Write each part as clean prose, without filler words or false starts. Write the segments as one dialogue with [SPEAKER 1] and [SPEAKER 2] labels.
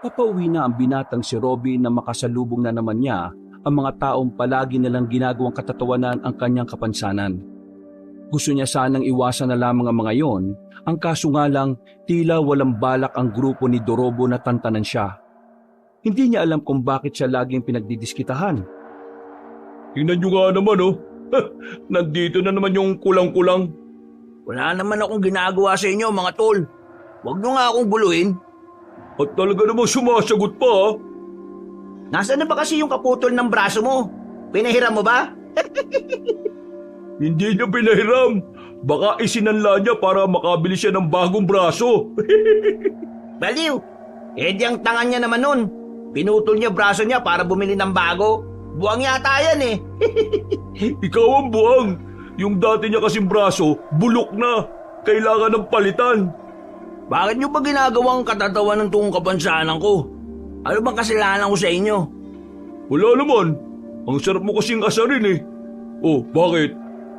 [SPEAKER 1] Papauwi na ang binatang si Robin na makasalubong na naman niya ang mga taong palagi nilang ginagawang katatawanan ang kanyang kapansanan. Gusto niya sanang iwasan na lamang ang mga yon, ang kaso nga lang tila walang balak ang grupo ni Dorobo na tantanan siya. Hindi niya alam kung bakit siya laging pinagdidiskitahan.
[SPEAKER 2] Tingnan nyo nga naman oh. Nandito na naman yung kulang-kulang.
[SPEAKER 3] Wala naman akong ginagawa sa inyo mga tol. Huwag nyo nga akong buluin.
[SPEAKER 2] At talaga namang sumasagot pa ha.
[SPEAKER 3] Nasaan na ba kasi yung kaputol ng braso mo? Pinahiram mo ba?
[SPEAKER 2] Hindi niya pinahiram. Baka isinanla niya para makabili siya ng bagong braso.
[SPEAKER 3] Baliw! Di ang tangan niya naman nun. Pinutol niya braso niya para bumili ng bago. Buwang yata yan eh.
[SPEAKER 2] Ikaw ang buwang. Yung dati niya kasing braso, bulok na. Kailangan ng palitan.
[SPEAKER 3] Bakit niyo ba ginagawang katatawa ng tuong kapansanan ko? Ano bang kasalanan ko sa inyo?
[SPEAKER 2] Wala naman. Ang sarap mo kasing asarin eh. Oh, bakit?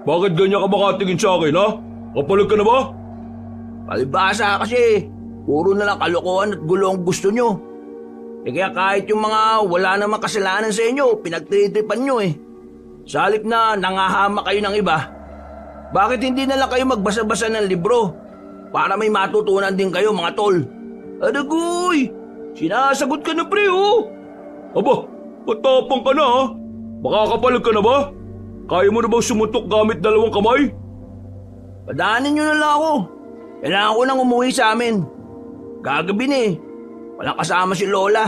[SPEAKER 2] Bakit ganyan ka makatingin sa akin ha? Kapalag ka na ba?
[SPEAKER 3] Palibasa kasi. Puro na lang kalokohan at gulo ang gusto nyo. Kaya kahit yung mga wala namang kasalanan sa inyo, pinagtritripan nyo eh. Sa halip na nangahama kayo ng iba, bakit hindi na lang kayo magbasa-basa ng libro? Para may matutunan din kayo mga tol. Adagoy! Sinasagot ka na pre oh!
[SPEAKER 2] Aba, matapang ka na ha? Makakapalag ka na ba? Kaya mo na bang sumuntok gamit dalawang kamay?
[SPEAKER 3] Padaanin nyo na lang ako. Kailangan ko nang umuwi sa amin. Gagabi na eh. Walang kasama si Lola.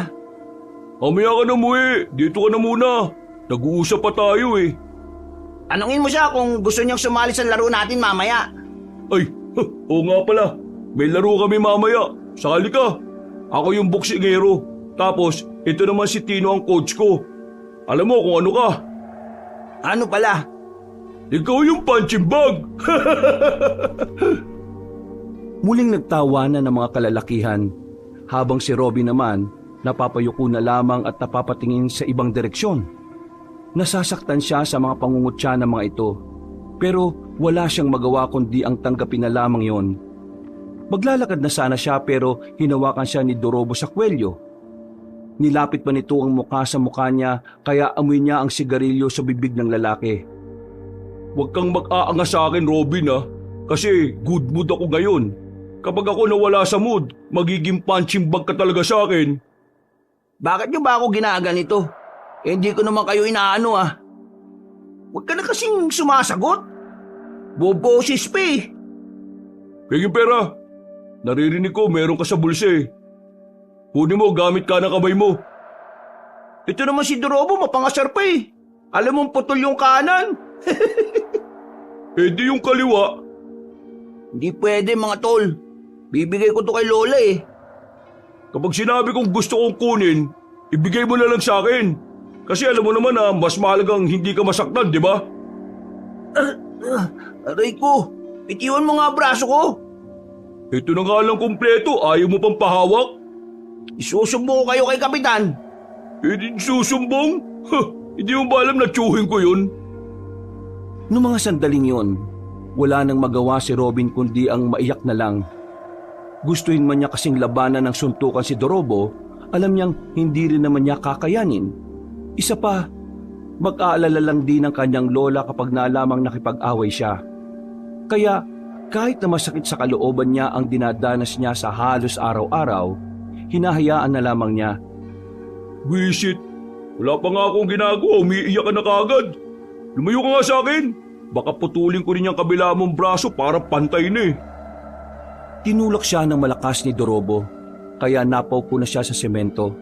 [SPEAKER 2] Mamaya ka na umuwi. Dito ka na muna. Nag-uusap pa tayo eh.
[SPEAKER 3] Tanungin mo siya kung gusto niyang sumali sa laro natin mamaya.
[SPEAKER 2] Ay, oo nga pala. May laro kami mamaya. Sali ka. Ako yung boksingero. Tapos, ito naman si Tino ang coach ko. Alam mo kung ano ka.
[SPEAKER 3] Ano pala?
[SPEAKER 2] Ikaw yung punching bag.
[SPEAKER 1] Muling nagtawanan ng mga kalalakihan, habang si Robin naman napapayuko na lamang at napapatingin sa ibang direksyon. Nasasaktan siya sa mga pangungutya ng mga ito, pero wala siyang magawa kundi ang tanggapin na lamang yon. Maglalakad na sana siya pero hinawakan siya ni Dorobo sa kwelyo. Nilapit pa nito ang mukha sa mukha niya kaya amoy niya ang sigarilyo sa bibig ng lalaki.
[SPEAKER 2] Huwag kang mag-aanga sa akin, Robin ha. Kasi good mood ako ngayon. Kapag ako nawala sa mood, magiging punching bag ka talaga sa akin.
[SPEAKER 3] Bakit niyo ba ako ginaganito? Hindi ko naman kayo inaano ah. Huwag ka na kasing sumasagot. Bobosis pa eh.
[SPEAKER 2] Peggy pera. Naririnig ko meron ka sa bulsa eh. Kunin mo gamit ka ng kamay mo.
[SPEAKER 3] Ito naman si Dorobo mapangasar pa eh. Alam mong putol yung kanan.
[SPEAKER 2] Di yung kaliwa.
[SPEAKER 3] Hindi pwede mga tol. Bibigay ko to kay Lola eh.
[SPEAKER 2] Kapag sinabi kong gusto kong kunin, ibigay mo na lang sa akin. Kasi alam mo naman na mas mahalagang hindi ka masaktan, di ba?
[SPEAKER 3] Aray ko, itiwan mo nga braso ko.
[SPEAKER 2] Ito na nga lang kumpleto, ayaw mo pang pahawak?
[SPEAKER 3] Isusumbo ko kayo kay Kapitan.
[SPEAKER 2] Di susumbong? Hindi mo ba alam na tsuhin ko yun?
[SPEAKER 1] Noong mga sandaling yon, wala nang magawa si Robin kundi ang maiyak na lang. Gustuhin man niya kasing labanan ng suntukan si Dorobo, alam niyang hindi rin naman niya kakayanin. Isa pa, mag-aalala lang din ang kanyang lola kapag nalamang nakipag-away siya. Kaya kahit na masakit sa kalooban niya ang dinadanas niya sa halos araw-araw, hinahayaan na lamang niya.
[SPEAKER 2] Wisit, wala pa nga akong ginagawa, umiiyak ka na kagad. Lumayo ka nga sa akin. Baka putulin ko rin yung kabila mong braso para pantay na eh.
[SPEAKER 1] Tinulak siya ng malakas ni Dorobo, kaya napaupo na siya sa semento.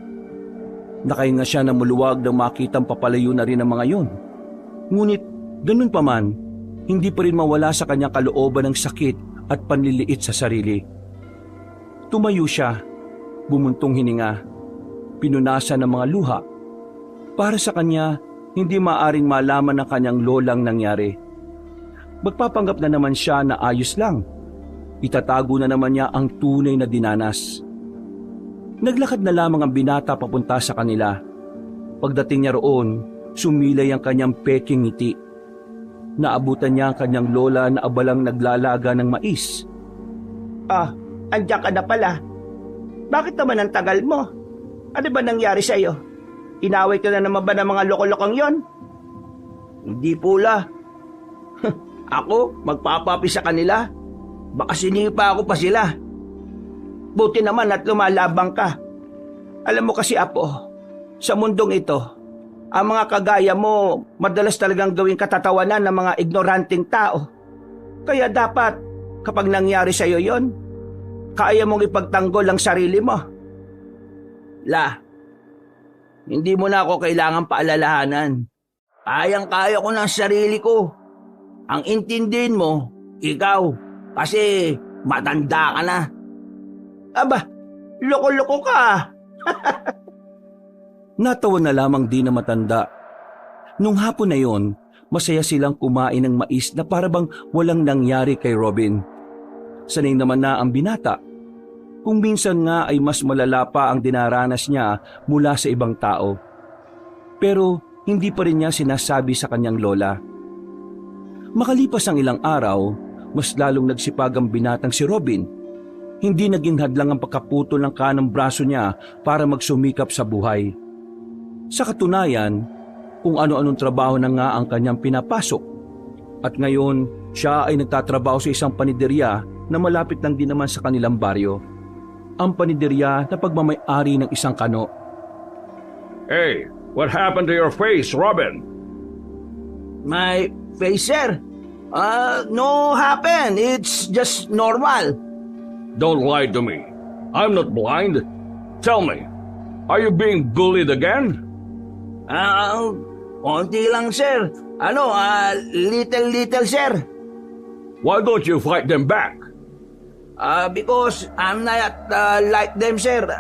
[SPEAKER 1] Nakahinga siya ng maluwag nang makitang papalayo na rin ang mga yun. Ngunit ganun pa man, hindi pa rin mawala sa kanyang kalooban ng sakit at panliliit sa sarili. Tumayo siya, bumuntong hininga, pinunasan ng mga luha. Para sa kanya, hindi maaring malaman ng kanyang lolang nangyari. Magpapanggap na naman siya na ayos lang. Itatago na naman niya ang tunay na dinanas. Naglakad na lamang ang binata papunta sa kanila. Pagdating niya roon, sumilay ang kanyang peking ngiti. Naabutan niya ang kanyang lola na abalang naglalaga ng mais.
[SPEAKER 3] Ah, andiyan ka na pala. Bakit naman ang tagal mo? Ano ba nangyari sa'yo? Inaway ka na naman ba ng mga loko-lokong yon? Hindi pula. Ako, magpapapi sa kanila. Baka sinipa ako pa sila. Buti naman at lumalabang ka. Alam mo kasi, Apo, sa mundong ito, ang mga kagaya mo madalas talagang gawing katatawanan ng mga ignoranting tao. Kaya dapat, kapag nangyari sa'yo yon, kaya mong ipagtanggol ang sarili mo. La, hindi mo na ako kailangan paalalahanan. Kayang-kaya ko ng sarili ko. Ang intindihin mo, ikaw, kasi matanda ka na. Aba, loko-loko ka.
[SPEAKER 1] Natawa na lamang din na matanda. Nung hapon na yon, masaya silang kumain ng mais na parabang walang nangyari kay Robin. Sanay naman na ang binata. Kung minsan nga ay mas malala pa ang dinaranas niya mula sa ibang tao. Pero hindi pa rin niya sinasabi sa kanyang lola. Makalipas ang ilang araw, mas lalong nagsipag ang binatang si Robin. Hindi naging hadlang ang pagkaputol ng kanang braso niya para magsumikap sa buhay. Sa katunayan, kung ano-anong trabaho na nga ang kanyang pinapasok. At ngayon, siya ay nagtatrabaho sa isang paniderya na malapit lang din naman sa kanilang baryo. Ang paniderya na pagmamay-ari ng isang kano.
[SPEAKER 2] Hey, what happened to your face, Robin?
[SPEAKER 3] My face, sir? No happen. It's just normal.
[SPEAKER 2] Don't lie to me. I'm not blind. Tell me, are you being bullied again?
[SPEAKER 3] Konti lang, sir. Little, sir.
[SPEAKER 2] Why don't you fight them back?
[SPEAKER 3] Because I'm not like them, sir.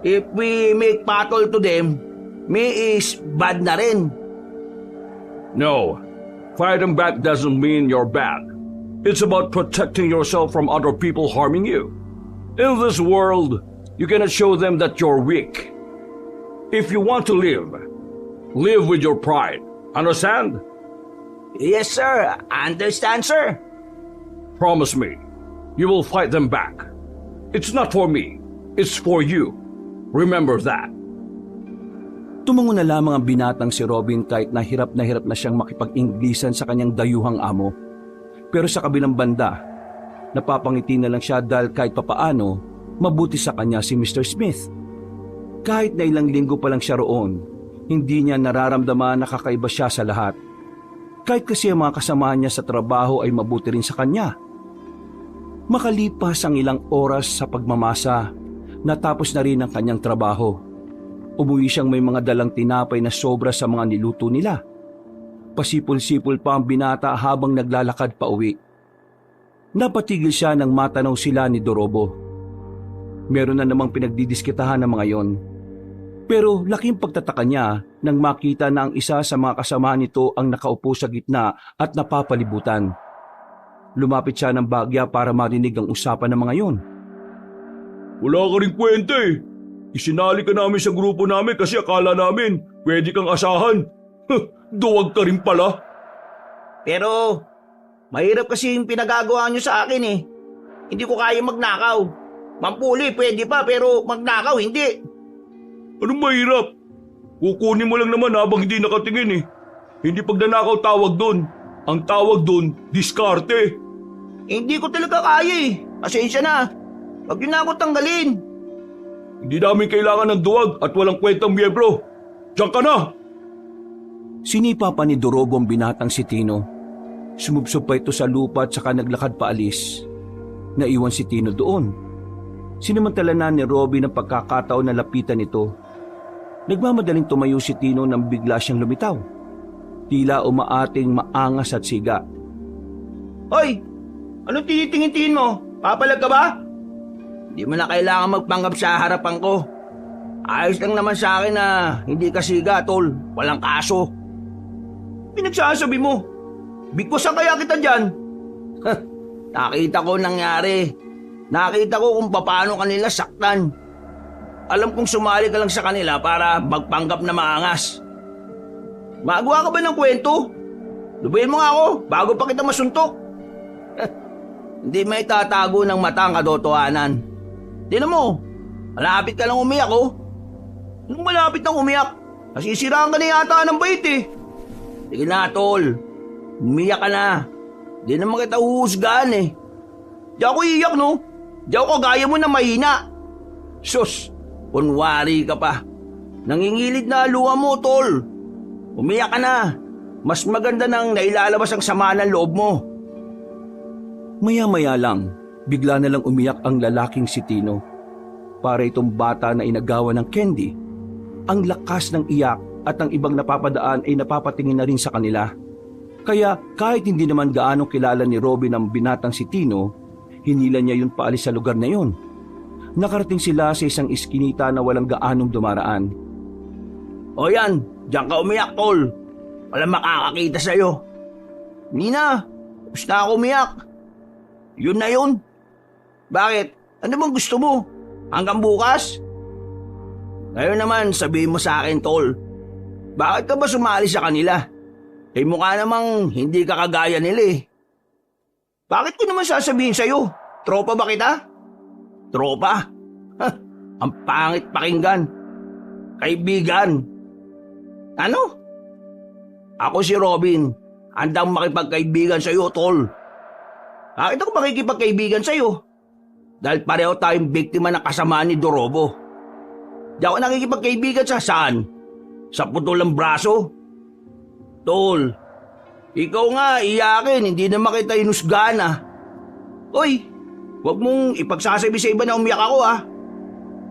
[SPEAKER 3] If we make battle to them, me is bad na rin.
[SPEAKER 2] No, fighting back doesn't mean you're bad. It's about protecting yourself from other people harming you. In this world, you cannot show them that you're weak. If you want to live with your pride. Understand?
[SPEAKER 3] Yes, sir. Understand, sir.
[SPEAKER 2] Promise me, you will fight them back. It's not for me, it's for you. Remember that.
[SPEAKER 1] Tumango na lamang ang binatang si Robin kahit na hirap na siyang makipag-Inglisan sa kanyang dayuhang amo. Pero sa kabilang banda, napapangiti na lang siya dahil kahit papaano, mabuti sa kanya si Mr. Smith. Kahit na ilang linggo pa lang siya roon, hindi niya nararamdaman na kakaiba siya sa lahat. Kahit kasi ang mga kasama niya sa trabaho ay mabuti rin sa kanya. Makalipas ang ilang oras sa pagmamasa, natapos na rin ang kanyang trabaho. Umuwi siyang may mga dalang tinapay na sobra sa mga niluto nila. Pasipol-sipol pa ang binata habang naglalakad pa uwi. Napatigil siya nang matanaw sila ni Dorobo. Meron na namang pinagdidiskitahan ng mga yon. Pero laking pagtataka niya nang makita na ang isa sa mga kasama nito ang nakaupo sa gitna at napapalibutan. Lumapit siya ng bagya para marinig ang usapan ng mga yon.
[SPEAKER 2] Wala ka rin kwenta eh. Isinali ka namin sa grupo namin kasi akala namin pwede kang asahan. Duwag ka rin pala.
[SPEAKER 3] Pero, mahirap kasi yung pinagagawa nyo sa akin eh. Hindi ko kaya magnakaw. Mampuli, pwede pa, pero magnakaw, hindi.
[SPEAKER 2] Anong mahirap? Kukunin mo lang naman habang hindi nakatingin eh. Hindi pagnanakaw tawag doon. Ang tawag doon, diskarte.
[SPEAKER 3] Hindi ko talaga kaya eh. Pasensya na. Huwag nyo na ako tanggalin.
[SPEAKER 2] Hindi namin kailangan ng duwag at walang kwentang miyembro. Diyan ka na!
[SPEAKER 1] Sinipa pa ni Dorobo ang binatang si Tino. Sumubsob pa ito sa lupa at saka naglakad paalis. Naiwan si Tino doon. Sinamantala na ni Robby ng pagkakataon na lapitan ito. Nagmamadaling tumayo si Tino nang bigla siyang lumitaw. Tila umaating maangas at siga.
[SPEAKER 3] Hoy! Anong tinitingin-tingin mo? Papalag ka ba? Hindi mo na kailangan magpanggap sa harapan ko. Ayos lang naman sa akin na hindi ka siga, tol. Walang kaso. Pinagsasabi mo. Bigkusan kaya kita dyan. Nakita ko nangyari. Nakita ko kung paano kanila saktan. Alam kong sumali ka lang sa kanila para magpanggap na maangas. Magawa ka ba ng kwento? Lubayin mo nga ako bago pa kita masuntok. Hindi may tatago ng mata ang katotohanan. Tignan mo, malapit ka lang umiyak oh. Anong malapit nang umiyak? Nasisiraan ka na yata ng bait eh. Sige na, tol. Umiyak ka na. Di naman kita uhusgahan eh. Di ako iiyak, no? Di ako kagaya mo na mahina. Sus, kunwari ka pa. Nangingilid na luha mo, tol. Umiyak ka na. Mas maganda nang nailalabas ang sama ng loob mo.
[SPEAKER 1] Maya-maya lang, bigla na lang umiyak ang lalaking si Tino. Para itong bata na inagawan ng candy. Ang lakas ng iyak at ang ibang napapadaan ay napapatingin na rin sa kanila. Kaya kahit hindi naman gaano kilala ni Robin ang binatang si Tino, hinila niya yun paalis sa lugar na yun. Nakarating sila sa isang iskinita na walang gaanong dumaraan.
[SPEAKER 3] O yan, diyan ka umiyak, tol. Walang makakakita sa'yo. Nina, tapos na ako umiyak. Yun na yun. Bakit? Ano bang gusto mo? Hanggang bukas? Ngayon naman, sabihin mo sa akin, tol. Bakit ka ba sumali sa kanila? Eh mukha namang hindi ka kagaya nila eh. Bakit ko naman sasabihin sa'yo? Tropa ba kita? Tropa? Ang pangit pakinggan. Kaibigan. Ano? Ako si Robin. Handang makipagkaibigan sa'yo, tol. Bakit ako makikipagkaibigan sa'yo? Dahil pareho tayong biktima ng kasamaan ni Dorobo. Di ako nakikipagkaibigan sa saan? Sa putol ng braso? Tol, ikaw nga iyakin, hindi naman kita inusgahan ah. Hoy, huwag mong ipagsasabi sa iba na umiyak ako ah.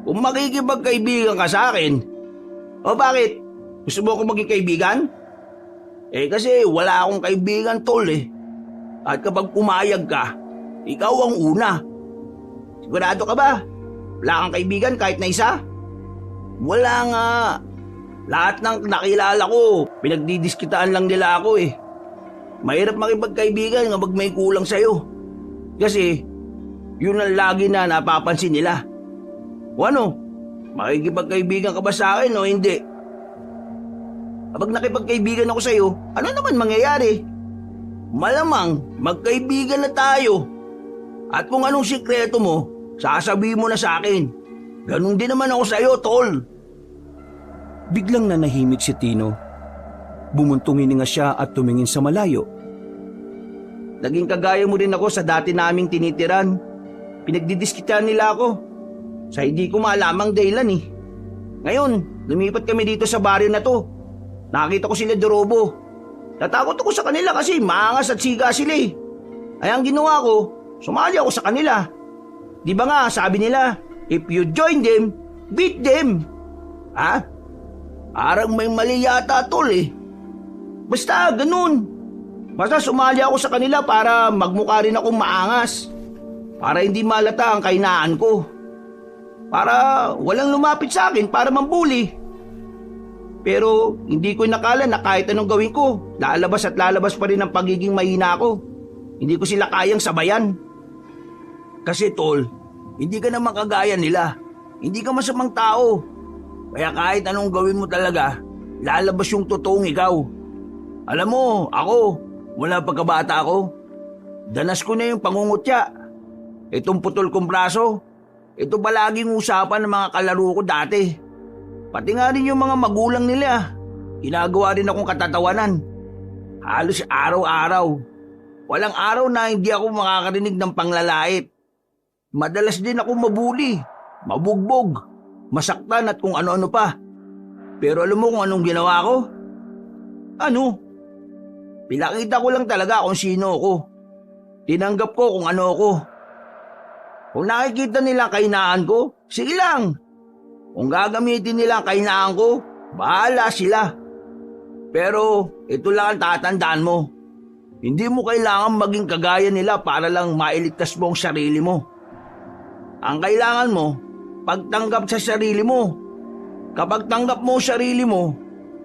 [SPEAKER 3] Kung makikipagkaibigan ka sa akin. O bakit? Gusto mo akong maging kaibigan? Eh kasi wala akong kaibigan, tol eh. At kapag pumayag ka, ikaw ang una. Sigurado ka ba? Wala kang kaibigan kahit na isa? Wala nga. Lahat ng nakilala ko, pinagdidiskitaan lang nila ako eh. Mahirap makipagkaibigan kapag may kulang sa'yo. Kasi, yun ang lagi na napapansin nila. O ano, makikipagkaibigan ka ba sa akin o hindi? Kapag nakipagkaibigan ako sa'yo, ano naman mangyayari? Malamang, magkaibigan na tayo. At kung anong sikreto mo, sasabihin mo na sa akin. Ganun din naman ako sa'yo, tol.
[SPEAKER 1] Biglang nanahimik si Tino. Bumuntungin nga siya at tumingin sa malayo.
[SPEAKER 3] Naging kagaya mo rin ako sa dati naming tinitiran. Pinagdidiskitan nila ako. Sa hindi ko maalamang dahilan eh. Ngayon, lumipat kami dito sa baryo na to. Nakita ko sila Dorobo. Natakot ako sa kanila kasi maangas at siga sila eh. Ay ang ginawa ko, sumali ako sa kanila. Di ba nga sabi nila, if you join them, beat them. Ha? Parang may mali yata, tol eh. Basta ganun. Basta sumali ako sa kanila para magmukha rin akong maangas. Para hindi malata ang kahinaan ko. Para walang lumapit sa akin para mambuli. Pero hindi ko nakala na kahit anong gawin ko, lalabas at lalabas pa rin ang pagiging mahina ko. Hindi ko sila kayang sabayan. Kasi tol, hindi ka naman kagaya nila. Hindi ka masamang tao. Kaya kahit anong gawin mo talaga, lalabas yung totoong ikaw. Alam mo, ako, mula pagkabata ko, danas ko na yung pangungutya. Itong putol kong braso, ito palaging usapan ng mga kalaro ko dati. Pati nga rin yung mga magulang nila, ginagawa rin akong katatawanan. Halos araw-araw. Walang araw na hindi ako makakarinig ng panglalait. Madalas din ako mabuli, mabugbog, masaktan at kung ano-ano pa. Pero alam mo kung anong ginawa ko? Ano? Pinakita ko lang talaga kung sino ako. Tinanggap ko kung ano ako. Kung nakikita nila kahinaan ko, sige lang. Kung gagamitin nila ang kahinaan ko, bahala sila. Pero ito lang ang tatandaan mo. Hindi mo kailangan maging kagaya nila para lang mailigtas mo ang sarili mo. Ang kailangan mo, pagtanggap sa sarili mo. Kapag tanggap mo ang sarili mo,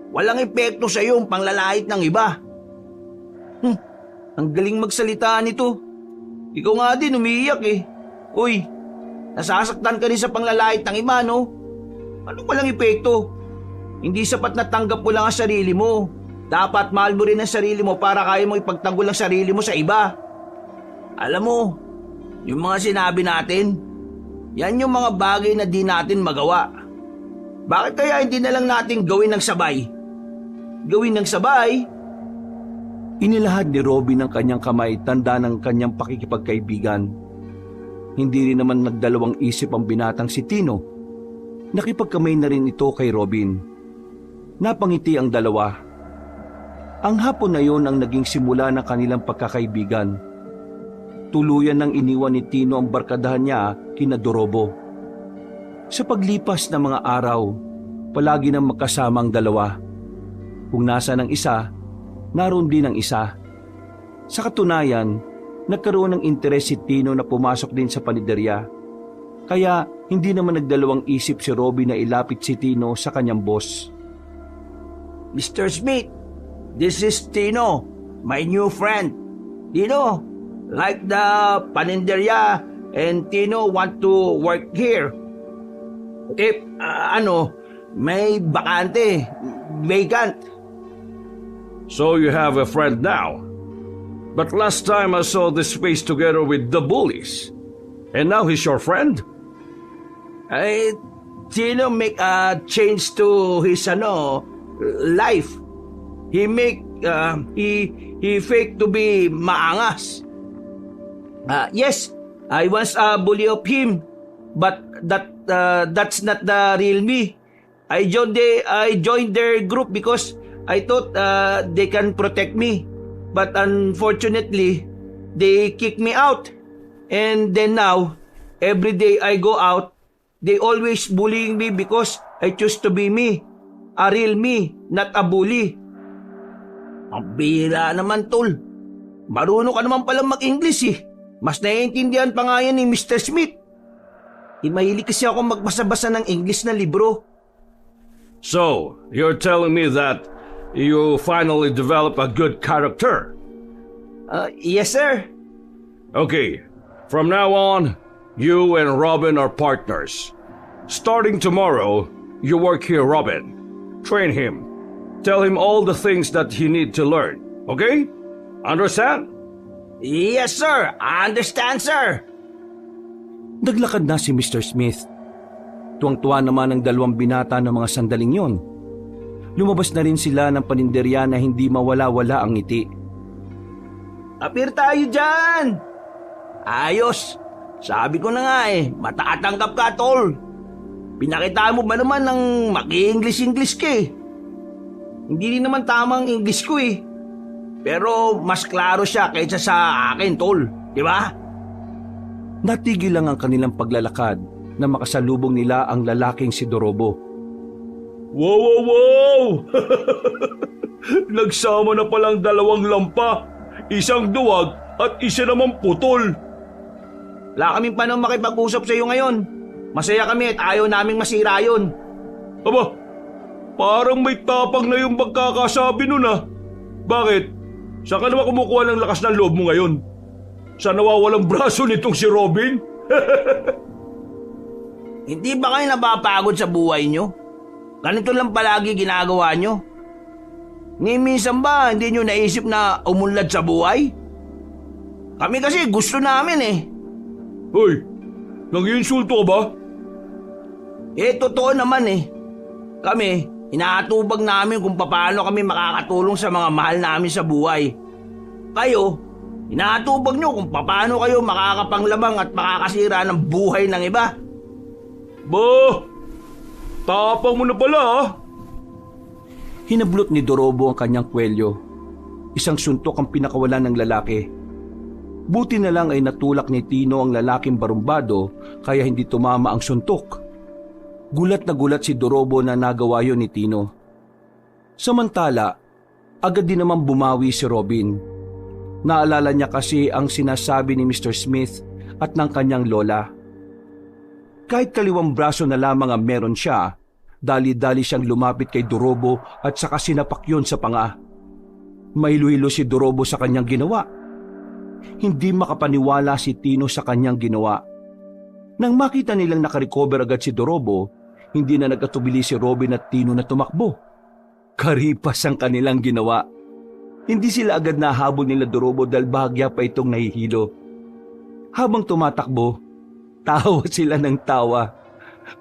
[SPEAKER 3] walang epekto sa iyo ang panglalait ng iba. Ang galing magsalita nito. Ikaw nga din umiiyak eh. Uy, nasasaktan ka rin sa panglalait ng iba, no? Anong walang epekto? Hindi sapat na tanggap mo lang ang sarili mo. Dapat mahal mo rin ang sarili mo para kaya mo ipagtanggol ang sarili mo sa iba. Alam mo, yung mga sinabi natin, yan yung mga bagay na di natin magawa. Bakit kaya hindi na lang natin gawin ng sabay? Gawin ng sabay?
[SPEAKER 1] Inilahad ni Robin ang kanyang kamay, tanda ng kanyang pakikipagkaibigan. Hindi rin naman nagdalawang isip ang binatang si Tino. Nakipagkamay na rin ito kay Robin. Napangiti ang dalawa. Ang hapon na yon ang naging simula ng kanilang pagkakaibigan. Tuluyan nang iniwan ni Tino ang barkadahan niya kina Dorobo. Sa paglipas ng mga araw, palagi nang magkasama ang dalawa. Kung nasa ng isa, naroon din ang isa. Sa katunayan, nagkaroon ng interes si Tino na pumasok din sa paniderya. Kaya hindi naman nagdalawang isip si Robin na ilapit si Tino sa kanyang boss.
[SPEAKER 3] Mr. Smith, this is Tino, my new friend. Tino, like the paninderya and Tino want to work here. If, may bakante, vacant.
[SPEAKER 2] So you have a friend now. But last time I saw this face together with the bullies. And now he's your friend?
[SPEAKER 3] Tino make a change to his life. He fake to be maangas. Yes, I once bully of him, but that's not the real me. I joined their group because I thought they can protect me. But unfortunately, they kick me out. And then now, every day I go out, they always bullying me because I choose to be me. A real me, not a bully. Ang bira naman, tol. Marunong ka naman palang mag-English eh. Mas naiintindihan pa nga yan ni Mr. Smith. Mahilig kasi ako magbasa-basa ng English na libro.
[SPEAKER 2] So, you're telling me that you finally develop a good character?
[SPEAKER 3] Yes, sir.
[SPEAKER 2] Okay, from now on, you and Robin are partners. Starting tomorrow, you work here, Robin. Train him. Tell him all the things that he need to learn. Okay? Understand?
[SPEAKER 3] Yes, sir. I understand, sir.
[SPEAKER 1] Naglakad na si Mr. Smith. Tuwang-tuwa naman ang dalawang binata ng mga sandaling yon. Lumabas na rin sila ng paninderya na hindi mawala-wala ang ngiti.
[SPEAKER 3] Apir tayo dyan! Ayos! Sabi ko na nga matatanggap ka, tol. Pinakita mo ba naman ng maki-English ka eh? Hindi rin naman tamang English ko eh. Pero mas klaro siya kaysa sa akin, tol. Di ba?
[SPEAKER 1] Natigil lang ang kanilang paglalakad na makasalubong nila ang lalaking si Dorobo.
[SPEAKER 2] Wow, wow, wow! Nagsama na palang dalawang lampa. Isang duwag at isa namang putol.
[SPEAKER 3] Wala kaming panahon makipag-usap sa iyo ngayon. Masaya kami at ayaw naming masira yun.
[SPEAKER 2] Aba, parang may tapang na yung pagkakasabi nun ah. Bakit? Saan ka naman kumukuha ng lakas ng loob mo ngayon? Sa nawawalang braso nitong si Robin?
[SPEAKER 3] Hindi ba kayo napapagod sa buhay nyo? Ganito lang palagi ginagawa nyo? Ni minsan ba hindi nyo naisip na umunlad sa buhay? Kami kasi gusto namin eh.
[SPEAKER 2] Hoy, nag-iinsulto ka ba?
[SPEAKER 3] Totoo naman eh. Kami, inaatubag namin kung paano kami makakatulong sa mga mahal namin sa buhay. Kayo, inaatubag nyo kung paano kayo makakapanglamang at makakasira ng buhay ng iba.
[SPEAKER 2] Bah, tapang mo na pala ah.
[SPEAKER 1] Hinablot ni Dorobo ang kanyang kwelyo. Isang suntok ang pinakawalan ng lalaki. Buti na lang ay natulak ni Tino ang lalaking barumbado kaya hindi tumama ang suntok. Gulat na gulat si Dorobo na nagawa yun ni Tino. Samantala, agad din naman bumawi si Robin. Naalala niya kasi ang sinasabi ni Mr. Smith at ng kanyang lola. Kahit kaliwang braso na lamang ang meron siya, dali-dali siyang lumapit kay Dorobo at saka sinapak yun sa panga. Mahilo-hilo si Dorobo sa kanyang ginawa. Hindi makapaniwala si Tino sa kanyang ginawa. Nang makita nilang nakarecover agad si Dorobo, hindi na nagkatubili si Robin at Tino na tumakbo. Karipas ang kanilang ginawa. Hindi sila agad nahabol nila Dorobo dahil bahagya pa itong nahihilo. Habang tumatakbo, tawa sila ng tawa.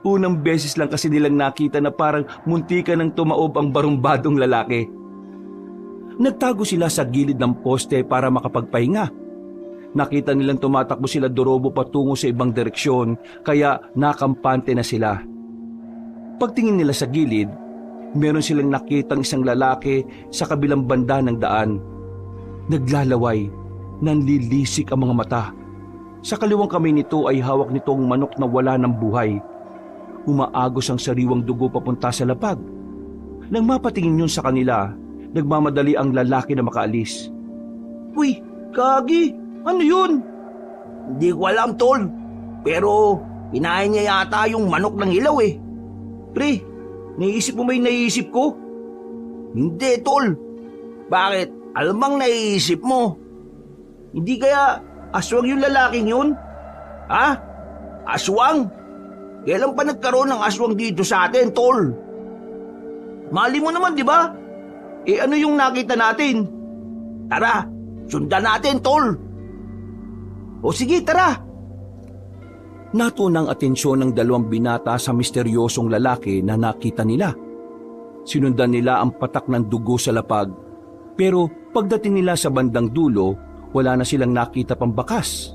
[SPEAKER 1] Unang beses lang kasi nilang nakita na parang muntikan ng tumaob ang barumbadong lalaki. Nagtago sila sa gilid ng poste para makapagpahinga. Nakita nilang tumatakbo sila Dorobo patungo sa ibang direksyon kaya nakampante na sila. Pagtingin nila sa gilid, meron silang nakitang isang lalaki sa kabilang banda ng daan. Naglalaway, nanlilisik ang mga mata. Sa kaliwang kamay nito ay hawak nitong manok na wala ng buhay. Umaagos ang sariwang dugo papunta sa lapag. Nang mapatingin yun sa kanila, nagmamadali ang lalaki na makaalis.
[SPEAKER 3] Uy, Kagi, ano yun? Hindi ko alam, tol. Pero kinain niya yata yung manok ng ilaw eh. Pre, naisip mo ba yung naisip ko? Hindi, tol. Bakit? Alam bang naisip mo? Hindi kaya aswang yung lalaking yun? Ha? Aswang? Kailan pa nagkaroon ng aswang dito sa atin, tol? Mali mo naman, di ba? Eh ano yung nakita natin? Tara, sundan natin, tol. O sige, tara.
[SPEAKER 1] Natunang atensyon ng dalawang binata sa misteryosong lalaki na nakita nila. Sinundan nila ang patak ng dugo sa lapag. Pero pagdating nila sa bandang dulo, wala na silang nakita pang bakas.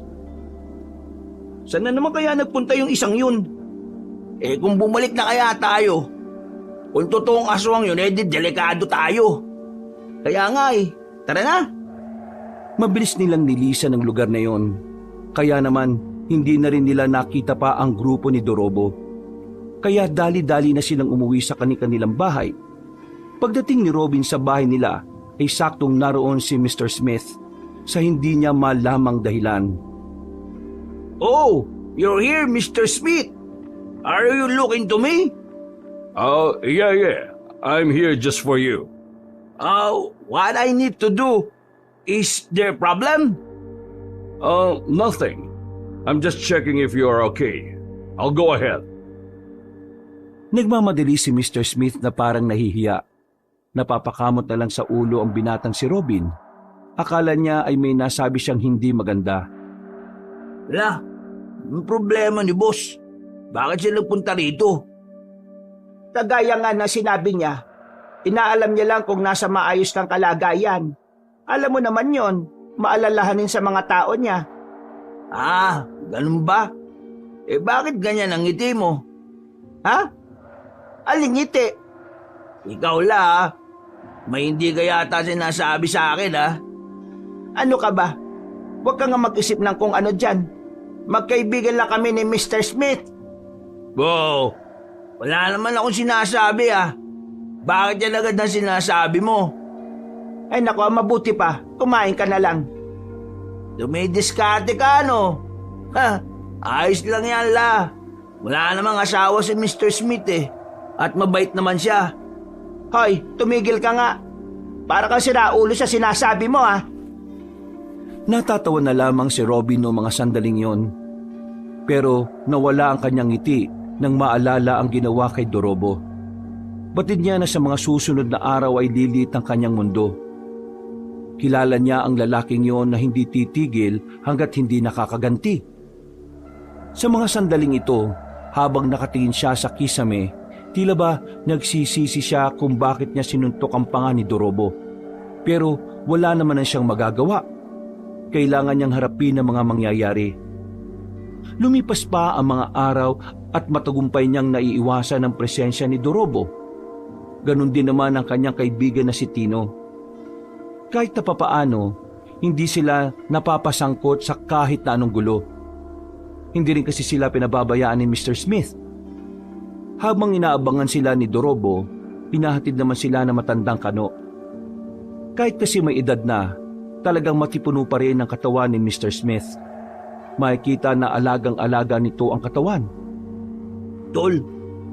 [SPEAKER 3] Saan na naman kaya nagpunta yung isang yun? Eh kung bumalik na kaya tayo, kung totoong aswang yun, eh di delikado tayo. Kaya nga eh, tara na.
[SPEAKER 1] Mabilis nilang nilisan ang lugar na yon. Kaya naman, hindi na rin nila nakita pa ang grupo ni Dorobo. Kaya dali-dali na silang umuwi sa kanilang bahay. Pagdating ni Robin sa bahay nila, ay saktong naroon si Mr. Smith sa hindi niya malamang dahilan.
[SPEAKER 3] Oh, you're here, Mr. Smith. Are you looking to me?
[SPEAKER 2] Oh, yeah. I'm here just for you.
[SPEAKER 3] What I need to do, is there a problem?
[SPEAKER 2] Nothing. I'm just checking if you are okay. I'll go ahead.
[SPEAKER 1] Nagmamadali si Mr. Smith na parang nahihiya. Napapakamot na lang sa ulo ang binatang si Robin. Akala niya ay may nasabi siyang hindi maganda.
[SPEAKER 3] Wala, ang problema ni boss. Bakit siya nagpunta rito? Kagaya nga na sinabi niya, inaalam niya lang kung nasa maayos kang kalagayan. Alam mo naman yon, maalalahanin sa mga tao niya. Ah, ganun ba? Eh bakit ganyan ang ngiti mo? Ha? Aling ngiti? Ikaw la, may hindi ka yata sinasabi sa akin ha? Ano ka ba? Huwag ka nga mag-isip ng kung ano dyan. Magkaibigan lang kami ni Mr. Smith. Wow, wala naman akong sinasabi ah. Bakit yan agad ang sinasabi mo? Ay naku, mabuti pa. Kumain ka na lang. Dumidiskarte ka no? Ha, ayos lang yan la. Wala namang asawa si Mr. Smith eh. At mabait naman siya. Hoy, tumigil ka nga. Para kang siraulo sa sinasabi mo ah.
[SPEAKER 1] Natatawa na lamang si Robin noong mga sandaling yon. Pero nawala ang kanyang ngiti nang maalala ang ginawa kay Dorobo. Batid niya na sa mga susunod na araw ay lilit ang kanyang mundo. Kilala niya ang lalaking yon na hindi titigil hanggat hindi nakakaganti. Sa mga sandaling ito, habang nakatingin siya sa kisame, tila ba nagsisisi siya kung bakit niya sinuntok ang panga ni Dorobo. Pero wala naman na siyang magagawa. Kailangan niyang harapin ang mga mangyayari. Lumipas pa ang mga araw at matagumpay niyang naiiwasan ang presensya ni Dorobo. Ganon din naman ang kanyang kaibigan na si Tino. Kahit na papaano, hindi sila napapasangkot sa kahit na anong gulo. Hindi rin kasi sila pinababayaan ni Mr. Smith. Habang inaabangan sila ni Dorobo, pinahatid naman sila ng matandang kano. Kahit kasi may edad na, talagang matipuno pa rin ang katawan ni Mr. Smith. Makikita na alagang-alaga nito ang katawan.
[SPEAKER 3] Tol,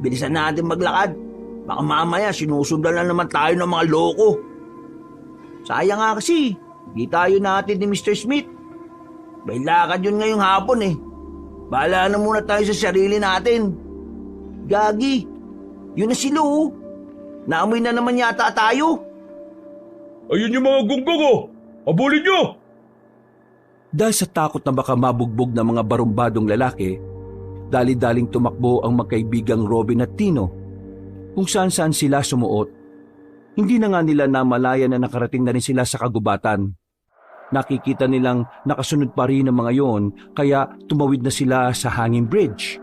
[SPEAKER 3] bilisan natin maglakad. Baka mamaya sinusundan na naman tayo ng mga loko. Sayang nga kasi, di tayo natin ni Mr. Smith. May lakad yun ngayong hapon eh. Bahala na muna tayo sa sarili natin. Gagi, yun na sila oh. Naamoy na naman yata tayo.
[SPEAKER 2] Ayun yung mga gunggong oh! Abulin nyo!
[SPEAKER 1] Dahil sa takot na baka mabugbog ng mga barumbadong lalaki, Dali-daling tumakbo ang magkaibigang Robin at Tino kung saan-saan sila sumuot. Hindi na nga nila namalayan na nakarating na rin sila sa kagubatan. Nakikita nilang nakasunod pa rin ang mga yon kaya tumawid na sila sa hanging bridge.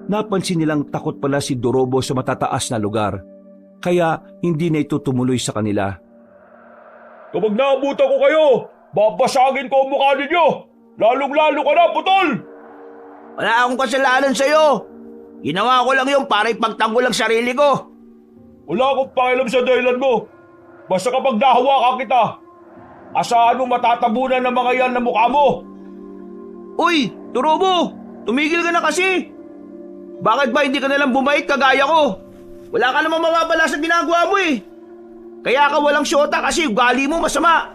[SPEAKER 1] Napansin nilang takot pala si Dorobo sa matataas na lugar kaya hindi na ito tumuloy sa kanila.
[SPEAKER 2] Kapag naabutan ko kayo, babasagin ko ang mukha ninyo! Lalong-lalo ka na, putol!
[SPEAKER 3] Wala akong kasalanan sa'yo. Ginawa ko lang yun para ipagtanggol ang sarili ko.
[SPEAKER 2] Wala akong pakialam sa dahilan mo. Basta kapag nahawakan kita, asahan mo matatabunan ng mga yan na mukha mo.
[SPEAKER 3] Uy, Dorobo! Tumigil ka na kasi! Bakit ba hindi ka nalang bumait kagaya ko? Wala ka namang mababala sa ginagawa mo eh. Kaya ka walang syota kasi ugali mo masama.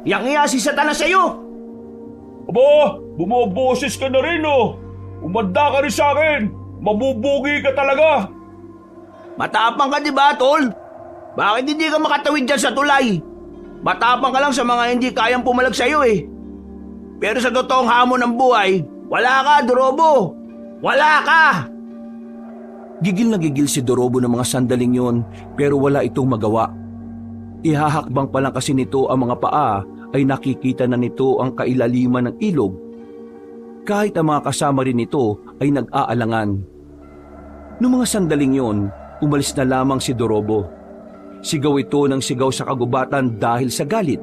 [SPEAKER 3] Yang si Satanas sa'yo.
[SPEAKER 2] Aba, bumaboses ka na rin oh. Umanda ka rin sa akin. Mabubugi ka talaga.
[SPEAKER 3] Matapang ka diba, tol? Bakit hindi ka makatawid dyan sa tulay? Matapang ka lang sa mga hindi kayang pumalag sa'yo eh. Pero sa totoong hamon ng buhay, wala ka, Dorobo. Wala ka!
[SPEAKER 1] Gigil na gigil si Dorobo ng mga sandaling yon pero wala itong magawa. Ihahakbang pa lang kasi nito ang mga paa ay nakikita na nito ang kailaliman ng ilog. Kahit ang mga kasama rin nito ay nag-aalangan. Noong mga sandaling yon, umalis na lamang si Dorobo. Sigaw ito ng sigaw sa kagubatan dahil sa galit.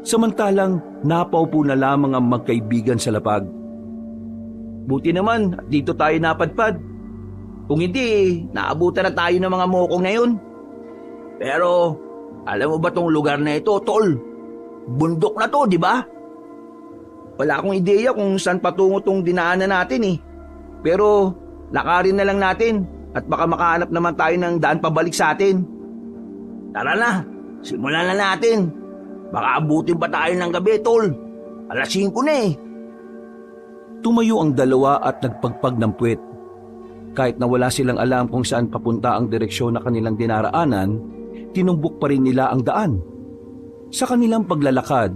[SPEAKER 1] Samantalang napaupo na lamang ang magkaibigan sa lapag.
[SPEAKER 3] Buti naman at dito tayo napadpad. Kung hindi, naabutan na tayo ng mga mokong na yun. Pero, alam mo ba tong lugar na ito, tol? Bundok na to, di ba? Wala akong ideya kung saan patungo tong dinaanan natin eh. Pero, lakarin na lang natin at baka makahanap naman tayo ng daan pabalik sa atin. Tara na, simulan na natin. Baka abutin pa tayo ng gabi, tol. 5:00 na eh.
[SPEAKER 1] Tumayo ang dalawa at nagpagpag ng puwet. Kahit na wala silang alam kung saan papunta ang direksyon na kanilang dinaraanan, tinumbok pa rin nila ang daan. Sa kanilang paglalakad,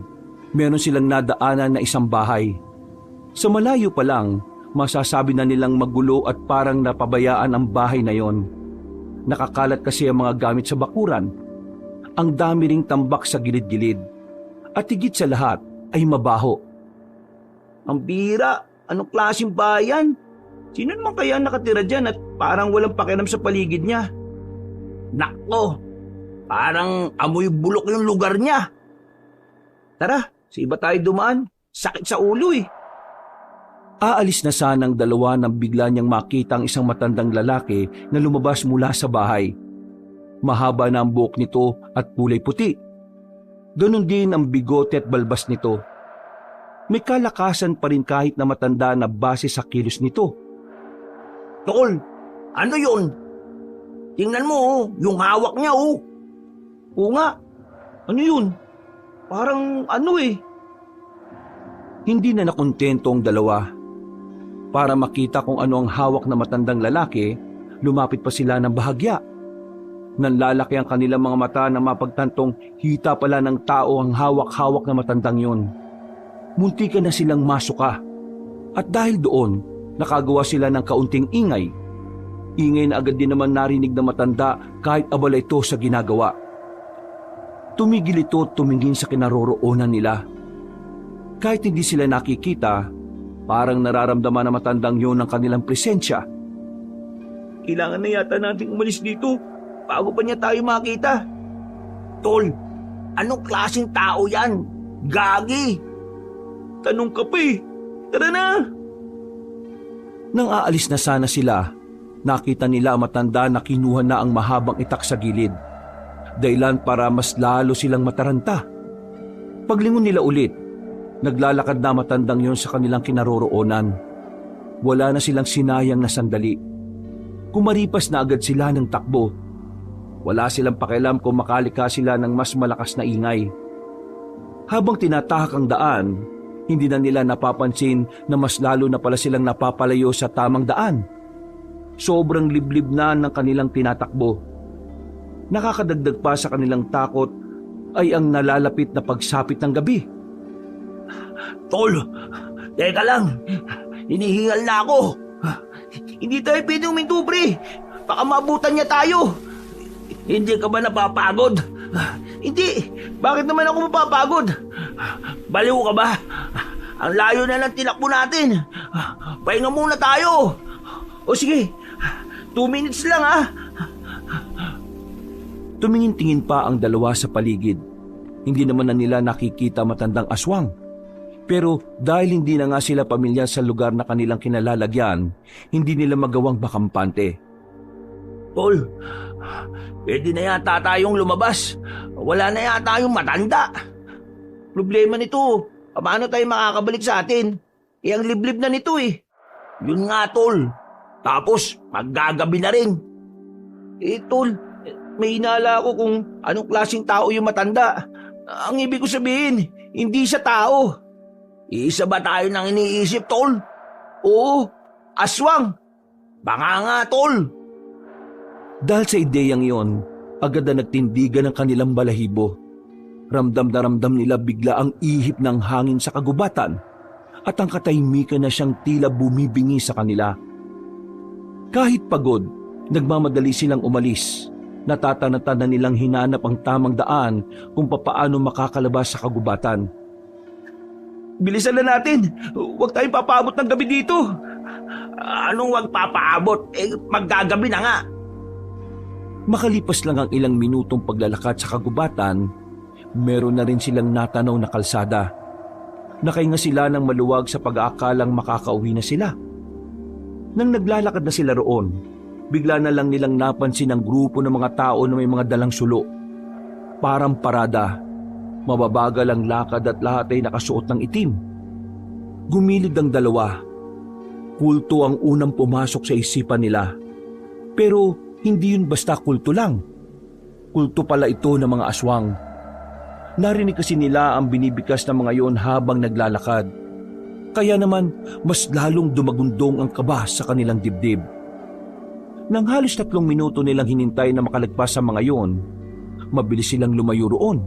[SPEAKER 1] meron silang nadaanan na isang bahay. Sa malayo pa lang, masasabi na nilang magulo at parang napabayaan ang bahay na yon. Nakakalat kasi ang mga gamit sa bakuran. Ang dami ring tambak sa gilid-gilid. At higit sa lahat ay mabaho.
[SPEAKER 3] Ang bira, anong klaseng bayan? Sino naman kaya nakatira dyan at parang walang pakialam sa paligid niya? Nako, parang amoy bulok yung lugar niya. Tara, sa iba tayo dumaan. Sakit sa ulo eh.
[SPEAKER 1] Aalis na sanang dalawa nang bigla niyang makita ang isang matandang lalaki na lumabas mula sa bahay. Mahaba na ang buhok nito at kulay puti. Ganon din ang bigote at balbas nito. May kalakasan pa rin kahit na matanda na base sa kilos nito.
[SPEAKER 3] Tol, ano yun? Tingnan mo oh, yung hawak niya oh. Oo nga, ano yun? Parang ano eh.
[SPEAKER 1] Hindi na nakontento ang dalawa. Para makita kung ano ang hawak na matandang lalaki, lumapit pa sila ng bahagya. Nanlalaki ang kanilang mga mata na mapagtantong hita pala ng tao ang hawak-hawak na matandang yon. Muntikan na silang masuka. At dahil doon, nakagawa sila ng kaunting ingay. Ingay na agad din naman narinig na matanda kahit abala ito sa ginagawa. Tumigil ito at tumingin sa kinaroroonan nila. Kahit hindi sila nakikita, parang nararamdaman na matandang yon ang kanilang presensya.
[SPEAKER 3] Kailangan na yata nating umalis dito bago pa niya tayo makita. Tol, anong klaseng tao yan? Gagi! Tanong ka pa eh. Tara na!
[SPEAKER 1] Nang aalis na sana sila, nakita nila ang matanda na kinuha na ang mahabang itak sa gilid. Dahilan para mas lalo silang mataranta. Paglingon nila ulit, naglalakad na matandang yon sa kanilang kinaroroonan. Wala na silang sinayang na sandali. Kumaripas na agad sila ng takbo. Wala silang pakialam kung makalika sila ng mas malakas na ingay. Habang tinatahak ang daan, hindi na nila napapansin na mas lalo na pala silang napapalayo sa tamang daan. Sobrang liblib na ng kanilang tinatakbo. Nakakadagdag pa sa kanilang takot ay ang nalalapit na pagsapit ng gabi.
[SPEAKER 3] Tol, teka lang. hinihingal na ako. Hindi tayo pwedeng huminto, pre. Baka maabutan niya tayo. Hindi ka ba napapagod? Hindi. Bakit naman ako mapapagod? Baliw ka ba? Ang layo na ng tinakbo natin. Pahinga muna tayo. O sige, 2 minutes lang ha.
[SPEAKER 1] Tumingin-tingin pa ang dalawa sa paligid. Hindi naman na nila nakikita matandang aswang. Pero dahil hindi na nga sila pamilyar sa lugar na kanilang kinalalagyan, hindi nila magawang makampante.
[SPEAKER 3] Tol, pwede na yata tayong lumabas. Wala na yata yung matanda. Problema nito, paano tayo makakabalik sa atin? Ang liblib na nito eh. Yun nga, tol. Tapos, maggagabi na rin. Tol, may hinala ako kung anong klaseng tao yung matanda. Ang ibig ko sabihin, hindi siya tao. Isa ba tayo nang iniisip, tol? Oo, aswang. Baka nga, tol.
[SPEAKER 1] Dahil sa ideyang iyon, agad na nagtindigan ang kanilang balahibo. Ramdam na ramdam nila bigla ang ihip ng hangin sa kagubatan at ang katahimikan na siyang tila bumibingi sa kanila. Kahit pagod, nagmamadali silang umalis. Natatanatan na nilang hinanap ang tamang daan kung papaano makakalabas sa kagubatan. Bilisan na natin! Huwag tayong papaabot ng gabi dito!
[SPEAKER 3] Anong wag papaabot? Maggagabi na nga.
[SPEAKER 1] Makalipas lang ang ilang minutong paglalakad sa kagubatan, meron na rin silang natanaw na kalsada. Nakahinga sila ng maluwag sa pag-aakalang makakauwi na sila. Nang naglalakad na sila roon, bigla na lang nilang napansin ang grupo ng mga tao na may mga dalang sulo. Parang parada, mababagal ang lakad at lahat ay nakasuot ng itim. Gumilid ang dalawa. Kulto ang unang pumasok sa isipan nila. Pero hindi yun basta kulto lang. Kulto pala ito ng mga aswang. Narinig kasi nila ang binibikas ng mga yon habang naglalakad. Kaya naman mas lalong dumagundong ang kaba sa kanilang dibdib. Nang halos 3 minuto nilang hinintay na makalagpas ang mga yon, mabilis silang lumayo roon.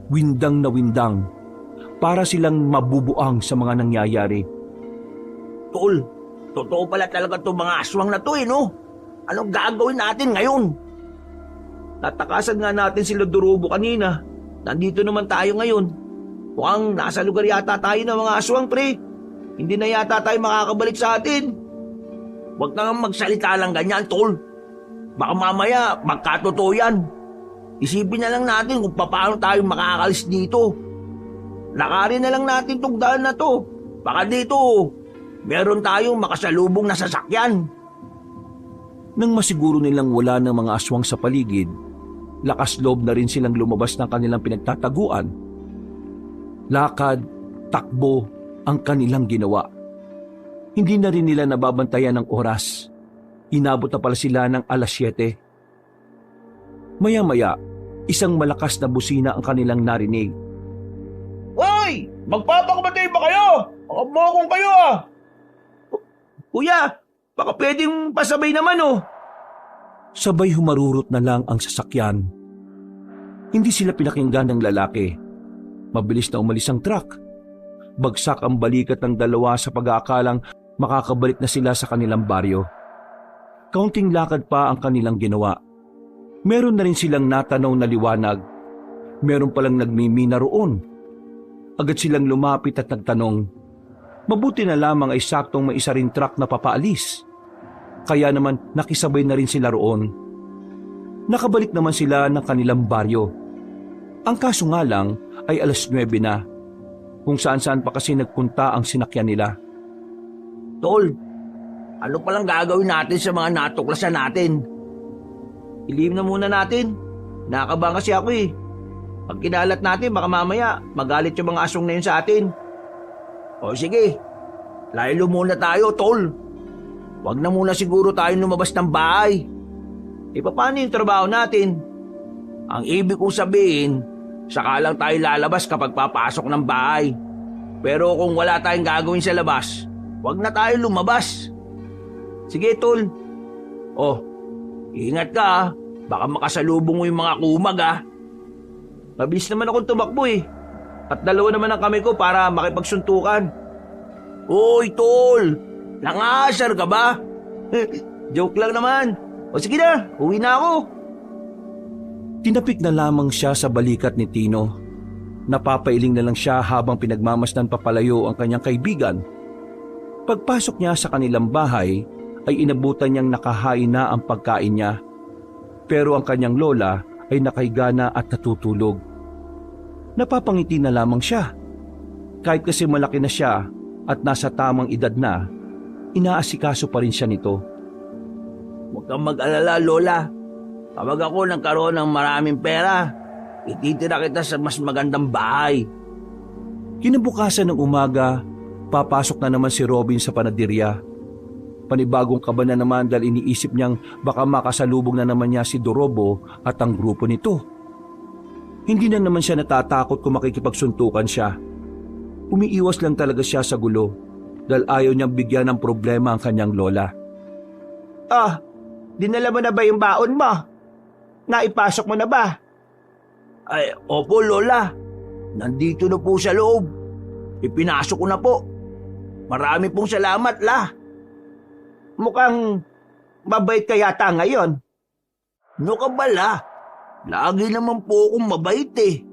[SPEAKER 1] Windang na windang, para silang mabubuang sa mga nangyayari.
[SPEAKER 3] Tol, totoo pala talaga itong mga aswang na to no? Anong gagawin natin ngayon? Natakasan nga natin sila Dorobo kanina. Nandito naman tayo ngayon. Mukhang nasa lugar yata tayo ng mga aswang, pre. Hindi na yata tayo makakabalik sa atin. Huwag na nga magsalita lang ganyan, tol. Baka mamaya magkatotoo yan. Isipin na lang natin kung paano tayo makakalis dito. Lakarin na lang natin tong daan na to. Baka dito, meron tayong makasalubong na sasakyan.
[SPEAKER 1] Nang masiguro nilang wala ng mga aswang sa paligid, lakas loob na rin silang lumabas ng kanilang pinagtataguan. Lakad, takbo ang kanilang ginawa. Hindi na rin nila nababantayan ng oras. Inabot na pala sila ng 7:00. Maya-maya, isang malakas na busina ang kanilang narinig.
[SPEAKER 3] Hoy! Magpapakamatay ba kayo? Makabokong kayo Kuya, baka pwedeng pasabay naman
[SPEAKER 1] Sabay humarurot na lang ang sasakyan. Hindi sila pinakinggan ng lalaki. Mabilis na umalis ang truck. Bagsak ang balikat ng dalawa sa pag-aakalang makakabalik na sila sa kanilang baryo. Kaunting lakad pa ang kanilang ginawa. Meron na rin silang natanaw na liwanag. Meron palang nagmimina roon. Agad silang lumapit at nagtanong. Mabuti na lamang ay saktong may isa ring truck na papaalis. Kaya naman nakisabay na rin sila roon. Nakabalik naman sila ng kanilang baryo. Ang kaso nga lang ay 9:00 na. Kung saan-saan pa kasi nagpunta ang sinakyan nila.
[SPEAKER 3] Tol, ano palang gagawin natin sa mga natuklasan natin? Ilihim na muna natin. Nakakabang kasi ako Pag kinalat natin, baka mamaya magalit yung mga aswang na yun sa atin. O sige, laylo muna tayo, tol. Huwag na muna siguro tayo lumabas ng bahay. Paano yung trabaho natin? Ang ibig kong sabihin, saka lang tayo lalabas kapag papasok ng bahay. Pero kung wala tayong gagawin sa labas, huwag na tayo lumabas. Sige, tol. Ingat ka Baka makasalubong mo yung mga kumag Mabilis naman akong tumakbo At 2 naman ang kamay ko para makipagsuntukan. Uy, tol! Nangasar ka ba? Joke lang naman. O sige na, uwi na ako.
[SPEAKER 1] Tinapik na lamang siya sa balikat ni Tino. Napapailing na lang siya habang pinagmamasdan papalayo ang kanyang kaibigan. Pagpasok niya sa kanilang bahay, ay inabutan niyang nakahain na ang pagkain niya. Pero ang kanyang lola ay nakahiga na at natutulog. Napapangiti na lamang siya. Kahit kasi malaki na siya at nasa tamang edad na, inaasikaso pa rin siya nito.
[SPEAKER 3] Huwag kang mag-alala, Lola. Kapag ako nagkaroon ng maraming pera, ititira kita sa mas magandang bahay.
[SPEAKER 1] Kinabukasan ng umaga, papasok na naman si Robin sa panaderya. Panibagong kaba na naman dahil iniisip niyang baka makasalubong na naman niya si Dorobo at ang grupo nito. Hindi na naman siya natatakot kung makikipagsuntukan siya. Umiiwas lang talaga siya sa gulo dahil ayaw niyang bigyan ng problema ang kanyang lola.
[SPEAKER 3] Dinala mo na ba yung baon mo? Naipasok mo na ba? Ay, opo, Lola. Nandito na po sa loob. Ipinasok ko na po. Marami pong salamat, La. Mukhang mabait ka yata ngayon. No ka ba, La? Lagi naman po akong mabait eh.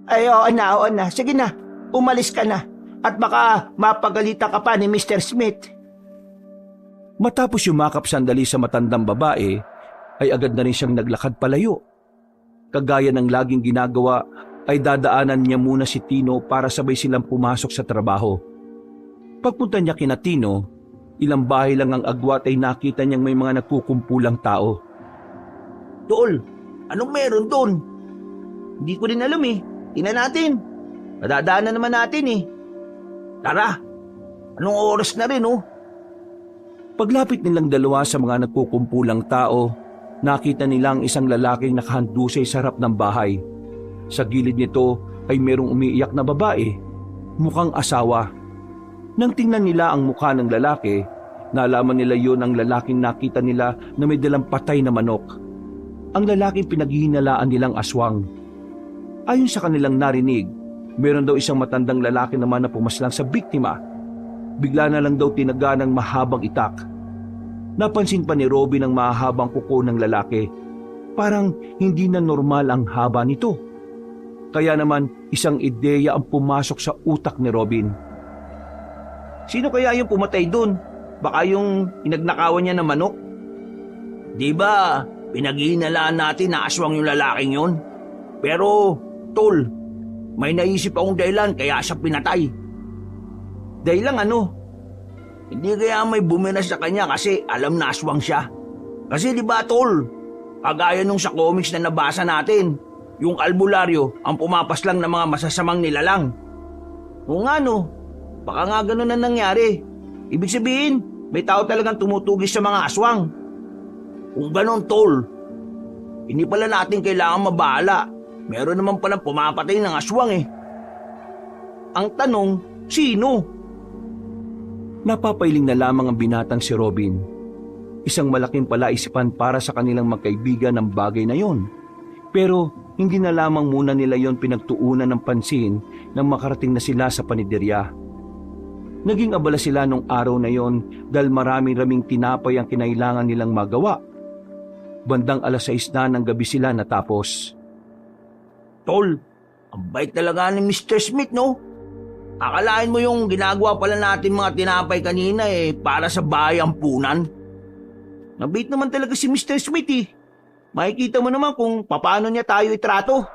[SPEAKER 3] Ay, oo na. Sige na, umalis ka na. At baka mapagalitan ka pa ni Mr. Smith.
[SPEAKER 1] Matapos yumakap sandali sa matandang babae, ay agad na rin siyang naglakad palayo. Kagaya ng laging ginagawa, ay dadaanan niya muna si Tino para sabay silang pumasok sa trabaho. Pagpunta niya kina Tino, ilang bahay lang ang agwat ay nakita niyang may mga nagkukumpulang tao.
[SPEAKER 3] Tol, anong meron doon? Hindi ko din alam eh. Tingnan natin. Nadadaanan naman natin eh. Tara, anong oras na rin oh?
[SPEAKER 1] Paglapit nilang dalawa sa mga nagkukumpulang tao, nakita nilang isang lalaking nakahandusay sa harap ng bahay. Sa gilid nito ay merong umiiyak na babae, mukhang asawa. Nang tingnan nila ang mukha ng lalaki, nalaman nila yon ang lalaking nakita nila na may dalang patay na manok. Ang lalaking pinaghihinalaan nilang aswang. Ayon sa kanilang narinig, meron daw isang matandang lalaki naman na pumaslang sa biktima. Bigla na lang daw tinaga ng mahabang itak. Napansin pa ni Robin ang mahabang kuko ng lalaki. Parang hindi na normal ang haba nito. Kaya naman isang ideya ang pumasok sa utak ni Robin.
[SPEAKER 3] Sino kaya yung pumatay dun? Baka yung inagnakawan niya ng manok? Di ba, pinaghihinalaan natin na aswang yung lalaking yun? Pero, tol, may naisip akong dahilan kaya siya pinatay. Dahilan ano? Hindi kaya may bumina sa kanya kasi alam na aswang siya. Kasi di ba, tol, kagaya nung sa comics na nabasa natin, yung albularyo ang pumapas lang ng mga masasamang nilalang. O nga no, baka nga ganun na nangyari. Ibig sabihin, may tao talagang tumutugis sa mga aswang. Kung ganun, tol, hindi pala natin kailangan mabahala. Meron naman palang pumapatay ng aswang eh. Ang tanong, sino?
[SPEAKER 1] Napapailing na lamang ang binatang si Robin. Isang malaking palaisipan para sa kanilang magkaibigan ng bagay na yon. Pero hindi na lamang muna nila yon pinagtuunan ng pansin nang makarating na sila sa paniderya. Naging abala sila nung araw na yon dahil maraming tinapay ang kinailangan nilang magawa. Bandang 6:00 na ng gabi sila natapos.
[SPEAKER 3] Tol, ang bait talaga ni Mr. Smith, no? Akalain mo yung ginagawa pala natin mga tinapay kanina eh para sa bayampunan. Nabait naman talaga si Mr. Smith eh. Makikita mo naman kung paano niya tayo itrato.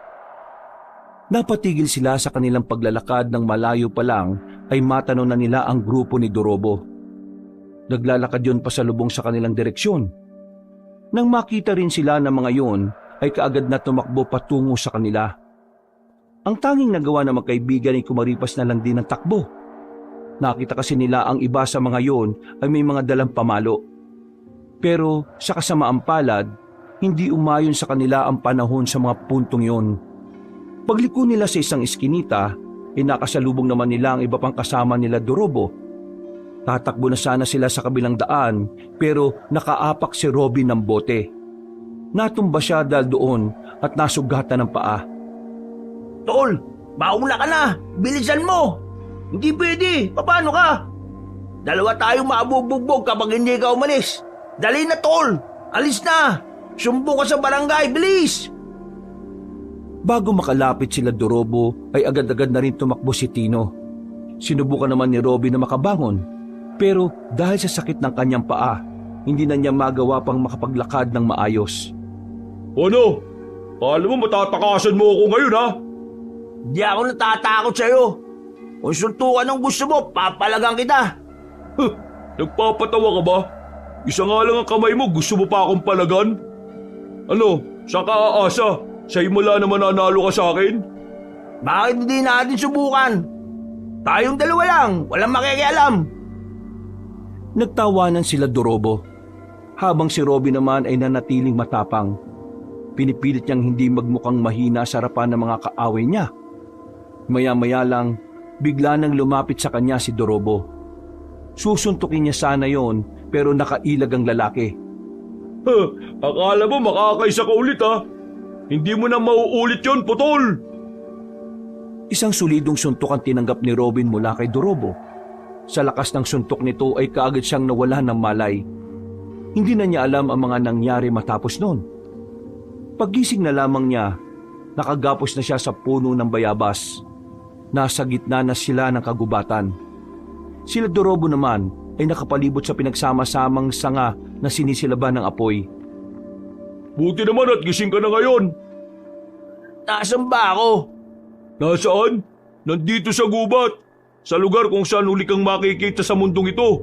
[SPEAKER 1] Napatigil sila sa kanilang paglalakad ng malayo pa lang ay matanaw na nila ang grupo ni Dorobo. Naglalakad yon pasalubong sa kanilang direksyon. Nang makita rin sila ng mga yon ay kaagad na tumakbo patungo sa kanila. Ang tanging nagawa ng magkaibigan ay kumaripas na lang din ng takbo. Nakita kasi nila ang iba sa mga yon ay may mga dalang pamalo. Pero sa kasamaang palad, hindi umayon sa kanila ang panahon sa mga puntong yon. Pagliko nila sa isang iskinita, ay nakasalubong naman nila ang iba pang kasama nila Dorobo. Tatakbo na sana sila sa kabilang daan pero nakaapak si Robin ng bote. Natumba siya dahil doon at nasugatan ng paa.
[SPEAKER 3] Tol, mauna ka na! Bilisan mo! Hindi pwede! Paano ka? Dalawa tayong mabubugbog kapag hindi ka umalis. Dali na, tol! Alis na! Sumbo ka sa barangay, bilis!
[SPEAKER 1] Bago makalapit sila Dorobo ay agad-agad na rin tumakbo si Tino. Sinubukan naman ni Robin na makabangon, pero dahil sa sakit ng kanyang paa, hindi na niya magawa pang makapaglakad ng maayos.
[SPEAKER 2] Ano? Alam mo matatakasan mo ako ngayon ha?
[SPEAKER 3] Di ako natatakot sa'yo. Kung suntukan ang gusto mo, papalagang kita.
[SPEAKER 2] Huh, nagpapatawa ka ba? Isa nga lang ang kamay mo, gusto mo pa akong palagan? Ano, saan ka aasa? Sa'yo mula naman nanalo ka sa akin?
[SPEAKER 3] Bakit hindi natin subukan? Tayong dalawa lang, walang makikialam.
[SPEAKER 1] Nagtawanan sila Dorobo, habang si Robin naman ay nanatiling matapang. Pinipilit niyang hindi magmukhang mahina sa harapan ng mga kaaway niya. Maya-maya lang, bigla nang lumapit sa kanya si Dorobo. Susuntukin niya sana yon, pero nakailag ang lalaki.
[SPEAKER 2] Huh, akala mo makakaisa ka ulit ha? Hindi mo na mauulit yon, putol!
[SPEAKER 1] Isang solidong suntok ang tinanggap ni Robin mula kay Dorobo. Sa lakas ng suntok nito ay kaagad siyang nawala ng malay. Hindi na niya alam ang mga nangyari matapos noon. Paggising na lamang niya, nakagapos na siya sa puno ng bayabas. Nasa gitna na sila ng kagubatan. Sila Dorobo naman ay nakapalibot sa pinagsama-samang sanga na sinisilaban ng apoy.
[SPEAKER 2] Buti naman at gising ka na ngayon.
[SPEAKER 3] Nasaan ba ako?
[SPEAKER 2] Nasaan? Nandito sa gubat. Sa lugar kung saan uli kang makikita sa mundong ito.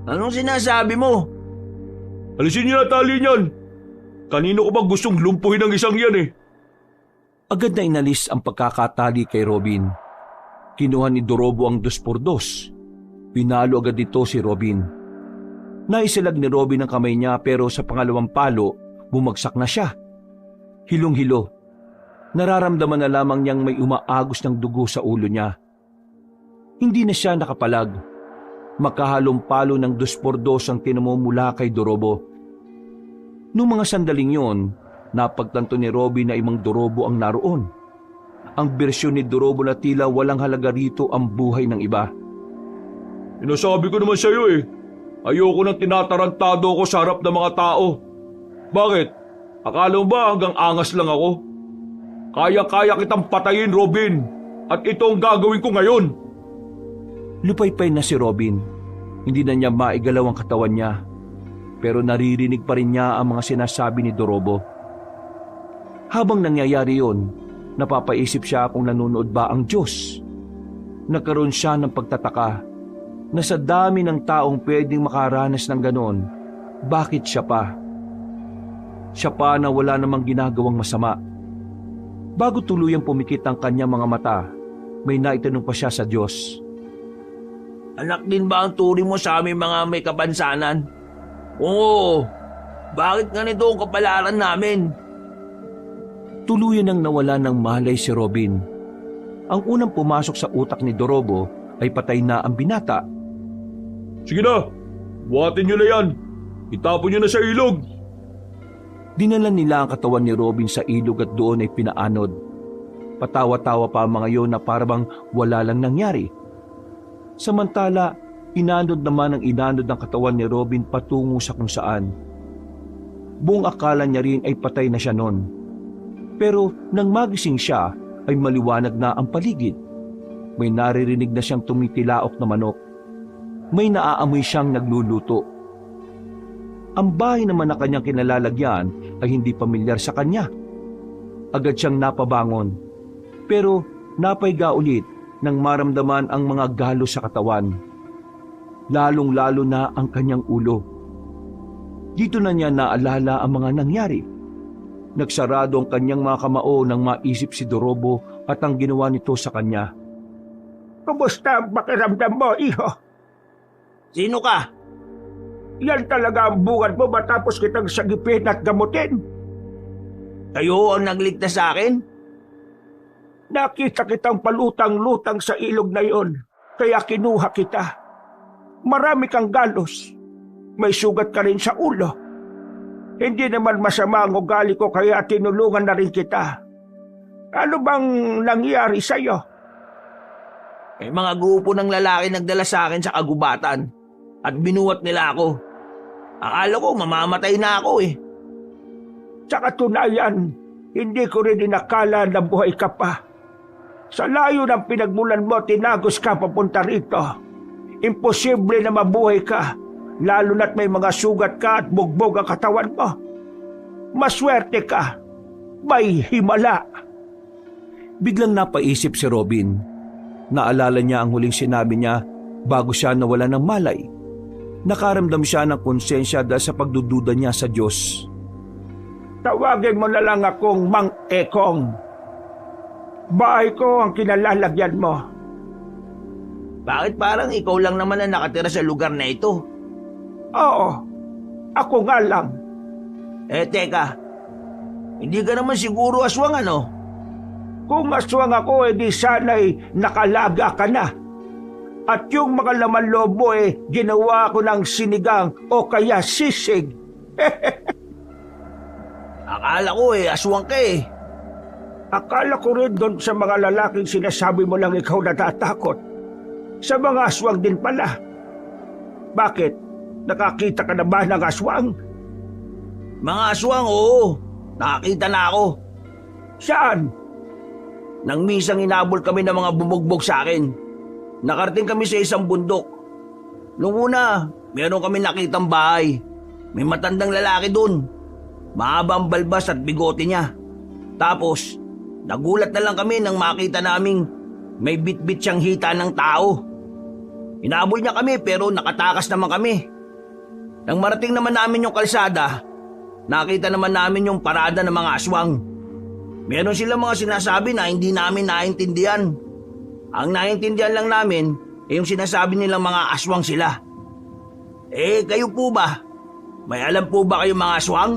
[SPEAKER 3] Anong sinasabi mo?
[SPEAKER 2] Alisin niyo na tali niyan. Kanino ko ba gustong lumpuhin ang isang yan eh?
[SPEAKER 1] Agad na inalis ang pagkakatali kay Robin. Kinuha ni Dorobo ang 2x2. Pinalo agad dito si Robin. Naisalag ni Robin ang kamay niya pero sa pangalawang palo, bumagsak na siya. Hilong-hilo. Nararamdaman na lamang niyang may umaagos ng dugo sa ulo niya. Hindi na siya nakapalag. Makahalong palo ng 2x2 ang tinamumula kay Dorobo. Noong mga sandaling yon, napagtanto ni Robin na imang Dorobo ang naroon. Ang bersyon ni Dorobo na tila walang halaga rito ang buhay ng iba.
[SPEAKER 2] Sinasabi ko naman sa iyo eh. Ayoko nang tinatarantado ko sa harap ng mga tao. Bakit? Akala mo ba hanggang angas lang ako? Kaya-kaya kitang patayin, Robin. At ito ang gagawin ko ngayon.
[SPEAKER 1] Lupaypay na si Robin. Hindi na niya maigalaw ang katawan niya. Pero naririnig pa rin niya ang mga sinasabi ni Dorobo. Habang nangyayari yon, napapaisip siya kung nanonood ba ang Diyos. Nagkaroon siya ng pagtataka na sa dami ng taong pwedeng makaranas ng ganon, bakit siya pa? Siya pa na wala namang ginagawang masama. Bago tuluyang pumikit ang kanyang mga mata, may naitanong pa siya sa Diyos.
[SPEAKER 3] Anak din ba ang turing mo sa aming mga may kapansanan? Oo. Bakit ganito ang kapalaran namin?
[SPEAKER 1] Tuluyan nang nawala ng malay si Robin. Ang unang pumasok sa utak ni Dorobo ay patay na ang binata.
[SPEAKER 2] Sige na, buhatin niyo na yan. Itapon niyo na sa ilog.
[SPEAKER 1] Dinala nila ang katawan ni Robin sa ilog at doon ay pinaanod. Patawa-tawa pa ang mga yon na parang wala lang nangyari. Samantala, inanod naman ang inanod ng katawan ni Robin patungo sa kung saan. Buong akala niya rin ay patay na siya noon. Pero nang magising siya ay maliwanag na ang paligid. May naririnig na siyang tumitilaok na manok. May naaamoy siyang nagluluto. Ang bahay naman na kanyang kinalalagyan ay hindi pamilyar sa kanya. Agad siyang napabangon. Pero napaiga ulit nang maramdaman ang mga galo sa katawan. Lalong-lalo na ang kanyang ulo. Dito na niya naalala ang mga nangyari. Nagsarado ang kanyang mga kamao nang maisip si Dorobo at ang ginawa nito sa kanya.
[SPEAKER 4] Kumusta ang pakiramdam mo, iho?
[SPEAKER 3] Sino ka?
[SPEAKER 4] Yan talaga ang bungad mo matapos kitang sagipin at gamutin.
[SPEAKER 3] Kayo ang nagligtas sa akin?
[SPEAKER 4] Nakita kitang palutang-lutang sa ilog na yon, kaya kinuha kita. Marami kang galos. May sugat ka rin sa ulo. Hindi naman masama ang ugali ko kaya tinulungan na rin kita. Ano bang nangyari sa'yo?
[SPEAKER 3] May mga grupo ng lalaki nagdala sa akin sa kagubatan at binuhat nila ako. Akala ko mamamatay na ako eh.
[SPEAKER 4] Sa katunayan, hindi ko rin inakala na buhay ka pa. Sa layo ng pinagmulan mo, tinagos ka papunta rito. Imposible na mabuhay ka, lalo na't may mga sugat ka at bugbog ang katawan mo. Maswerte ka, may himala.
[SPEAKER 1] Biglang napaisip si Robin. Naalala niya ang huling sinabi niya bago siya nawala ng malay. Nakaramdam siya ng konsensya dahil sa pagdududa niya sa Diyos.
[SPEAKER 4] Tawagin mo na lang akong Mang Ekong. Bahay ko ang kinalalagyan mo.
[SPEAKER 3] Bakit parang ikaw lang naman ang nakatira sa lugar na ito?
[SPEAKER 4] Oo, ako nga lang.
[SPEAKER 3] Teka. Hindi ka naman siguro aswang ano?
[SPEAKER 4] Kung aswang ako, edi sana'y nakalaga ka na. At yung mga laman loob mo ginawa ko ng sinigang o kaya sisig.
[SPEAKER 3] Akala ko aswang ka eh.
[SPEAKER 4] Akala ko rin doon sa mga lalaking sinasabi mo lang ikaw natatakot. Sa mga aswang din pala. Bakit? Nakakita ka na ba ng aswang?
[SPEAKER 3] Mga aswang, oo. Nakakita na ako.
[SPEAKER 4] Saan?
[SPEAKER 3] Nang misang inabol kami ng mga bumugbog sa akin. Nakarating kami sa isang bundok. Noong una, meron kami nakitang bahay. May matandang lalaki doon. Mahabang balbas at bigote niya. Tapos, nagulat na lang kami nang makita naming may bit-bit siyang hita ng tao. Inabol niya kami pero nakatakas naman kami. Nang marating naman namin yung kalsada, nakita naman namin yung parada ng mga aswang. Meron silang mga sinasabi na hindi namin naintindihan. Ang naintindihan lang namin yung sinasabi nilang mga aswang sila. Kayo po ba? May alam po ba kayong mga aswang?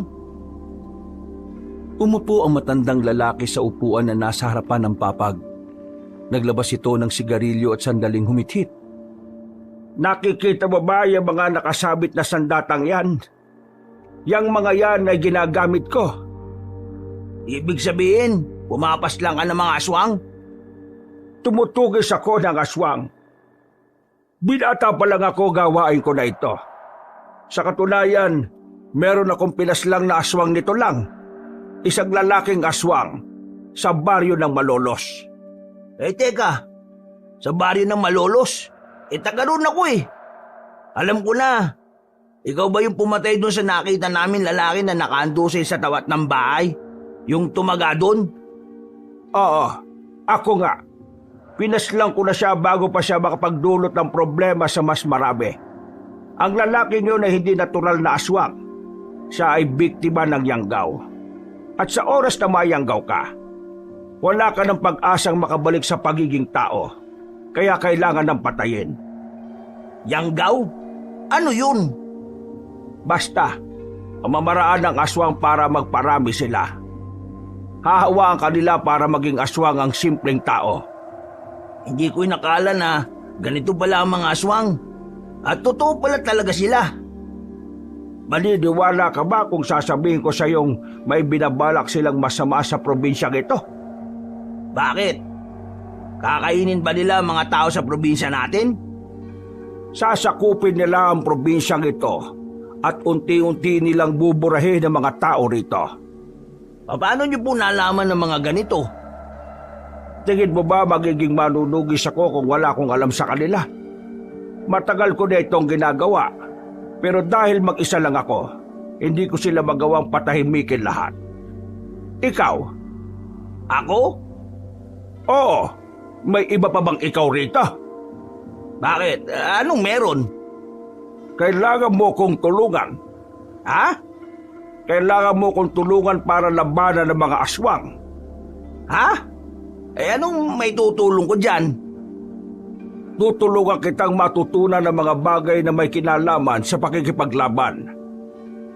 [SPEAKER 1] Umupo ang matandang lalaki sa upuan na nasa harapan ng papag. Naglabas ito ng sigarilyo at sandaling humithit.
[SPEAKER 4] Nakikita mo ba yung mga nakasabit na sandatang yan? Yang mga yan ay ginagamit ko.
[SPEAKER 3] Ibig sabihin, pumapas lang ka ng mga aswang?
[SPEAKER 4] Tumutugis ako ng aswang. Binata pa lang ako, gawain ko na ito. Sa katunayan, meron akong pinaslang na aswang nito lang. Isang lalaking aswang sa baryo ng Malolos.
[SPEAKER 3] Teka, sa baryo ng Malolos? Taga roon ako eh. Alam ko na. Ikaw ba yung pumatay doon sa nakita namin lalaki na nakaandusay sa tawat ng bahay? Yung tumaga doon?
[SPEAKER 4] Oo, ako nga. Pinaslang ko na siya bago pa siya makapagdulot ng problema sa mas marami. Ang lalaking yun ay hindi natural na aswang. Siya ay biktima ng yanggaw. At sa oras na mayanggaw ka, wala ka ng pag-asang makabalik sa pagiging tao. Kaya kailangan ng patayin.
[SPEAKER 3] Yanggaw? Ano yun?
[SPEAKER 4] Basta, ang mamaraan ng aswang para magparami sila. Hahawaan kanila para maging aswang ang simpleng tao.
[SPEAKER 3] Hindi ko inakala na ganito pala ang mga aswang. At totoo pala talaga sila.
[SPEAKER 4] Maniniwala ka ba kung sasabihin ko sa iyong may binabalak silang masama sa probinsyang ito?
[SPEAKER 3] Bakit? Kakainin ba nila ang mga tao sa probinsya natin?
[SPEAKER 4] Sasakupin nila ang probinsyang ito at unti-unti nilang buburahin ang mga tao rito.
[SPEAKER 3] Paano niyo po nalaman ng mga ganito?
[SPEAKER 4] Tingin mo ba magiging manunugis ako kung wala akong alam sa kanila? Matagal ko na itong ginagawa, pero dahil mag-isa lang ako, hindi ko sila magawang patahimikin lahat. Ikaw?
[SPEAKER 3] Ako?
[SPEAKER 4] Oo, may iba pa bang ikaw rito?
[SPEAKER 3] Bakit? Anong meron?
[SPEAKER 4] Kailangan mo kong tulungan.
[SPEAKER 3] Ha?
[SPEAKER 4] Kailangan mo kong tulungan para labanan ng mga aswang.
[SPEAKER 3] Ha? Anong may tutulong ko dyan?
[SPEAKER 4] Tutulungan kitang matutunan ng mga bagay na may kinalaman sa pakikipaglaban.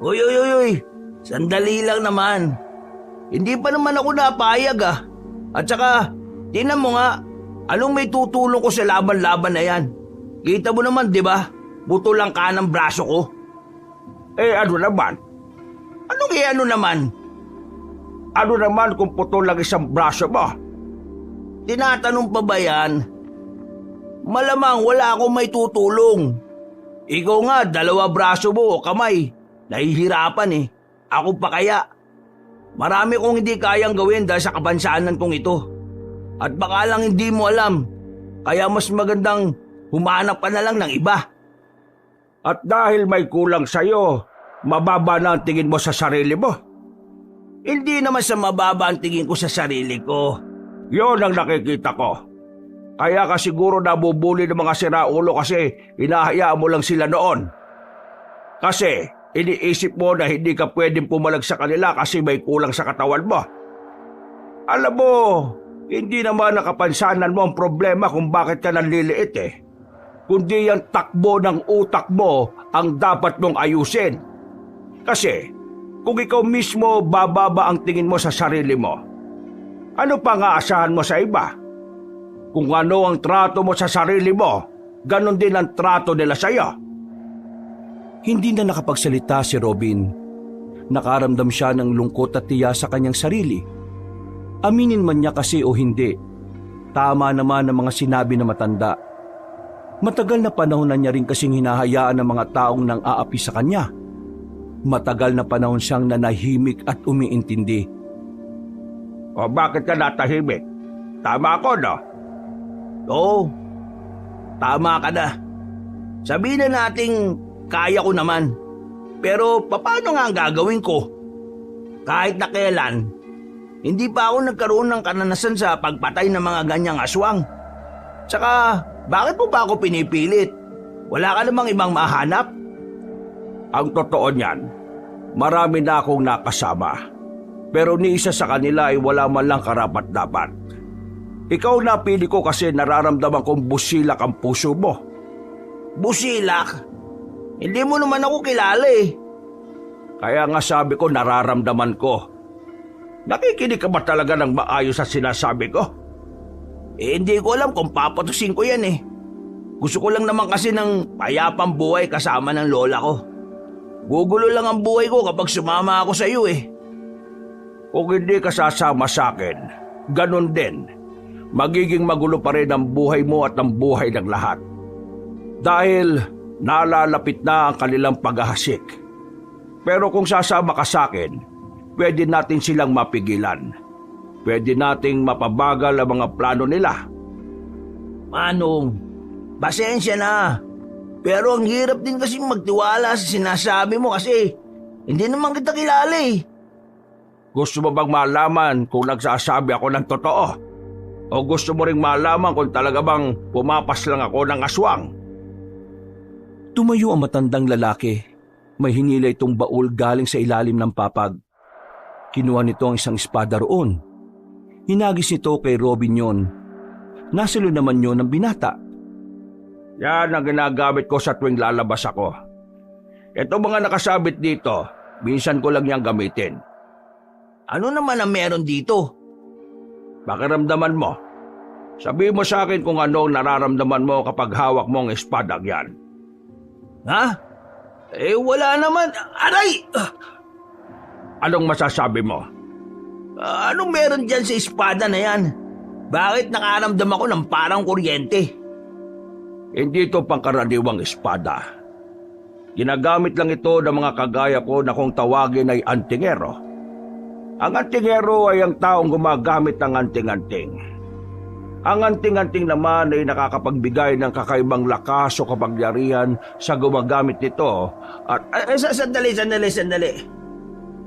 [SPEAKER 3] Uy. Sandali lang naman. Hindi pa naman ako napayag ah. At saka, tingnan mo nga, anong may tutulong ko sa laban-laban na yan? Kita mo naman, di ba? Buto lang ka ng braso ko.
[SPEAKER 4] Ano naman?
[SPEAKER 3] Anong ano naman?
[SPEAKER 4] Ano naman kung putol lang isang braso mo?
[SPEAKER 3] Tinatanong pa ba yan? malamang wala akong may tutulong. Ikaw nga, 2 braso mo o kamay. Nahihirapan eh. Ako pa kaya? Marami kong hindi kayang gawin dahil sa kabansanan kong ito. At baka lang hindi mo alam. Kaya mas magandang humanap ka na lang ng iba.
[SPEAKER 4] At dahil may kulang sa'yo, mababa na ang tingin mo sa sarili mo.
[SPEAKER 3] Hindi naman sa mababa ang tingin ko sa sarili ko.
[SPEAKER 4] Yon ang nakikita ko. Kaya ka siguro nabubuli ng mga siraulo kasi hinahayaan mo lang sila noon. Kasi iniisip mo na hindi ka pwedeng pumalag sa kanila kasi may kulang sa katawan mo. Alam mo, hindi naman nakapansanan mo ang problema kung bakit ka nanliliit eh. Kundi yung takbo ng utak mo ang dapat mong ayusin. Kasi kung ikaw mismo bababa ang tingin mo sa sarili mo, ano pa nga asahan mo sa iba? Kung ano ang trato mo sa sarili mo, ganon din ang trato nila sa iyo.
[SPEAKER 1] Hindi na nakapagsalita si Robin. Nakaramdam siya ng lungkot at tiya sa kanyang sarili. Aminin man niya kasi o hindi, tama naman ang mga sinabi na matanda. Matagal na panahon na niya rin kasing hinahayaan ng mga taong nang aapi sa kanya. Matagal na panahon siyang nanahimik at umiintindi.
[SPEAKER 4] O bakit ka natahimik? Tama ako, no?
[SPEAKER 3] Oo, tama ka na. Sabihin na nating kaya ko naman. Pero paano nga ang gagawin ko? Kahit na kailan, hindi pa ako nagkaroon ng karanasan sa pagpatay ng mga ganyang aswang. Tsaka, bakit mo ba ako pinipilit? Wala ka namang ibang mahanap?
[SPEAKER 4] Ang totoo niyan, marami na akong nakasama. Pero ni isa sa kanila ay wala man lang karapat-dapat. Ikaw napili ko kasi nararamdaman kong busilak ang puso mo.
[SPEAKER 3] Busilak? Hindi mo naman ako kilala eh.
[SPEAKER 4] Kaya nga sabi ko nararamdaman ko. Nakikinig ka ba talaga ng maayos sa sinasabi ko?
[SPEAKER 3] Hindi ko alam kung papatusin ko yan eh. Gusto ko lang naman kasi ng payapang buhay kasama ng lola ko. Gugulo lang ang buhay ko kapag sumama ako sa iyo eh.
[SPEAKER 4] Kung hindi ka sasama sa akin, ganun din. Magiging magulo pa rin ang buhay mo at ang buhay ng lahat. Dahil nalalapit na ang kanilang paghahasik. Pero kung sasama ka sa akin, pwede natin silang mapigilan. Pwede nating mapabagal ang mga plano nila.
[SPEAKER 3] Manong, pasensya na. Pero ang hirap din kasi magtiwala sa sinasabi mo kasi hindi naman kita kilala eh.
[SPEAKER 4] Gusto mo bang malaman kung nagsasabi ako ng totoo? O gusto mo ring malaman kung talaga bang pumapas lang ako ng aswang?
[SPEAKER 1] Tumayo ang matandang lalaki. May hinila itong baul galing sa ilalim ng papag. Kinuha nito ang isang espada roon. Hinagis nito kay Robin yon. Nasalo naman yon ng binata.
[SPEAKER 4] Yan ang ginagamit ko sa tuwing lalabas ako. Ito mga nakasabit dito, minsan ko lang yang gamitin.
[SPEAKER 3] Ano naman ang meron dito?
[SPEAKER 4] Pakiramdaman mo. Sabihin mo sa akin kung ano ang nararamdaman mo kapag hawak mo ang espadang yan.
[SPEAKER 3] Ha? Wala naman. Aray!
[SPEAKER 4] Anong masasabi mo?
[SPEAKER 3] Anong meron dyan sa espada na yan? Bakit nakaramdam ako ng parang kuryente?
[SPEAKER 4] Hindi ito pangkaraniwang espada. Ginagamit lang ito ng mga kagaya ko na kung tawagin ay antingero. Ang antingero ay ang taong gumagamit ng anting-anting. Ang anting-anting naman ay nakakapagbigay ng kakaibang lakas o kapangyarihan sa gumagamit nito at...
[SPEAKER 3] Sandali.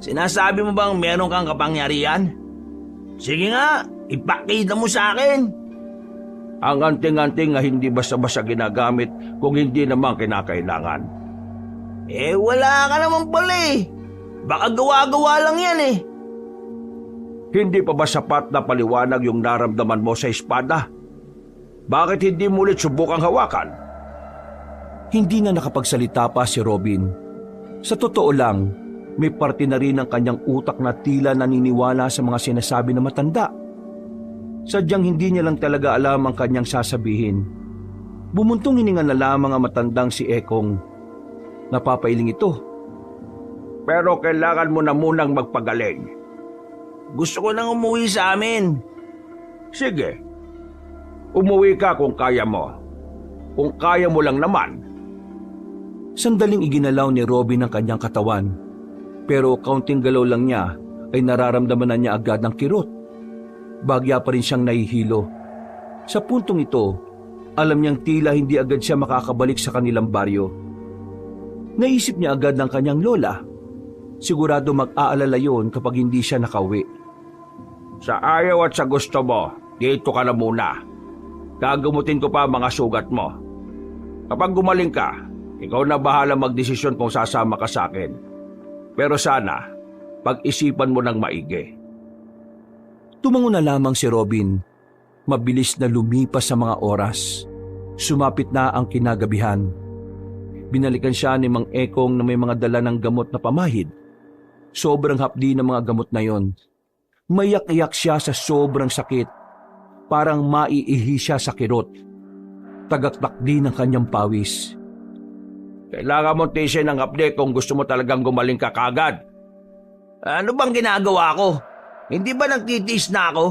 [SPEAKER 3] Sinasabi mo bang meron kang kapangyarihan? Sige nga, ipakita mo sa akin.
[SPEAKER 4] Ang anting-anting ay hindi basta-basta ginagamit kung hindi naman kinakailangan.
[SPEAKER 3] Wala ka naman pala eh. Baka gawa-gawa lang yan eh.
[SPEAKER 4] Hindi pa ba sapat na paliwanag yung naramdaman mo sa espada? Bakit hindi mo ulit subukang hawakan?
[SPEAKER 1] Hindi na nakapagsalita pa si Robin. Sa totoo lang, may parte na rin ng kanyang utak na tila naniniwala sa mga sinasabi ng matanda. Sadyang hindi niya lang talaga alam ang kanyang sasabihin. Bumuntong hininga na lamang ang matandang si Ekong. Napapailing ito.
[SPEAKER 4] Pero kailangan mo na munang magpagaling.
[SPEAKER 3] Gusto ko nang umuwi sa amin.
[SPEAKER 4] Sige. Umuwi ka kung kaya mo.
[SPEAKER 2] Kung kaya mo lang naman.
[SPEAKER 1] Sandaling iginalaw ni Robin ang kanyang katawan, pero kaunting galaw lang niya ay nararamdaman na niya agad ng kirot. Bagya pa rin siyang nahihilo. Sa puntong ito, alam niyang tila hindi agad siya makakabalik sa kanilang baryo. Naisip niya agad ng kanyang lola. Sigurado mag-aalala yon kapag hindi siya nakauwi.
[SPEAKER 2] Sa ayaw at sa gusto mo, dito ka na muna. Gagamutin ko pa ang mga sugat mo. Kapag gumaling ka, ikaw na bahala magdesisyon kung sasama ka sa akin. Pero sana, pag-isipan mo ng maigi.
[SPEAKER 1] Tumango na lamang si Robin. Mabilis na lumipas sa mga oras. Sumapit na ang kinagabihan. Binalikan siya ni Mang Ekong na may mga dala ng gamot na pamahid. Sobrang hapdi ng mga gamot na yon. Mayak-iyak siya sa sobrang sakit. Parang maiihi siya sa kirot. Tagaktak din ang kanyang pawis.
[SPEAKER 2] Kailangan mong tisin ng hapde kung gusto mo talagang gumaling ka kagad.
[SPEAKER 3] Ano bang ginagawa ko? Hindi ba nagtitiis na ako?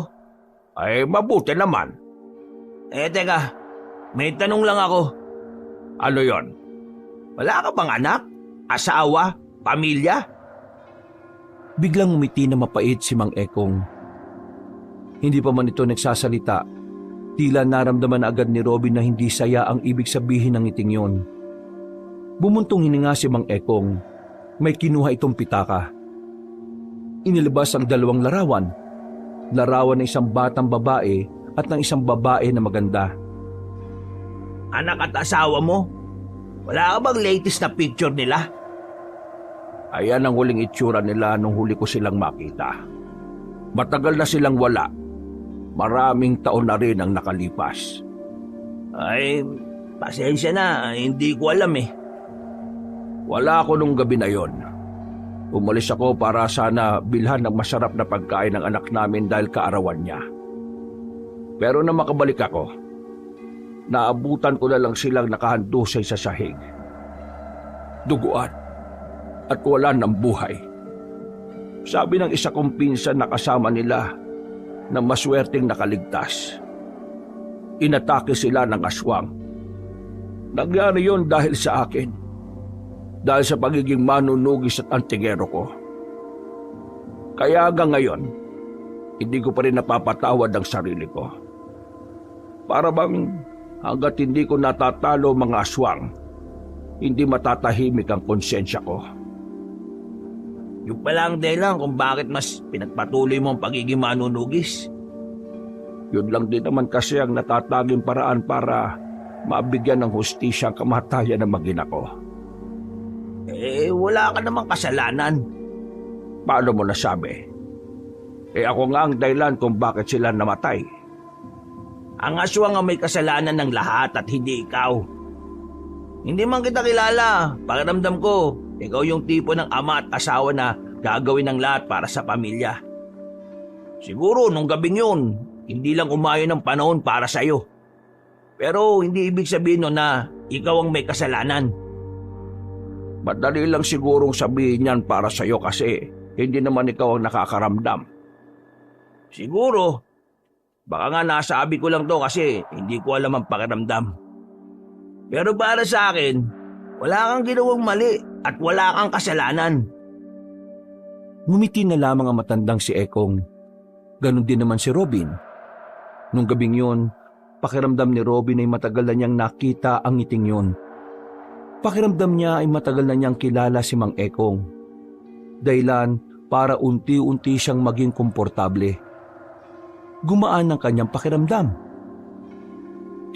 [SPEAKER 2] Ay, mabuti naman.
[SPEAKER 3] Teka, may tanong lang ako.
[SPEAKER 2] Ano yon?
[SPEAKER 3] Wala ka bang anak? Asawa? Pamilya?
[SPEAKER 1] Biglang umiti na mapait si Mang Ekong. Hindi pa man ito nagsasalita, tila naramdaman na agad ni Robin na hindi saya ang ibig sabihin ng ngiting yon. Bumuntong hininga si Mang Ekong. May kinuha itong pitaka. Inilabas ang dalawang larawan. Larawan ng isang batang babae at ng isang babae na maganda.
[SPEAKER 3] Anak at asawa mo? Wala ka bang latest na picture nila?
[SPEAKER 2] Ayan ang huling itsura nila nung huli ko silang makita. Matagal na silang wala. Maraming taon na rin ang nakalipas.
[SPEAKER 3] Ay, pasensya na. Hindi ko alam eh.
[SPEAKER 2] Wala ako nung gabi na yon. Umalis ako para sana bilhan ng masarap na pagkain ng anak namin dahil kaarawan niya. Pero na makabalik ako, naabutan ko na lang silang nakahandusay sa sahig. Duguan at wala ng buhay. Sabi ng isa kong pinsan na kasama nila na maswerteng nakaligtas. Inatake sila ng aswang. Nangyari yon dahil sa akin. Dahil sa pagiging manunugis at antingero ko. Kaya hanggang ngayon, hindi ko pa rin napapatawad ang sarili ko. Para bang hanggat hindi ko natatalo mga aswang, hindi matatahimik ang konsensya ko.
[SPEAKER 3] Yung pala ang dahilan kung bakit mas pinagpatuloy mo ang pagiging manunugis.
[SPEAKER 2] Yun lang din naman kasi ang natataging paraan para mabigyan ng hustisya ang kamatayan ng mag-ina ko.
[SPEAKER 3] Wala ka namang kasalanan.
[SPEAKER 2] Paano mo nasabi? Ako nga ang dahilan kung bakit sila namatay.
[SPEAKER 3] Ang aswang ang may kasalanan ng lahat at hindi ikaw. Hindi man kita kilala. Pakiramdam ko, ikaw yung tipo ng ama at asawa na gagawin ng lahat para sa pamilya. Siguro nung gabing yun, hindi lang umayon ng panahon para sa'yo. Pero hindi ibig sabihin nun na ikaw ang may kasalanan.
[SPEAKER 2] Madali lang sigurong sabihin yan para sa'yo kasi hindi naman ikaw ang nakakaramdam.
[SPEAKER 3] Siguro. Baka nga nasabi ko lang to kasi hindi ko alam ang pakiramdam. Pero para sa akin, wala kang ginawang mali at wala kang kasalanan.
[SPEAKER 1] Ngumiti na lamang ang matandang si Ekong. Ganon din naman si Robin. Nung gabing yun, pakiramdam ni Robin ay matagal na niyang nakita ang ngiting yun. Pakiramdam niya ay matagal na niyang kilala si Mang Ekong. Dahilan para unti-unti siyang maging komportable. Gumaan ang kanyang pakiramdam.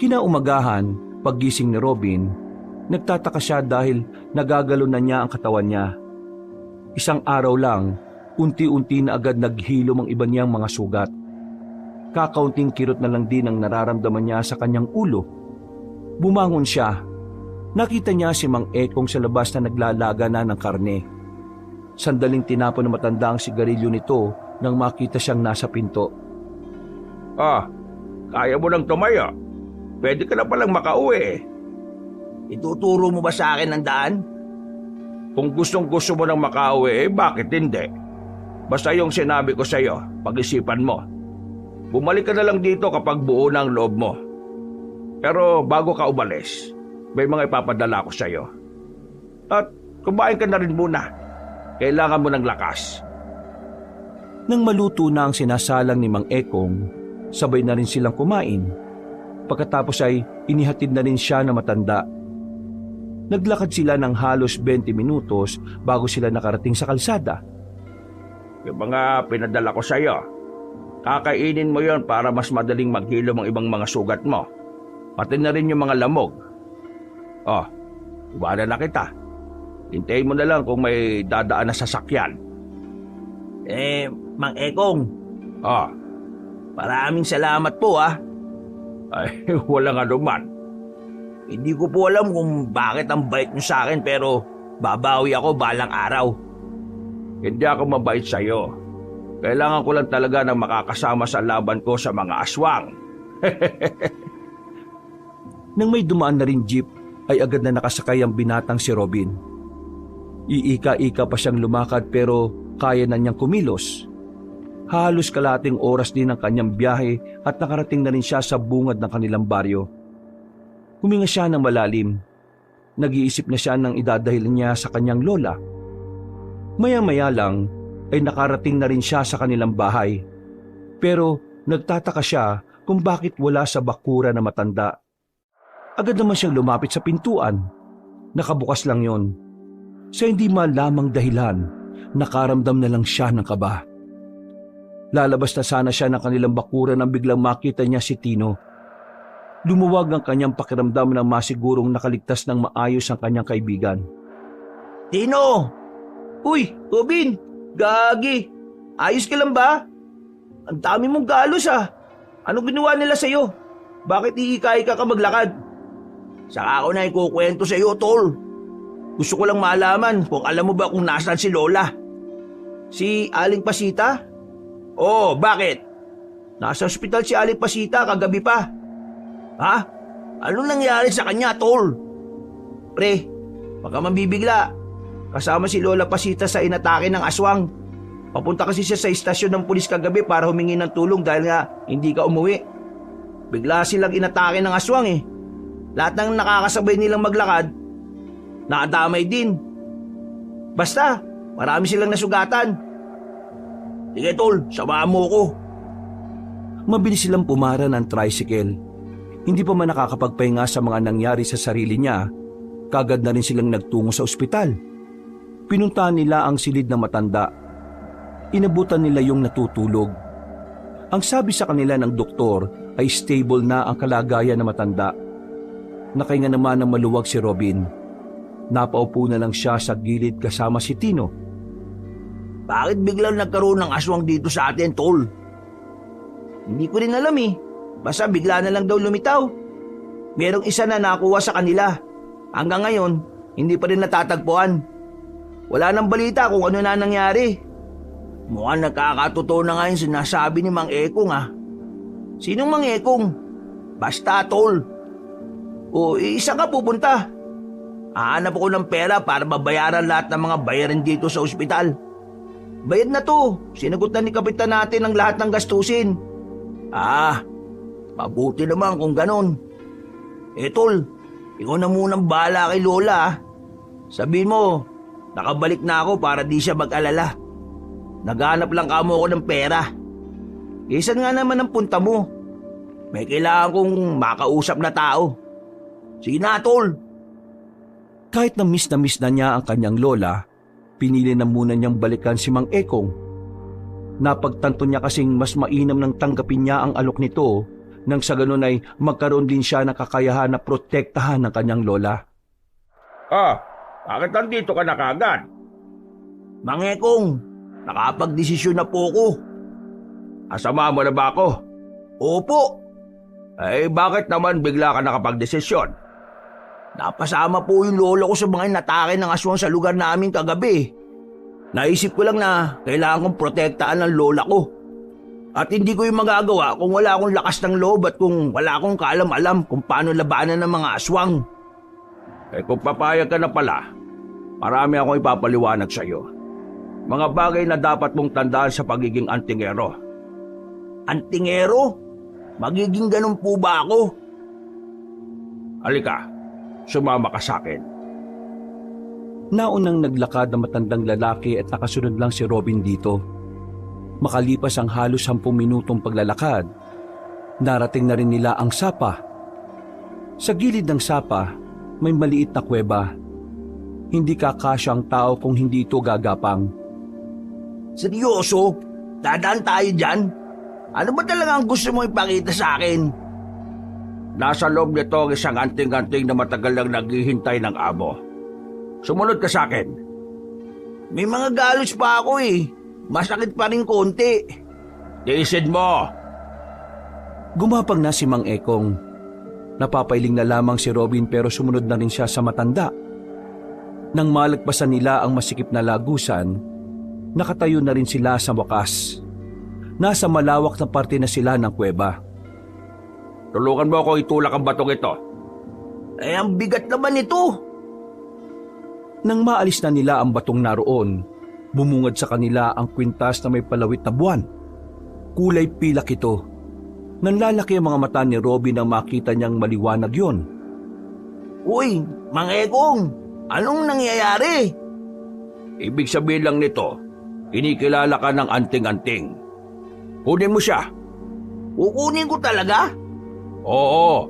[SPEAKER 1] Kinaumagahan, paggising ni Robin, nagtataka siya dahil nagagalo na niya ang katawan niya. Isang araw lang, unti-unti na agad naghilom ang iba niyang mga sugat. Kakaunting kirot na lang din ang nararamdaman niya sa kanyang ulo. Bumangon siya. Nakita niya si Mang Ekong sa labas na naglalaga na ng karne. Sandaling tinapon ng matanda ang sigarilyo nito nang makita siyang nasa pinto.
[SPEAKER 2] Kaya mo nang tumaya. Pwede ka na palang makauwi.
[SPEAKER 3] Ituturo mo ba sa akin ang daan?
[SPEAKER 2] Kung gustong-gusto mo nang makauwi, bakit hindi? Basta yung sinabi ko sa'yo, pag-isipan mo. Bumalik ka na lang dito kapag buo na ang loob mo.
[SPEAKER 4] Pero bago ka umalis, may mga ipapadala ko sa'yo. At kumain ka na rin muna. Kailangan mo ng lakas.
[SPEAKER 1] Nang maluto na ang sinasalang ni Mang Ekong, sabay na rin silang kumain. Pagkatapos ay inihatid na rin siya na matanda. Naglakad sila ng halos 20 minutos bago sila nakarating sa kalsada.
[SPEAKER 4] Yung mga pinadala ko sa'yo, kakainin mo yon para mas madaling maghilom ang ibang mga sugat mo. Pati na rin yung mga lamog. Oh, iwanan na kita. Hintayin mo na lang kung may dadaan na sasakyan.
[SPEAKER 3] Mang Ekong,
[SPEAKER 4] Oh,
[SPEAKER 3] maraming salamat po
[SPEAKER 4] ay walang anuman.
[SPEAKER 3] Hindi ko po alam kung bakit ang bait niyo sa akin pero babawi ako balang araw.
[SPEAKER 4] Hindi ako mabait sa'yo. Kailangan ko lang talaga ng makakasama sa laban ko sa mga aswang.
[SPEAKER 1] Nang may dumaan na rin jeep, ay agad na nakasakay ang binatang si Robin. Iika-ika pa siyang lumakad pero kaya na niyang kumilos. Halos kalating oras din ang kanyang biyahe at nakarating na rin siya sa bungad ng kanilang baryo. Huminga siya ng malalim. Nag-iisip na siya ng idadahil niya sa kanyang lola. Maya-maya lang ay nakarating na rin siya sa kanilang bahay. Pero nagtataka siya kung bakit wala sa bakura na matanda. Agad naman siyang lumapit sa pintuan. Nakabukas lang yon. Sa hindi malamang dahilan, nakaramdam na lang siya ng kaba. Lalabas na sana siya ng kanilang bakura nang biglang makita niya si Tino. Lumuwag ang kanyang pakiramdam nang masigurong nakaligtas ng maayos ang kanyang kaibigan.
[SPEAKER 3] Tino! Uy, Robin! Gagi! Ayos ka lang ba? Ang dami mong galos Anong ginawa nila sa'yo? Bakit iika-ika ka maglakad? Saka ako na ikukwento sa'yo, tol. Gusto ko lang malaman kung alam mo ba kung nasaan si Lola. Si Aling Pasita? Oh, bakit? Nasa ospital si Aling Pasita kagabi pa. Ha? Anong nangyari sa kanya, tol? Pre, baka mabibigla. Kasama si Lola Pasita sa inatake ng aswang. Papunta kasi siya sa istasyon ng pulis kagabi para humingi ng tulong dahil nga hindi ka umuwi. Bigla silang inatake ng aswang Lahat ng nakakasabay nilang maglakad, nakadamay din. Basta, marami silang nasugatan. Sige tol, samahan mo ko.
[SPEAKER 1] Mabilis silang pumara ng tricycle. Hindi pa man nakakapagpahinga sa mga nangyari sa sarili niya, kagad na rin silang nagtungo sa ospital. Pinuntahan nila ang silid na matanda. Inabutan nila yung natutulog. Ang sabi sa kanila ng doktor ay stable na ang kalagayan ng matanda. Nakahinga naman ng maluwag si Robin. Napaupo na lang siya sa gilid kasama si Tino.
[SPEAKER 3] Bakit biglang nagkaroon ng aswang dito sa atin, tol? Hindi ko rin alam Basta bigla na lang daw lumitaw. Merong isa na nakuha sa kanila. Hanggang ngayon, hindi pa rin natatagpuan. Wala nang balita kung ano na nangyari. Mukhang nagkakatotoo na nga yung sinasabi ni Mang Ekong Sinong Mang Ekong? Basta, tol. O, isa ka pupunta. Hahanap ako ng pera para mabayaran lahat ng mga bayarin dito sa ospital. Bayad na to. Sinagot na ni kapitan natin ang lahat ng gastusin. Mabuti naman kung ganon. Tol, ikaw na munang bahala kay Lola. Sabihin mo, nakabalik na ako para di siya mag-alala. Naghanap lang kamo ako ng pera. Isan nga naman ang punta mo. May kailangan kong makausap na tao. Sige na, tol.
[SPEAKER 1] Kahit na miss na niya ang kanyang lola, pinili na muna niyang balikan si Mang Ekong. Napagtanto niya kasing mas mainam nang tanggapin niya ang alok nito nang sa ganun ay magkaroon din siya ng kakayahan na protektahan ng kanyang lola.
[SPEAKER 4] Bakit nandito ka na kagad?
[SPEAKER 3] Mang Ekong, nakapagdesisyon na po ko.
[SPEAKER 4] Asama mo na ba ako?
[SPEAKER 3] Opo.
[SPEAKER 4] Bakit naman bigla ka nakapagdesisyon?
[SPEAKER 3] Napasama po yung lolo ko sa mga inatake ng aswang sa lugar namin kagabi. Naisip ko lang na kailangan kong protektaan ng lola ko. At hindi ko yung magagawa kung wala akong lakas ng loob at kung wala akong kaalam-alam kung paano labanan ng mga aswang.
[SPEAKER 4] Kung papayag ka na pala, marami akong ipapaliwanag sa iyo. Mga bagay na dapat mong tandaan sa pagiging antingero.
[SPEAKER 3] Antingero? Magiging ganun po ba ako?
[SPEAKER 2] Halika, sumama ka sa akin.
[SPEAKER 1] Naunang naglakad ang matandang lalaki at nakasunod lang si Robin dito. Makalipas ang halos 10 minutong paglalakad, narating na rin nila ang sapa. Sa gilid ng sapa, may maliit na kuweba. Hindi kakasya ang tao kung hindi ito gagapang.
[SPEAKER 3] Seryoso? Dadaan tayo dyan? Ano ba talaga ang gusto mo ipakita sa akin?
[SPEAKER 2] Nasa loob nito ang isang anting-anting na matagal lang naghihintay ng amo. Sumunod ka sa akin.
[SPEAKER 3] May mga galos pa ako eh. Masakit pa rin konti.
[SPEAKER 2] Tiisin mo!
[SPEAKER 1] Gumapang na si Mang Ekong. Napapailing na lamang si Robin pero sumunod na rin siya sa matanda. Nang malagpasan nila ang masikip na lagusan, nakatayo na rin sila sa wakas. Nasa malawak na parte na sila ng kuweba.
[SPEAKER 2] Tulungan mo ako itulak ang batong ito.
[SPEAKER 3] Eh, ang bigat naman ito.
[SPEAKER 1] Nang maalis na nila ang batong naroon, bumungad sa kanila ang kwintas na may palawit na buwan. Kulay pilak ito. Nanlalaki ang mga mata ni Robin nang makita niyang maliwanag yon.
[SPEAKER 3] Uy, Mang Ekong, anong nangyayari?
[SPEAKER 2] Ibig sabihin lang nito, kinikilala ka ng anting-anting. Kunin mo siya.
[SPEAKER 3] Kukunin ko talaga?
[SPEAKER 2] Oo.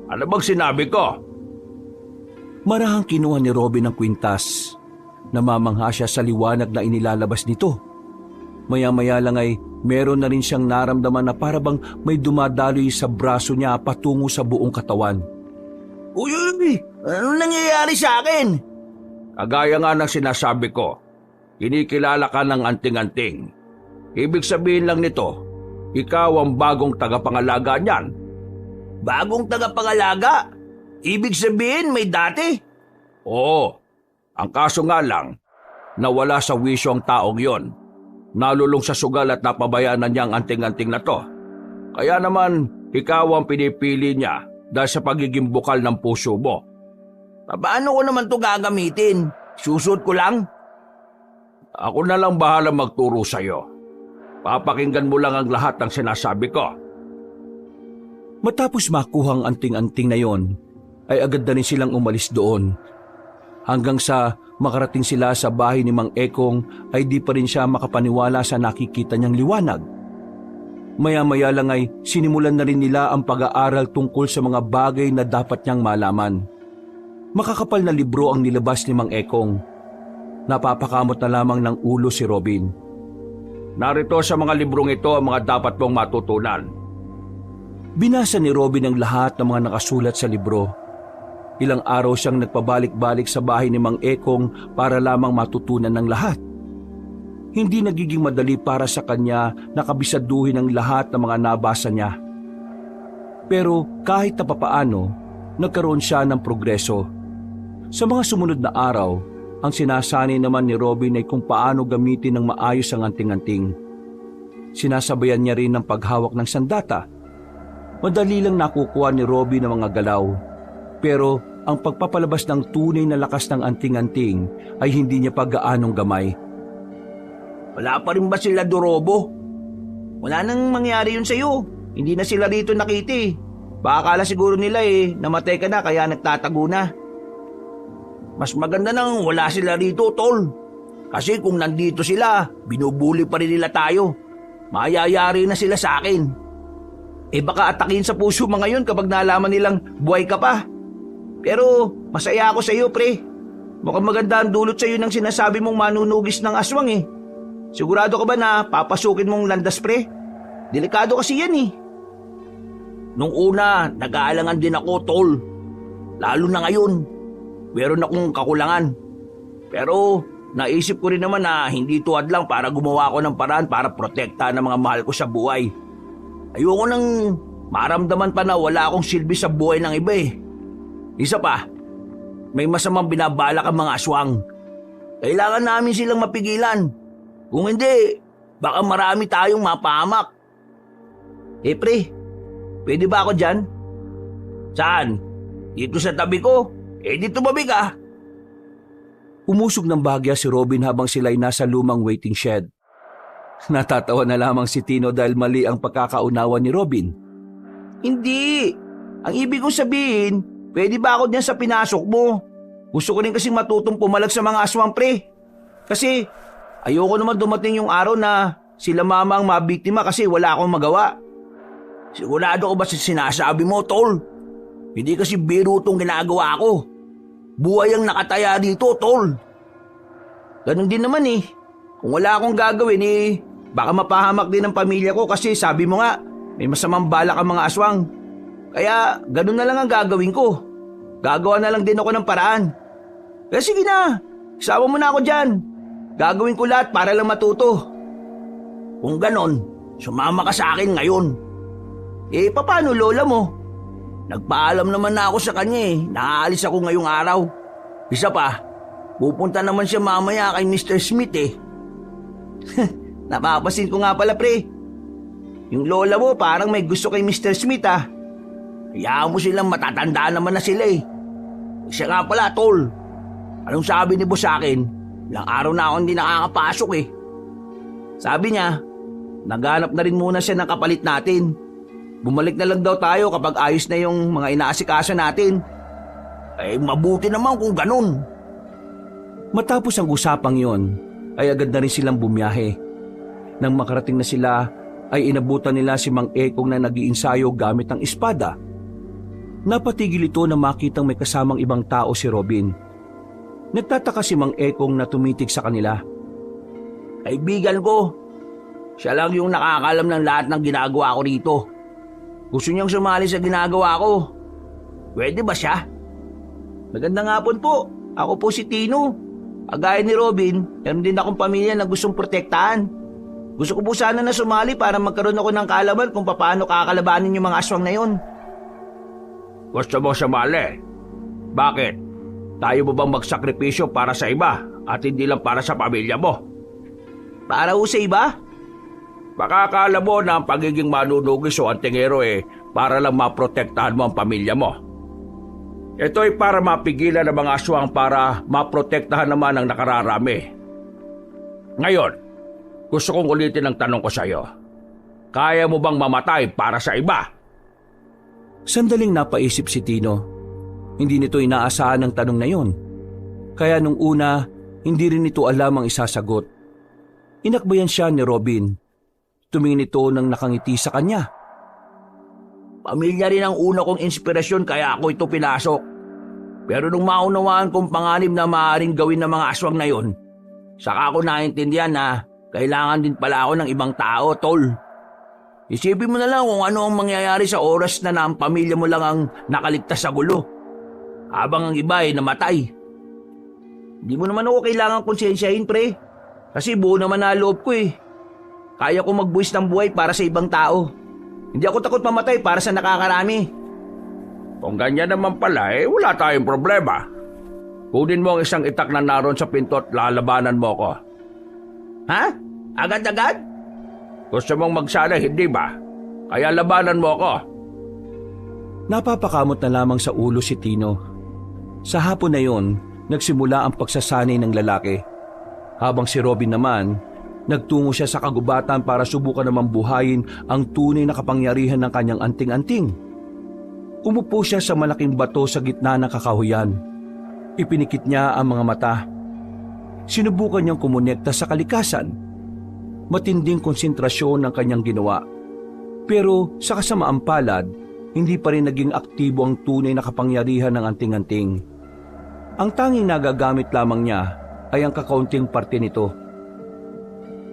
[SPEAKER 2] Ano bang sinabi ko?
[SPEAKER 1] Marahang kinuha ni Robin ang kwintas. Namamangha siya sa liwanag na inilalabas nito. Maya-maya lang ay meron na rin siyang naramdaman na parabang may dumadaloy sa braso niya patungo sa buong katawan.
[SPEAKER 3] Uy, anong nangyayari sa akin?
[SPEAKER 2] Kagaya nga ng sinasabi ko, kinikilala ka ng anting-anting. Ibig sabihin lang nito, ikaw ang bagong tagapangalaga niyan.
[SPEAKER 3] Bagong tagapangalaga? Ibig sabihin may dati?
[SPEAKER 2] Oo. Ang kaso nga lang, nawala sa wisyo ang taong yon. Nalulong sa sugal at napabayaan na niya ang anting-anting na to. Kaya naman, ikaw ang pinipili niya dahil sa pagiging bukal ng puso mo.
[SPEAKER 3] Paano ko naman to gagamitin? Susot ko lang?
[SPEAKER 2] Ako na lang bahala magturo sa'yo. Papakinggan mo lang ang lahat ng sinasabi ko.
[SPEAKER 1] Matapos makuha ang anting-anting na yon, ay agad na rin silang umalis doon. Hanggang sa makarating sila sa bahay ni Mang Ekong ay di pa rin siya makapaniwala sa nakikita niyang liwanag. Maya-maya lang ay sinimulan na rin nila ang pag-aaral tungkol sa mga bagay na dapat niyang malaman. Makakapal na libro ang nilabas ni Mang Ekong. Napapakamot na lamang ng ulo si Robin.
[SPEAKER 2] Narito sa mga librong ito ang mga dapat mong matutunan.
[SPEAKER 1] Binasa ni Robin ang lahat ng mga nakasulat sa libro. Ilang araw siyang nagpabalik-balik sa bahay ni Mang Ekong para lamang matutunan ng lahat. Hindi nagiging madali para sa kanya na kabisaduhin ang lahat ng mga nabasa niya. Pero kahit na papaano, nagkaroon siya ng progreso. Sa mga sumunod na araw, ang sinasanay naman ni Robin ay kung paano gamitin ng maayos ang anting-anting. Sinasabayan niya rin ng paghawak ng sandata. Madali lang nakukuha ni Robin ang mga galaw. Pero ang pagpapalabas ng tunay na lakas ng anting-anting ay hindi niya pa gaanong gamay.
[SPEAKER 3] Wala pa rin ba sila Dorobo? Wala nang mangyari yun sa'yo. Hindi na sila rito nakita eh. Baka akala siguro nila eh, namatay ka na kaya nagtatago na. Mas maganda nang wala sila rito, tol. Kasi kung nandito sila, binubuli pa rin nila tayo. Mayayari na sila sa akin. Eh baka atakin sa puso mga yun kapag nalaman nilang buhay ka pa. Pero masaya ako sa iyo, pre. Mukhang maganda ang dulot sa iyo ng sinasabi mong manunugis ng aswang eh. Sigurado ka ba na papasukin mong landas, pre? Delikado kasi yan eh. Nung una, nag-aalangan din ako, tol. Lalo na ngayon. Meron akong kakulangan. Pero naisip ko rin naman na hindi tuwad lang para gumawa ko ng paraan para protektahan ng mga mahal ko sa buhay. Ayoko nang maramdaman pa na wala akong silbi sa buhay ng iba eh. Isa pa, may masamang binabalak ang mga aswang. Kailangan namin silang mapigilan. Kung hindi, baka marami tayong mapahamak. Eh pre, pwede ba ako dyan? Saan? Dito sa tabi ko? Eh di tumabi ka.
[SPEAKER 1] Umusog ng bagya si Robin habang sila'y nasa lumang waiting shed. Natatawa na lamang si Tino dahil mali ang pagkakaunawa ni Robin.
[SPEAKER 3] Hindi. Ang ibig kong sabihin, pwede ba ako diyan sa pinasok mo? Gusto ko rin kasing matutong pumalag sa mga aswang, pre. Kasi ayoko naman dumating yung araw na sila mama ang mabiktima kasi wala akong magawa. Sigurado ko ba sa sinasabi mo, tol? Hindi kasi biro itong ginagawa ko. Buhay ang nakataya dito, tol. Ganun din naman eh. Kung wala akong gagawin baka mapahamak din ang pamilya ko kasi sabi mo nga, may masamang balak ang mga aswang. Kaya ganun na lang ang gagawin ko. Gagawa na lang din ako ng paraan. Kaya sige na, isama mo na ako dyan. Gagawin ko lahat para lang matuto. Kung ganon, sumama ka sa akin ngayon. Paano lola mo? Nagpaalam naman na ako sa kanya Naaalis ako ngayong araw. Isa pa, pupunta naman siya mamaya kay Mr. Smith Napapasin ko nga pala, pre. Yung lola mo parang may gusto kay Mr. Smith Hayaan mo silang matatanda naman na sila Siya nga pala, tol. Anong sabi ni boss sa akin? Ilang araw na ako hindi nakakapasok Sabi niya, naghanap na rin muna siya ng kapalit natin. Bumalik na lang daw tayo kapag ayos na yung mga inaasikaso natin. Mabuti naman kung ganun.
[SPEAKER 1] Matapos ang usapang yon, ay agad na rin silang bumiyahe. Nang makarating na sila, ay inabutan nila si Mang Ekong na nag-iinsayo gamit ang espada. Napatigil ito na makitang may kasamang ibang tao si Robin. Nagtataka si Mang Ekong na tumitig sa kanila.
[SPEAKER 3] Kaibigan ko, siya lang yung nakakalam ng lahat ng ginagawa ko rito. Gusto niyang sumali sa ginagawa ko. Pwede ba siya? Magandang hapon po. Ako po si Tino. Agaya ni Robin, meron din akong pamilya na gustong protektahan. Gusto ko po sana na sumali para magkaroon ako ng kaalaman kung paano kakalabanin yung mga aswang na yon.
[SPEAKER 2] Gusto mo sumali? Bakit? Tayo mo bang magsakripisyo para sa iba at hindi lang para sa pamilya mo?
[SPEAKER 3] Para ho sa iba?
[SPEAKER 2] Baka akala mo na ang pagiging manunugis o antingero para lang maprotektahan mo ang pamilya mo. Ito ay para mapigilan ang mga aswang para maprotektahan naman ang nakararami. Ngayon, gusto kong ulitin ang tanong ko sa iyo. Kaya mo bang mamatay para sa iba?
[SPEAKER 1] Sandaling napaisip si Tino. Hindi nito inaasahan ang tanong na yon. Kaya nung una, hindi rin nito alam ang isasagot. Inakbayan siya ni Robin. Tumingin ito nang nakangiti sa kanya.
[SPEAKER 3] Pamilya rin ang una kong inspirasyon kaya ako ito pinasok. Pero nung maunawaan kong panganib na maaaring gawin ng mga aswang na yon, saka ako naintindihan na kailangan din pala ako ng ibang tao, tol. Isipin mo na lang kung ano ang mangyayari sa oras na ang pamilya mo lang ang nakaligtas sa gulo, habang ang iba ay namatay. Hindi mo naman ako kailangan konsensyahin, pre. Kasi buo naman na loob ko Kaya ko magbuwis ng buhay para sa ibang tao. Hindi ako takot mamatay para sa nakakarami.
[SPEAKER 2] Kung ganyan naman pala, wala tayong problema. Kunin mo ang isang itak na naroon sa pinto at lalabanan mo ko.
[SPEAKER 3] Ha? Agad-agad?
[SPEAKER 2] Gusto mong magsala, hindi ba? Kaya labanan mo ko.
[SPEAKER 1] Napapakamot na lamang sa ulo si Tino. Sa hapon na yon, nagsimula ang pagsasanay ng lalaki. Habang si Robin naman, nagtungo siya sa kagubatan para subukan namang buhayin ang tunay na kapangyarihan ng kanyang anting-anting. Umupo siya sa malaking bato sa gitna ng kakahuyan. Ipinikit niya ang mga mata. Sinubukan niyang kumonekta sa kalikasan. Matinding konsentrasyon ang kanyang ginawa. Pero sa kasamaang palad, hindi pa rin naging aktibo ang tunay na kapangyarihan ng anting-anting. Ang tanging nagagamit lamang niya ay ang kakaunting parte nito.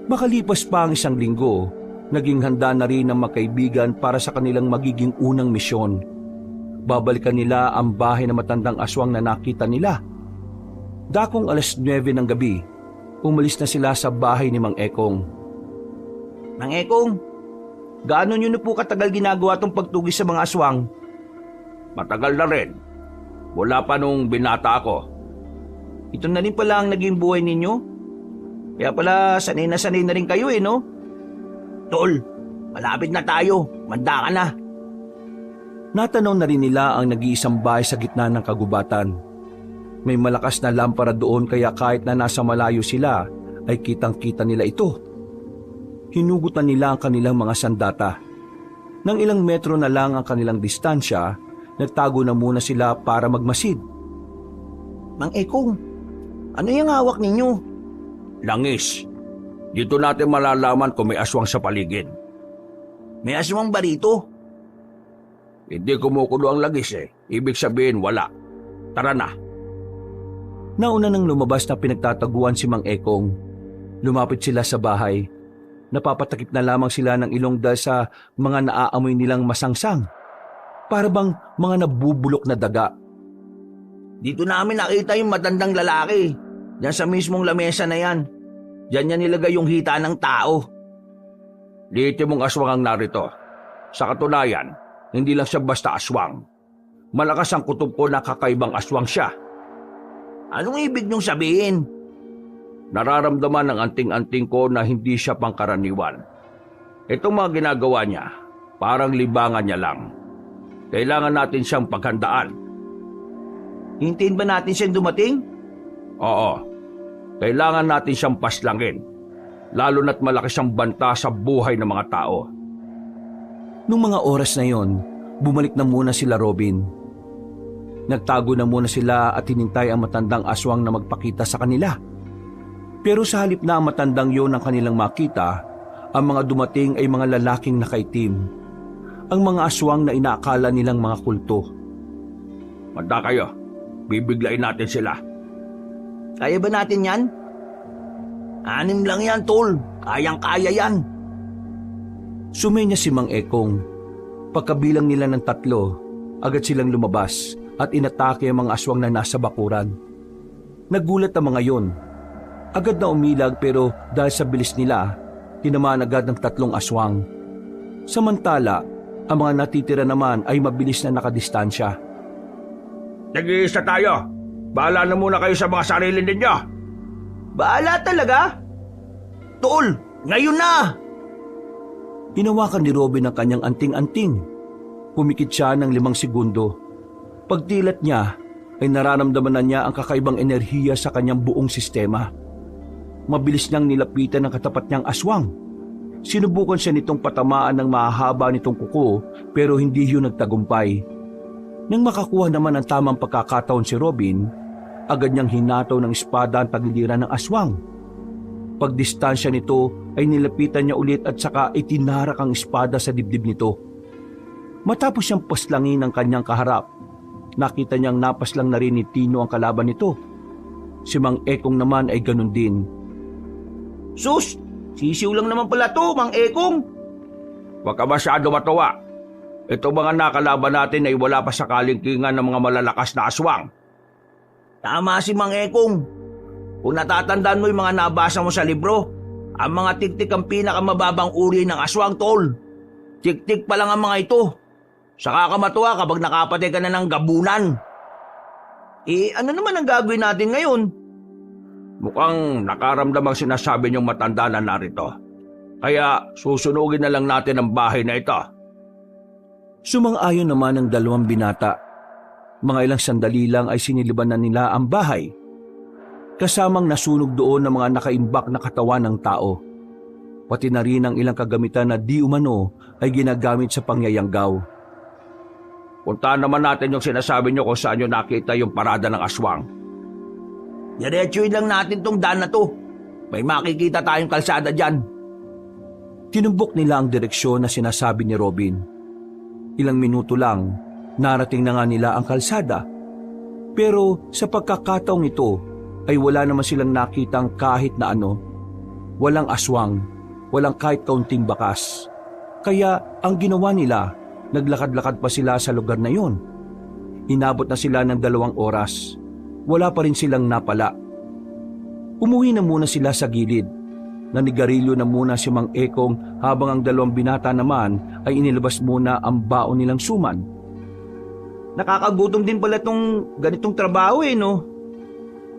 [SPEAKER 1] Makalipas pa ang 1 linggo, naging handa na rin ang magkaibigan para sa kanilang magiging unang misyon. Babalikan nila ang bahay na matandang aswang na nakita nila. Dakong 9:00 ng gabi, umalis na sila sa bahay ni Mang Ekong.
[SPEAKER 3] Mang Ekong, gaano nyo na po katagal ginagawa tong pagtugis sa mga aswang?
[SPEAKER 2] Matagal na rin. Mula pa nung binata ako.
[SPEAKER 3] Ito na rin pala ang naging buhay ninyo? Kaya pala sanay na rin kayo no? Tol, malapit na tayo. Manda ka na.
[SPEAKER 1] Natanaw na rin nila ang nag-iisang bahay sa gitna ng kagubatan. May malakas na lampara doon kaya kahit na nasa malayo sila ay kitang-kita nila ito. Hinugutan nila ang kanilang mga sandata. Nang ilang metro na lang ang kanilang distansya, nagtago na muna sila para magmasid.
[SPEAKER 3] Mang Ekong, ano yung hawak ninyo?
[SPEAKER 2] Langis. Dito natin malalaman kung may aswang sa paligid.
[SPEAKER 3] May aswang ba rito?
[SPEAKER 2] Hindi kumukulo ang langis eh. Ibig sabihin wala. Tara na.
[SPEAKER 1] Nauna nang lumabas na pinagtataguan si Mang Ekong. Lumapit sila sa bahay. Napapatakip na lamang sila ng ilong dahil sa mga naaamoy nilang masangsang. Para bang mga nabubulok na daga.
[SPEAKER 3] Dito namin nakita yung matandang lalaki. Diyan sa mismong lamesa na yan. Diyan niya nilagay yung hita ng tao.
[SPEAKER 2] Lehitimong aswang ang narito. Sa katunayan, hindi lang siya basta aswang. Malakas ang kutob ko na kakaibang aswang siya.
[SPEAKER 3] Anong ibig niyong sabihin?
[SPEAKER 2] Nararamdaman ng anting-anting ko na hindi siya pangkaraniwan. Itong mga ginagawa niya, parang libangan niya lang. Kailangan natin siyang paghandaan.
[SPEAKER 3] Hintayin ba natin siyang dumating?
[SPEAKER 2] Oo. Kailangan natin siyang paslangin. Lalo na't malaki siyang banta sa buhay ng mga tao.
[SPEAKER 1] Nung mga oras na yon, bumalik na muna sila Robin. Nagtago na muna sila at hinintay ang matandang aswang na magpakita sa kanila. Pero sa halip na ang matandang yon ang kanilang makita, ang mga dumating ay mga lalaking nakaitim. Ang mga aswang na inaakala nilang mga kulto.
[SPEAKER 2] Manda kayo. Bibiglain natin sila.
[SPEAKER 3] Kaya ba natin yan? 6 lang yan, tol. Kayang-kaya yan.
[SPEAKER 1] Sumenya si Mang Ekong. Pagkabilang nila ng 3, agad silang lumabas at inatake ang mga aswang na nasa bakuran. Nagulat ang mga yon. Agad na umilag pero dahil sa bilis nila, tinamaan agad ng 3 aswang. Samantala, ang mga natitira naman ay mabilis na nakadistansya.
[SPEAKER 2] Nag-iisa tayo. Bahala na muna kayo sa mga sarili ninyo.
[SPEAKER 3] Bahala talaga? Tol, ngayon na!
[SPEAKER 1] Hinawakan ni Robin ang kanyang anting-anting. Pumikit siya ng 5 segundo. Pagtilat niya, ay nararamdaman na niya ang kakaibang enerhiya sa kanyang buong sistema. Mabilis niyang nilapitan ang katapat niyang aswang. Sinubukan siya nitong patamaan ng mahahaba nitong kuko pero hindi yun nagtagumpay. Nang makakuha naman ng tamang pagkakataon si Robin, agad niyang hinataw ng espada ang tagiliran ng aswang. Pagdistansya nito ay nilapitan niya ulit at saka itinarak ang espada sa dibdib nito. Matapos siyang paslangin ng kanyang kaharap, nakita niyang napaslang na rin ni Tino ang kalaban nito. Si Mang Ekong naman ay ganun din.
[SPEAKER 3] Sus! Sisiw lang naman pala to, Mang Ekong.
[SPEAKER 2] Huwag ka masyado matuwa. Ito mga nakalaban natin ay wala pa sa kalingkingan ng mga malalakas na aswang.
[SPEAKER 3] Tama si Mang Ekong. Kung natatandaan mo yung mga nabasa mo sa libro, ang mga tiktik ang pinakamababang uri ng aswang, tol. Tiktik pa lang ang mga ito. Saka ka matuwa kapag nakapatay ka na ng gabunan. Ano naman ang gagawin natin ngayon?
[SPEAKER 2] Mukhang nakaramdam ang sinasabi niyong matanda na narito. Kaya susunugin na lang natin ang bahay na ito.
[SPEAKER 1] Sumang-ayon naman ang 2 binata. Mga ilang sandali lang ay siniliban na nila ang bahay. Kasamang nasunog doon ng mga nakaimbak na katawan ng tao. Pati na rin ang ilang kagamitan na di umano ay ginagamit sa pangyayanggaw.
[SPEAKER 2] Puntahan naman natin yung sinasabi niyo kung saan niyo nakita yung parada ng aswang.
[SPEAKER 3] Diretsuin lang natin tong daan na to. May makikita tayong kalsada dyan.
[SPEAKER 1] Tinumbok nila ang direksyon na sinasabi ni Robin. Ilang minuto lang, narating na nga nila ang kalsada. Pero sa pagkakataong ito, ay wala naman silang nakitang kahit na ano. Walang aswang, walang kahit kaunting bakas. Kaya ang ginawa nila, naglakad-lakad pa sila sa lugar na yon. Inabot na sila ng 2 oras. Wala pa rin silang napala. Umuwi na muna sila sa gilid. Nanigarilyo na muna si Mang Ekong habang ang 2 binata naman ay inilabas muna ang baon nilang suman.
[SPEAKER 3] Nakakagutom din pala tong ganitong trabaho no?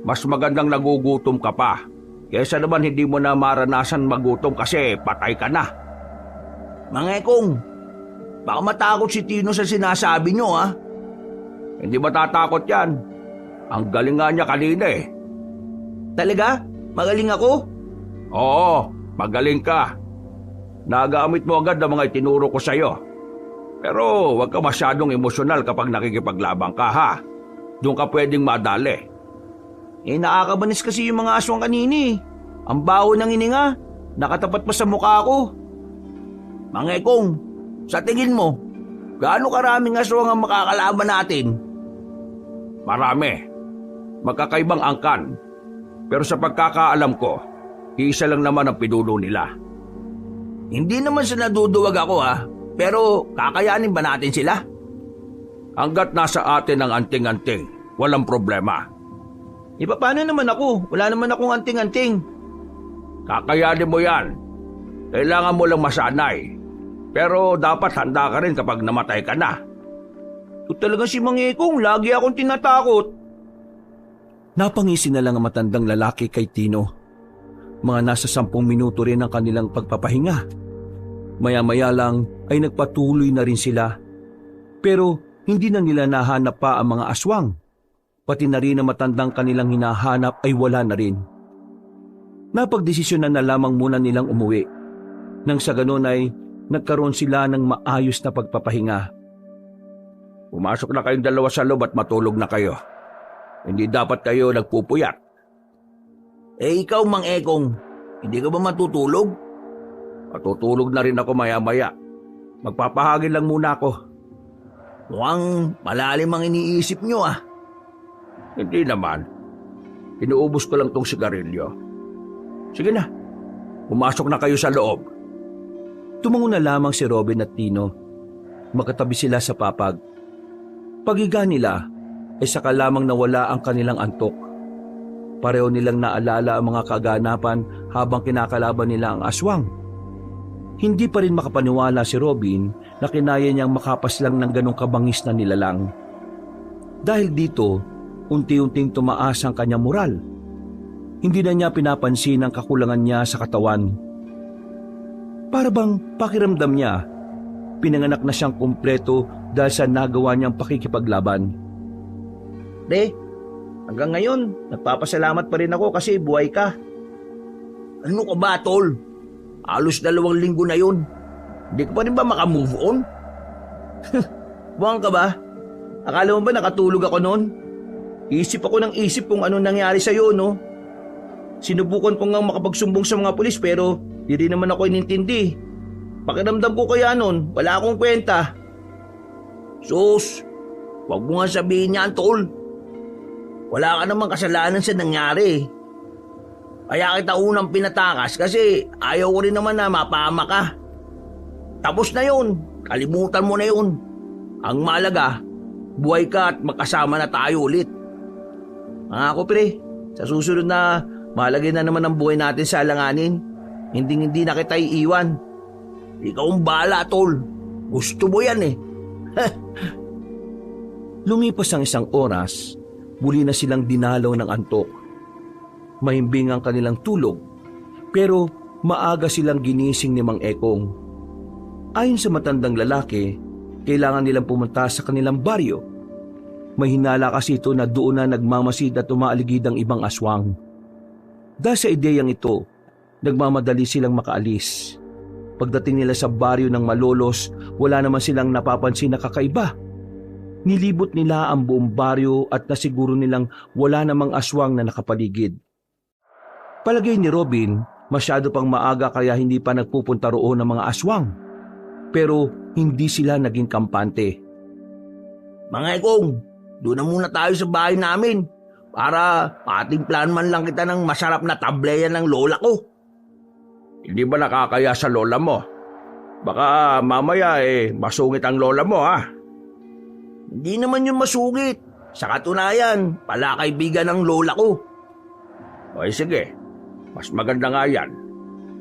[SPEAKER 2] Mas magandang nagugutom ka pa. Kaysa naman hindi mo na maranasan magutom kasi patay ka na.
[SPEAKER 3] Mang Ekong, baka matakot si Tino sa sinasabi nyo
[SPEAKER 2] Hindi matatakot yan. Ang galing nga niya kanina
[SPEAKER 3] Talaga? Magaling ako?
[SPEAKER 2] Oo, magaling ka. Nagamit mo agad ang mga itinuro ko sa'yo. Pero huwag ka masyadong emosyonal kapag nakikipaglabang ka ha. Doon ka pwedeng madali.
[SPEAKER 3] Nakakabanis kasi yung mga aswang kanini. Ang baho ng hininga, nakatapat pa sa mukha ko. Mang Ekong, sa tingin mo, gaano karaming aswang ang makakalaban natin?
[SPEAKER 2] Marami. Magkakaibang angkan. Pero sa pagkakaalam ko, isa lang naman ang pinuno nila.
[SPEAKER 3] Hindi naman sa naduduwag ako ha, pero kakayanin ba natin sila?
[SPEAKER 2] Hanggat nasa atin ang anting-anting, walang problema.
[SPEAKER 3] Paano naman ako? Wala naman akong anting-anting.
[SPEAKER 2] Kakayanin mo yan. Kailangan mo lang masanay. Pero dapat handa ka rin kapag namatay ka na.
[SPEAKER 3] Ito talaga si Mang Ekong, lagi akong tinatakot.
[SPEAKER 1] Napangisi na lang ang matandang lalaki kay Tino. Mga nasa 10 minuto rin ang kanilang pagpapahinga. Maya-maya lang ay nagpatuloy na rin sila. Pero hindi na nila nahanap pa ang mga aswang. Pati na rin ang matandang kanilang hinahanap ay wala na rin. Napagdesisyonan na lamang muna nilang umuwi. Nang sa ganon ay nagkaroon sila ng maayos na pagpapahinga.
[SPEAKER 2] Pumasok na kayong dalawa sa loob at matulog na kayo. Hindi dapat kayo nagpupuyat.
[SPEAKER 3] Ikaw Mang Ekong, hindi ka ba matutulog?
[SPEAKER 2] Matutulog na rin ako maya-maya. Magpapahagin lang muna ako.
[SPEAKER 3] Mukhang malalim ang iniisip nyo ah.
[SPEAKER 2] Hindi naman. Inuubos ko lang tong sigarilyo. Sige na, pumasok na kayo sa loob.
[SPEAKER 1] Tumango na lamang si Robin at Tino. Makatabi sila sa papag. Paghiga nila ay saka lamang nawala ang kanilang antok. Pareho nilang naalala ang mga kaganapan habang kinakalaban nila ang aswang. Hindi pa rin makapaniwala si Robin na kinaya niyang makapas lang ng ganong kabangis na nilalang. Dahil dito, unti-unting tumaas ang kanyang moral. Hindi na niya pinapansin ang kakulangan niya sa katawan. Para bang pakiramdam niya, pinanganak na siyang kumpleto dahil sa nagawa niyang pakikipaglaban.
[SPEAKER 3] Hanggang ngayon, nagpapasalamat pa rin ako kasi buhay ka. Ano ka ba, tol? Halos 2 linggo na yun. Hindi ka pa rin ba makamove on? Buwang ka ba? Akala mo ba nakatulog ako noon? Isip ako ng isip kung anong nangyari sa'yo, no? Sinubukan ko nga makapagsumbong sa mga pulis pero di rin naman ako inintindi. Pakiramdam ko kaya noon, wala akong kwenta. Sus, wag mo nga sabihin niyan, tol. Wala ka namang kasalanan sa nangyari. Kaya kita unang pinatakas kasi ayaw ko rin naman na mapahama ka. Tapos na yun, kalimutan mo na yun. Ang mahalaga, buhay ka at magkasama na tayo ulit. Ako pre, sa susunod na malagay na naman ang buhay natin sa alanganin. Hindi na kita iiwan. Ikaw ang bahala, tol. Gusto mo yan eh.
[SPEAKER 1] Lumipas ang 1 oras, muli na silang dinalaw ng antok. Mahimbing ang kanilang tulog, pero maaga silang ginising ni Mang Ekong. Ayon sa matandang lalaki, kailangan nilang pumunta sa kanilang baryo. May hinala kasi ito na doon na nagmamasid at umaaligid ang ibang aswang. Dahil sa ideyang ito, nagmamadali silang makaalis. Pagdating nila sa baryo ng Malolos, wala naman silang napapansin na kakaiba. Nilibot nila ang buong baryo at nasiguro nilang wala namang aswang na nakapaligid. Palagay ni Robin, masyado pang maaga kaya hindi pa nagpupunta roon ng mga aswang. Pero hindi sila naging kampante.
[SPEAKER 3] Mga Ekong, doon na muna tayo sa bahay namin para patimplan man lang kita ng masarap na tableya ng lola ko.
[SPEAKER 2] Hindi ba nakakaya sa lola mo? Baka mamaya masungit ang lola mo ha?
[SPEAKER 3] Hindi naman yun masugit. Sa katunayan, pala kaibigan ng lola ko.
[SPEAKER 2] O sige, mas maganda nga yan.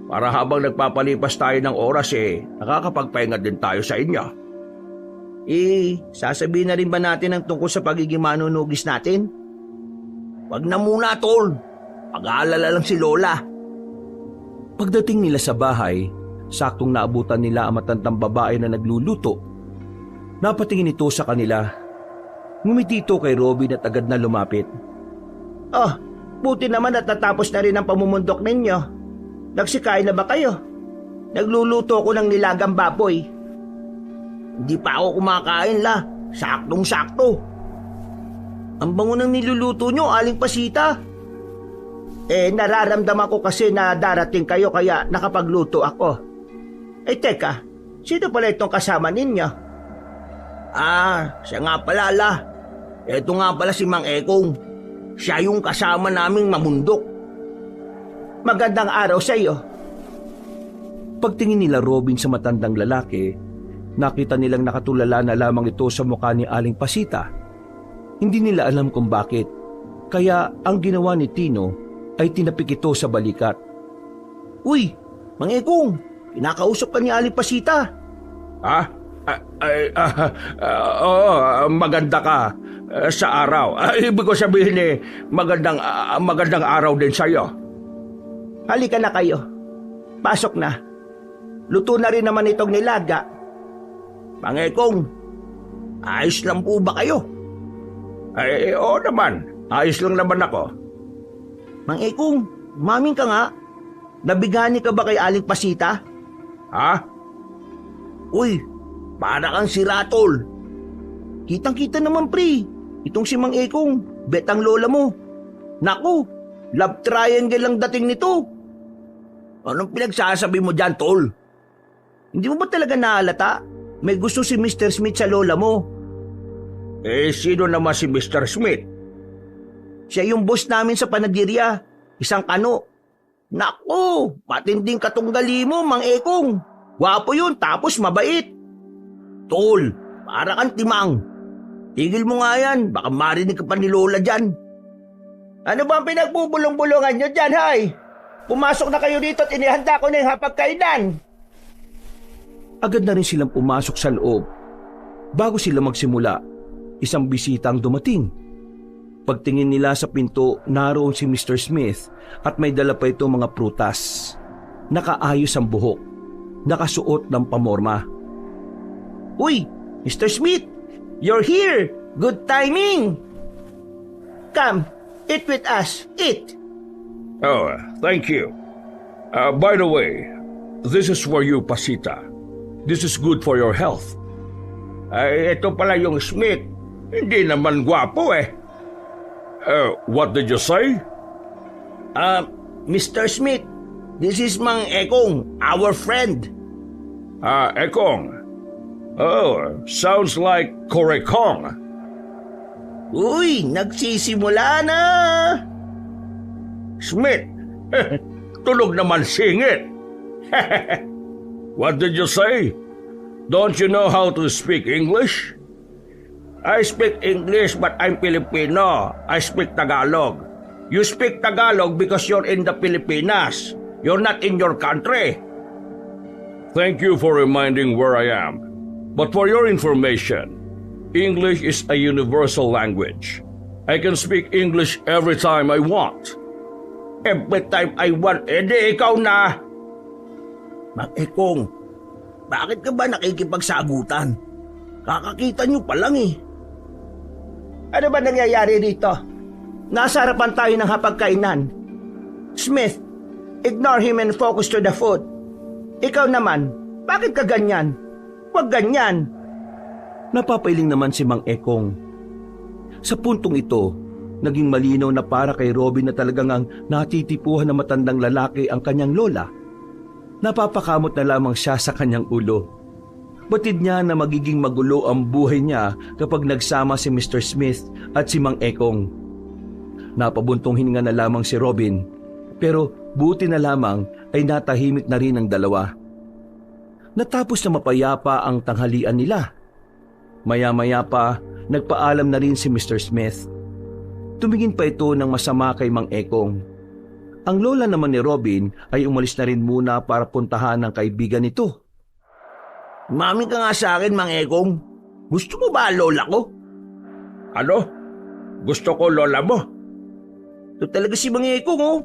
[SPEAKER 2] Para habang nagpapalipas tayo ng oras nakakapagpahinga din tayo sa inyo.
[SPEAKER 3] Sasabihin na rin ba natin ang tungkol sa pagiging manunugis natin? Wag na muna, tol. Pag-aalala lang si lola.
[SPEAKER 1] Pagdating nila sa bahay, saktong naabutan nila ang matandang babae na nagluluto. Napatingin ito sa kanila. Ngumiti ito kay Robin at agad na lumapit.
[SPEAKER 3] Buti naman at natapos na rin ang pamumundok ninyo. Nagsikain na ba kayo? Nagluluto ko ng nilagang baboy. Hindi pa ako kumakain la. Saktong-sakto. Ang bango ng niluluto nyo, Aling Pasita.
[SPEAKER 4] Nararamdaman ko kasi na darating kayo kaya nakapagluto ako. Teka, sino pala itong kasama ninyo?
[SPEAKER 3] Siya nga pala la. Ito nga pala si Mang Ekong. Siya yung kasama naming mamundok.
[SPEAKER 4] Magandang araw sa iyo.
[SPEAKER 1] Pagtingin nila Robin sa matandang lalaki, nakita nilang nakatulala na lamang ito sa mukha ni Aling Pasita. Hindi nila alam kung bakit, kaya ang ginawa ni Tino ay tinapik ito sa balikat.
[SPEAKER 3] Uy, Mang Ekong, kinakausap ka ni Aling Pasita.
[SPEAKER 4] Oo, maganda ka sa araw. Ibig ko sabihin magandang araw din sa iyo. Halika na kayo. Pasok na. Luto na rin naman itong nilaga.
[SPEAKER 3] Mang Ekong, ayos lang po ba kayo?
[SPEAKER 4] Oo naman. Ayos lang naman ako.
[SPEAKER 3] Mang Ekong, umamin ka nga. Nabigani ka ba kay Aling Pasita? Uy, para kang si Ratol. Kitang-kita naman pre. Itong si Mang Ekong, betang lola mo. Naku, love triangle lang dating nito. Anong pinagsasabi mo dyan, tol? Hindi mo ba talaga nahalata? May gusto si Mr. Smith sa lola mo.
[SPEAKER 4] Sino naman si Mr. Smith?
[SPEAKER 3] Siya yung boss namin sa panadirya. Isang kano. Naku, matinding katunggali mo, Mang Ekong. Gwapo yun, tapos mabait. Tol, para kang timang. Tigil mo nga yan, baka marinig ka pa ni Lola dyan.
[SPEAKER 4] Ano ba ang pinagbubulong-bulungan nyo dyan, hay? Pumasok na kayo dito at inihanda ko na yung hapagkainan.
[SPEAKER 1] Agad na rin silang pumasok sa loob. Bago sila magsimula, isang bisita ang dumating. Pagtingin nila sa pinto, naroon si Mr. Smith at may dala pa ito mga prutas. Nakaayos ang buhok, nakasuot ng pamorma.
[SPEAKER 3] Uy, Mr. Smith, you're here. Good timing.
[SPEAKER 4] Come, eat with us. Eat.
[SPEAKER 2] Oh, thank you. By the way, this is for you, Pasita. This is good for your health.
[SPEAKER 4] Ito pala yung Smith. Hindi naman gwapo eh.
[SPEAKER 2] What did you say?
[SPEAKER 3] Mr. Smith, this is Mang Ekong, our friend.
[SPEAKER 2] Ekong. Oh, sounds like Korekong.
[SPEAKER 3] Uy, nagsisimula na.
[SPEAKER 4] Smith, tulog naman singit.
[SPEAKER 2] What did you say? Don't you know how to speak English?
[SPEAKER 4] I speak English but I'm Filipino. I speak Tagalog. You speak Tagalog because you're in the Pilipinas. You're not in your country.
[SPEAKER 2] Thank you for reminding where I am. But for your information, English is a universal language. I can speak English every time I want.
[SPEAKER 4] Every time I want, di ikaw na.
[SPEAKER 3] Mang Ekong, bakit ka ba nakikipagsagutan? Kakakita niyo pa lang eh.
[SPEAKER 4] Ano ba nangyayari dito? Nasa harapan tayo ng hapagkainan. Smith, ignore him and focus to the food. Ikaw naman, bakit ka ganyan? Huwag ganyan.
[SPEAKER 1] Napapailing naman si Mang Ekong. Sa puntong ito, naging malinaw na para kay Robin na talagang ang natitipuhan na matandang lalaki ang kanyang lola. Napapakamot na lamang siya sa kanyang ulo. Batid niya na magiging magulo ang buhay niya kapag nagsama si Mr. Smith at si Mang Ekong. Napabuntong hininga na lamang si Robin, pero buti na lamang ay natahimik na rin ang dalawa. Natapos na mapayapa ang tanghalian nila. Maya-maya pa, nagpaalam na rin si Mr. Smith. Tumingin pa ito ng masama kay Mang Ekong. Ang lola naman ni Robin ay umalis na rin muna para puntahan ng kaibigan nito.
[SPEAKER 3] Mami ka nga sa akin, Mang Ekong. Gusto mo ba lola ko?
[SPEAKER 4] Ano? Gusto ko lola mo?
[SPEAKER 3] Ito talaga si Mang Ekong, oh.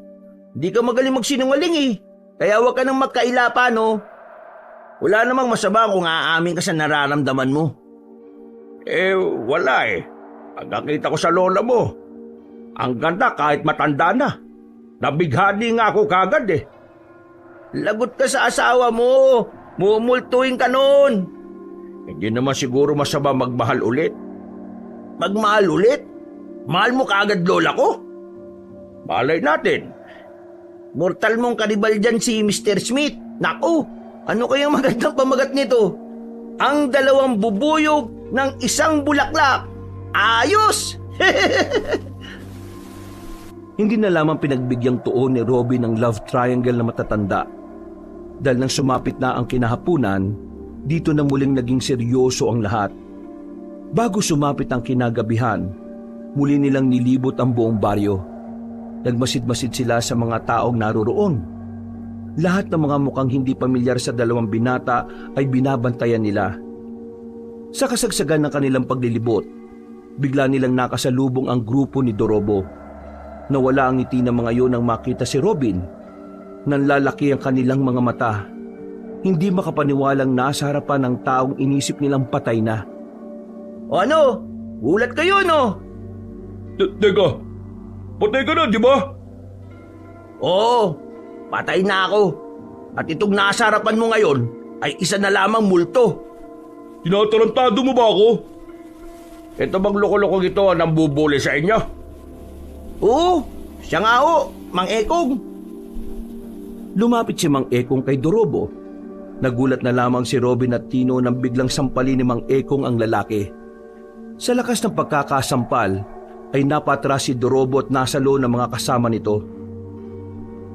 [SPEAKER 3] Hindi ka magaling magsinungaling eh. Kaya huwag ka nang magkailapa, no? Wala namang masama kung aamin ka sa nararamdaman mo.
[SPEAKER 4] Wala eh. Pagkakita ko sa lola mo, ang ganda kahit matanda na. Nabighani nga ako kagad eh.
[SPEAKER 3] Lagot ka sa asawa mo. Mumultuin ka noon.
[SPEAKER 4] Hindi naman siguro masama magmahal ulit.
[SPEAKER 3] Magmahal ulit? Mahal mo kaagad lola ko?
[SPEAKER 4] Malay natin.
[SPEAKER 3] Mortal mong kanibal dyan si Mr. Smith. Naku, ano kayang magandang pamagat nito? Ang dalawang bubuyog ng isang bulaklak. Ayos!
[SPEAKER 1] Hindi na lamang pinagbigyan tuon ni Robin ang love triangle na matatanda. Dahil nang sumapit na ang kinahapunan, dito na muling naging seryoso ang lahat. Bago sumapit ang kinagabihan, muli nilang nilibot ang buong baryo. Nagmasid-masid sila sa mga taong naroroon. Lahat ng mga mukhang hindi pamilyar sa dalawang binata ay binabantayan nila. Sa kasagsagan ng kanilang paglilibot, bigla nilang nakasalubong ang grupo ni Dorobo. Nawala ang ngiti ng mga iyon nang makita si Robin. Nanlalaki ang kanilang mga mata. Hindi makapaniwalang nasa harapan ng taong inisip nilang patay na.
[SPEAKER 3] O ano? Gulat kayo, no?
[SPEAKER 2] Teka, patay ka na, di ba?
[SPEAKER 3] Oo, patay na ako. At itong nasa harapan mo ngayon ay isa na lamang multo.
[SPEAKER 2] Tinatarantado mo ba ako?
[SPEAKER 4] Ito bang loko-lokong ito ang nambubuli sa inyo?
[SPEAKER 3] Oo, siya nga ho, Mang Ekong.
[SPEAKER 1] Lumapit si Mang Ekong kay Dorobo. Nagulat na lamang si Robin at Tino nang biglang sampalin ni Mang Ekong ang lalaki. Sa lakas ng pagkakasampal, ay napatras si Dorobo at nasalo ng mga kasama nito.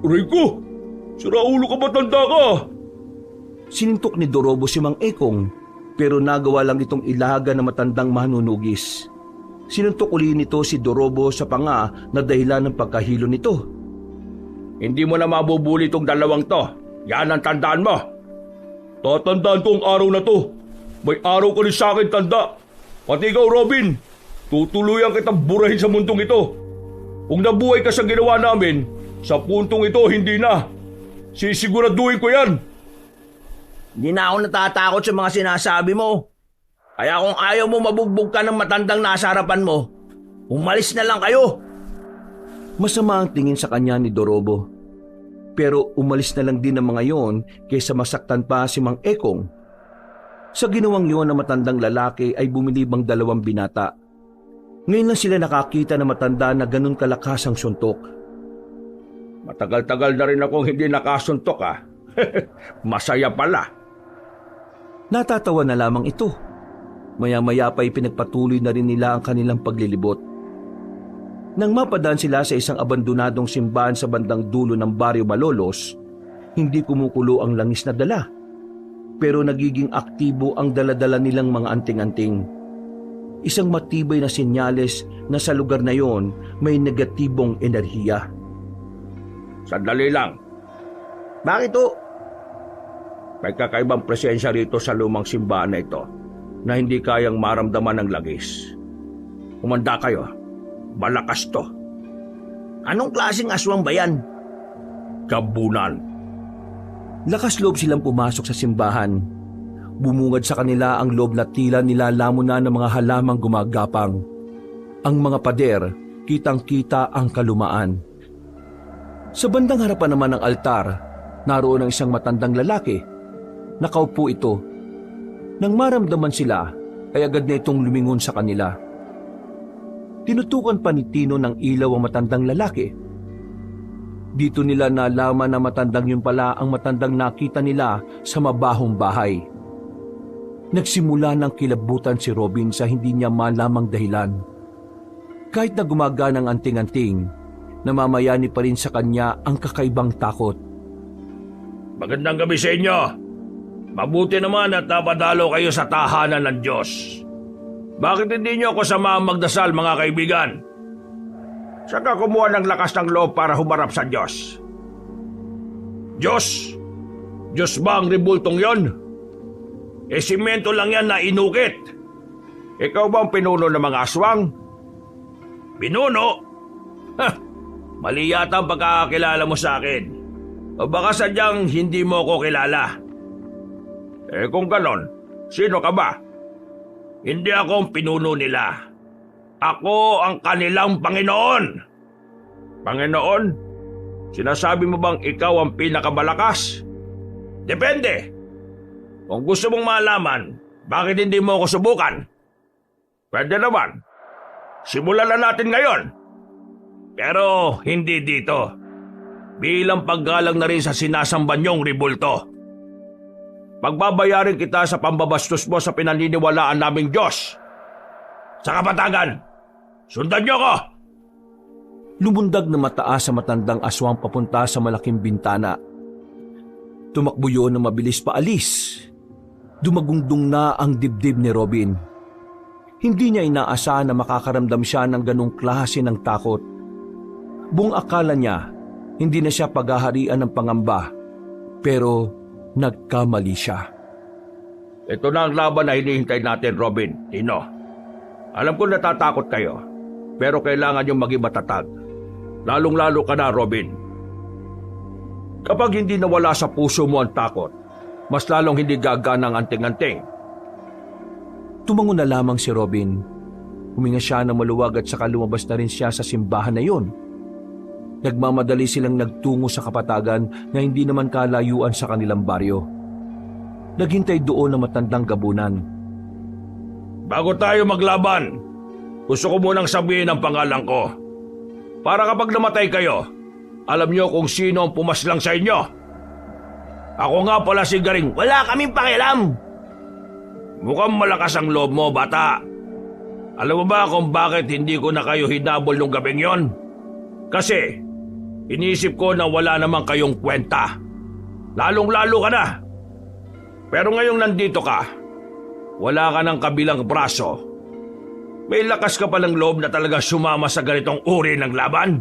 [SPEAKER 2] Rico, siraulo ka ba, tanda ka?
[SPEAKER 1] Sinintok ni Dorobo si Mang Ekong, pero nagawa lang itong ilaga na matandang manunugis. Sinuntok uli nito si Dorobo sa panga na dahilan ng pagkahilo nito.
[SPEAKER 4] Hindi mo na mabubuli itong dalawang to. Yan ang tandaan mo.
[SPEAKER 2] Tatandaan ko ang araw na to. May araw ka rin sa akin, tanda. Pati ikaw, Robin. Tutuluyan kitang burahin sa mundong ito. Kung nabuhay ka sa ginawa namin, sa puntong ito hindi na. Sisiguraduhin ko yan.
[SPEAKER 3] Hindi na ako natatakot sa mga sinasabi mo. Kaya kung ayaw mo mabugbog ka ng matandang nasa harapan mo, umalis na lang kayo.
[SPEAKER 1] Masama ang tingin sa kanya ni Dorobo. Pero umalis na lang din ang mga yon kaysa masaktan pa si Mang Ekong. Sa ginawang yon ng matandang lalaki ay bumilibang dalawang binata. Ngayon lang sila nakakita na matanda na ganun kalakas ang suntok.
[SPEAKER 4] Matagal-tagal na rin akong hindi nakasuntok ah. Masaya pala.
[SPEAKER 1] Natatawa na lamang ito. Maya-maya pa pinagpatuloy na rin nila ang kanilang paglilibot. Nang mapadaan sila sa isang abandonadong simbahan sa bandang dulo ng Baryo Malolos, hindi kumukulo ang langis na dala. Pero nagiging aktibo ang daladala nilang mga anting-anting. Isang matibay na senyales na sa lugar na yon may negatibong enerhiya.
[SPEAKER 4] Sandali lang.
[SPEAKER 3] Bakit ho?
[SPEAKER 4] May kakaibang presensya rito sa lumang simbahan na ito na hindi kayang maramdaman ng langis. Kumanda kayo. Malakas to.
[SPEAKER 3] Anong klaseng aswang ba yan?
[SPEAKER 4] Kabunan.
[SPEAKER 1] Lakas loob silang pumasok sa simbahan. Bumungad sa kanila ang loob na tila nilalamon na ng mga halamang gumagapang. Ang mga pader, kitang-kita ang kalumaan. Sa bandang harapan naman ng altar, naroon ang isang matandang lalaki. Nakaupo ito. Nang maramdaman sila, ay agad na itong lumingon sa kanila. Tinutukan pa ni Tino ng ilaw ang matandang lalaki. Dito nila nalaman na matandang yun pala ang matandang nakita nila sa mabahong bahay. Nagsimula ng kilabutan si Robin sa hindi niya malamang dahilan. Kahit na gumagana ang anting-anting, namamayani pa rin sa kanya ang kakaibang takot.
[SPEAKER 4] Magandang gabi sa inyo. Mabuti naman at napadalo kayo sa tahanan ng Diyos. Bakit hindi niyo ako samahan magdasal, mga kaibigan? Saan ka kumuha ng lakas ng loob para humarap sa Diyos? Diyos? Diyos ba ang ribultong yon? Simento lang yan na inukit. Ikaw ba ang pinuno ng mga aswang? Pinuno? Mali yata ang pagkakakilala mo sa akin. O baka sadyang hindi mo ako kilala. Kung ganon, sino ka ba? Hindi ako ang pinuno nila. Ako ang kanilang Panginoon. Panginoon? Sinasabi mo bang ikaw ang pinakamalakas? Depende. Kung gusto mong malaman,
[SPEAKER 3] Bakit hindi mo ako subukan?
[SPEAKER 2] Pwede naman. Simulan na natin ngayon. Pero hindi dito. Bilang paggalang na rin sa sinasamba niyong ribulto. Pagbabayarin kita sa pambabastos mo sa pinaniniwalaan naming Diyos. Sa kapatagan, sundan niyo ko!
[SPEAKER 1] Lumundag na mataas sa matandang aswang papunta sa malaking bintana. Tumakbo yun na mabilis paalis. Dumagungdong na ang dibdib ni Robin. Hindi niya inaasahan na makakaramdam siya ng ganong klase ng takot. Buong akala niya, hindi na siya paghaharian ng pangamba. Pero nagkamali siya.
[SPEAKER 2] Ito na ang laban na hinihintay natin, Robin, Tino. Alam ko natatakot kayo, pero kailangan niyong maging matatag. Lalong-lalo ka na, Robin. Kapag hindi nawala sa puso mo ang takot, mas lalong hindi gagana ang anting-anting.
[SPEAKER 1] Tumango na lamang si Robin. Huminga siya na maluwag at saka lumabas na rin siya sa simbahan na yun. Nagmamadali silang nagtungo sa kapatagan na hindi naman kalayuan sa kanilang baryo. Naghintay doon na matandang gabunan.
[SPEAKER 2] Bago tayo maglaban, gusto ko munang sabihin ang pangalan ko. Para kapag namatay kayo, alam niyo kung sino ang pumaslang sa inyo. Ako nga pala si Garing.
[SPEAKER 3] Wala kaming pakialam!
[SPEAKER 2] Mukhang malakas ang loob mo, bata. Alam mo ba kung bakit hindi ko na kayo hinabol nung gabing yon? Kasi, inisip ko na wala namang kayong kwenta. Lalong-lalo ka na. Pero ngayong nandito ka, wala ka ng kabilang braso. May lakas ka palang loob na talaga sumama sa ganitong uri ng laban?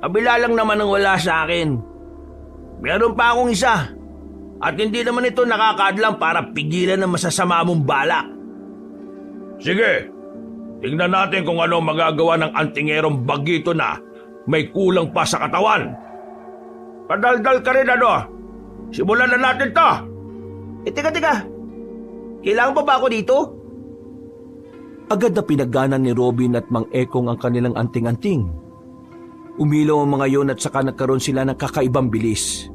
[SPEAKER 3] Kabila lang naman ang wala sa akin. Meron pa akong isa. At hindi naman ito nakakaadlang para pigilan ng masasama mong balak.
[SPEAKER 2] Sige, tingnan natin kung ano magagawa ng antingerong bagito na may kulang pa sa katawan. Padaldal ka rin, ano? Simulan na natin to!
[SPEAKER 3] Teka. Kailangan pa ba ako dito?
[SPEAKER 1] Agad na pinagganan ni Robin at Mang Ekong ang kanilang anting-anting. Umilaw ang mga yon at saka nagkaroon sila ng kakaibang bilis.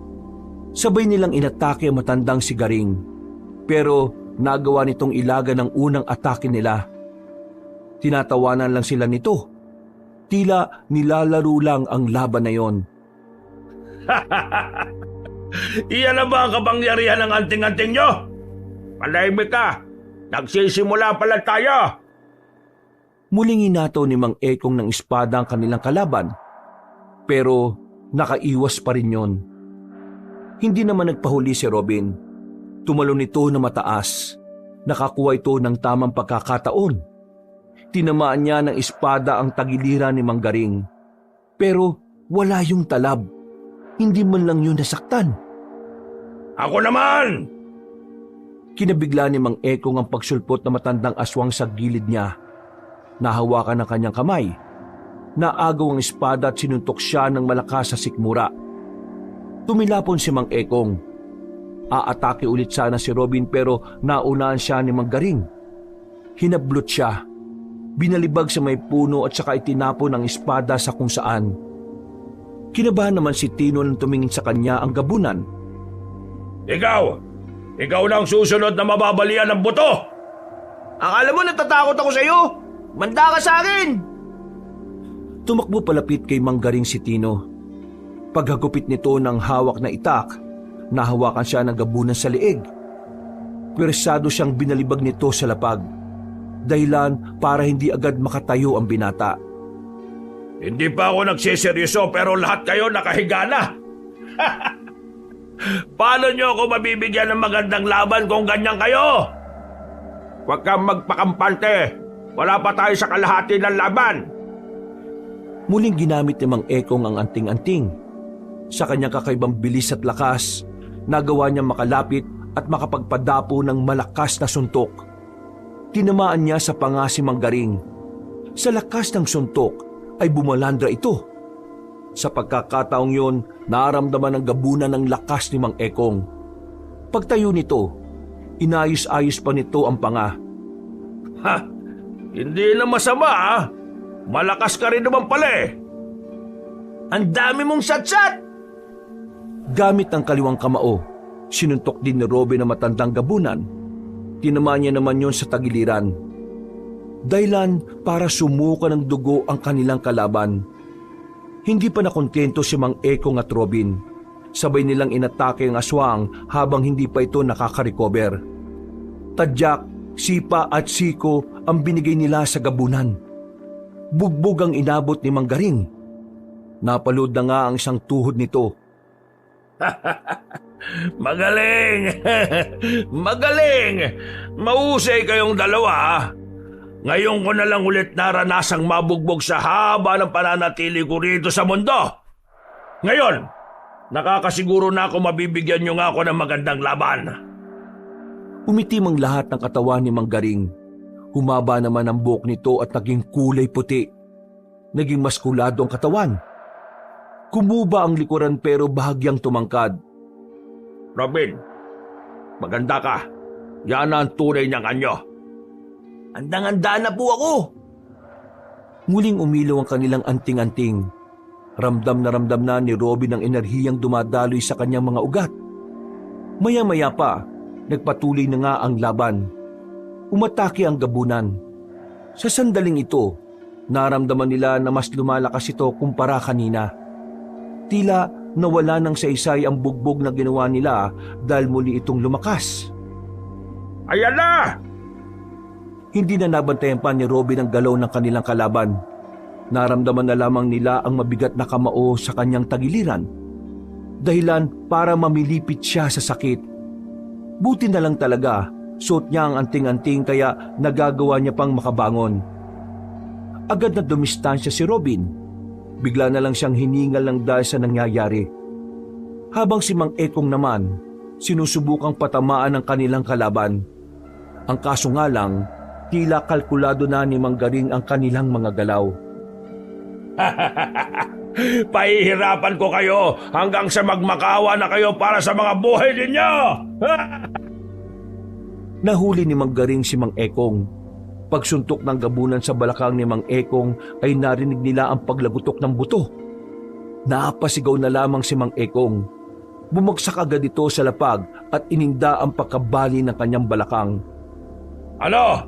[SPEAKER 1] Sabay nilang inatake ang matandang si Garing. Pero nagawa nitong ilaga ng unang atake nila. Tinatawanan lang sila nito. Tila nilalaro lang ang laban na yon.
[SPEAKER 2] Iyan na ba ang kapangyarihan ng anting-anting nyo? Palahimik ka! Nagsisimula pa lang tayo!
[SPEAKER 1] Muling inataw ni Mang Ekong ng espada ang kanilang kalaban. Pero nakaiwas pa rin yon. Hindi naman nagpahuli si Robin. Tumalon ito na mataas. Nakakuha ito ng tamang pagkakataon. Tinamaan niya ng espada ang tagiliran ni Mang Garing. Pero wala yung talab. Hindi man lang yun nasaktan.
[SPEAKER 2] Ako naman!
[SPEAKER 1] Kinabigla ni Mang Ekong ang pagsulpot na matandang aswang sa gilid niya. Nahawakan ang kanyang kamay. Naagaw ang espada at sinuntok siya ng malakas sa sikmura. Tumilapon si Mang Ekong. Aatake ulit sana si Robin pero naunaan siya ni Mang Garing. Hinablot siya. Binalibag sa may puno at saka itinapon ang espada sa kung saan. Kinabahan naman si Tino nang tumingin sa kanya ang gabunan.
[SPEAKER 2] Ikaw na ang susunod na mababalian ng buto!
[SPEAKER 3] Akala mo natatakot ako sa'yo? Manda ka sa akin!
[SPEAKER 1] Tumakbo palapit kay Mang Garing si Tino. Paghagupit nito ng hawak na itak, nahawakan siya ng gabunan sa liig. Pwersado siyang binalibag nito sa lapag. Dahilan para hindi agad makatayo ang binata.
[SPEAKER 2] Hindi pa ako nagsiseryoso pero lahat kayo nakahiga na. Paano nyo ako mabibigyan ng magandang laban kung ganyan kayo? Huwag kang magpakampante. Wala pa tayo sa kalahati ng laban.
[SPEAKER 1] Muling ginamit ni Mang Ekong ang anting-anting. Sa kanyang kakaibang bilis at lakas, nagawa niyang makalapit at makapagpadapo ng malakas na suntok. Tinamaan niya sa panga si Mang Garing. Sa lakas ng suntok ay bumalandra ito. Sa pagkakataong yon, naramdaman ng gabunan ng lakas ni Mang Ekong. Pagtayo nito, inayos-ayos pa nito ang panga.
[SPEAKER 2] Ha? Hindi na masama ah. Malakas ka rin naman pala eh.
[SPEAKER 3] Ang dami mong satsat!
[SPEAKER 1] Gamit ang kaliwang kamao, sinuntok din ni Robin ang matandang gabunan. Tinamaan niya naman yon sa tagiliran. Dahilan para sumuka ng dugo ang kanilang kalaban. Hindi pa nakontento si Mang Ekong at Robin. Sabay nilang inatake ang aswang habang hindi pa ito nakaka-recover. Tadyak, sipa at siko ang binigay nila sa gabunan. Bugbog ang inabot ni Mang Garing. Napalood na nga ang isang tuhod nito.
[SPEAKER 3] Magaling! Magaling! Mahusay kayong dalawa. Ngayon ko na lang ulit naranasang mabugbog sa haba ng pananatili ko rito sa mundo. Ngayon, nakakasiguro na ako mabibigyan niyo nga ako ng magandang laban.
[SPEAKER 1] Umitim ang lahat ng katawan ni Mang Garing. Humaba naman ang buhok nito at naging kulay puti. Naging maskulado ang katawan. Kumuba ang likuran pero bahagyang tumangkad.
[SPEAKER 3] Robin, maganda ka. Yan ang tunay niyang anyo. Andang-anda na po ako.
[SPEAKER 1] Muling umilaw ang kanilang anting-anting. Ramdam na ni Robin ang enerhiyang dumadaloy sa kanyang mga ugat. Maya-maya pa, nagpatuloy na nga ang laban. Umatake ang gabunan. Sa sandaling ito, naramdaman nila na mas lumalakas ito kumpara kanina. Tila nawala ng saysay ang bugbog na ginawa nila dahil muli itong lumakas.
[SPEAKER 4] Ayan na!
[SPEAKER 1] Hindi na nabantayan pa ni Robin ang galaw ng kanilang kalaban. Naramdaman na lamang nila ang mabigat na kamao sa kanyang tagiliran. Dahilan para mamilipit siya sa sakit. Buti na lang talaga, suot niya ang anting-anting kaya nagagawa niya pang makabangon. Agad na dumistansya si Robin. Bigla na lang siyang hiningal ng dahil sa nangyayari. Habang si Mang Ekong naman, sinusubukang patamaan ang kanilang kalaban. Ang kaso nga lang, tila kalkulado na ni Mang Garing ang kanilang mga galaw.
[SPEAKER 3] Pahihirapan ko kayo hanggang sa magmakawa na kayo para sa mga buhay ninyo!
[SPEAKER 1] Nahuli ni Mang Garing si Mang Ekong. Pagsuntok ng gabunan sa balakang ni Mang Ekong ay narinig nila ang paglagutok ng buto. Naapasigaw na lamang si Mang Ekong. Bumagsak agad ito sa lapag at ininda ang pagkabali ng kanyang balakang.
[SPEAKER 3] Ano?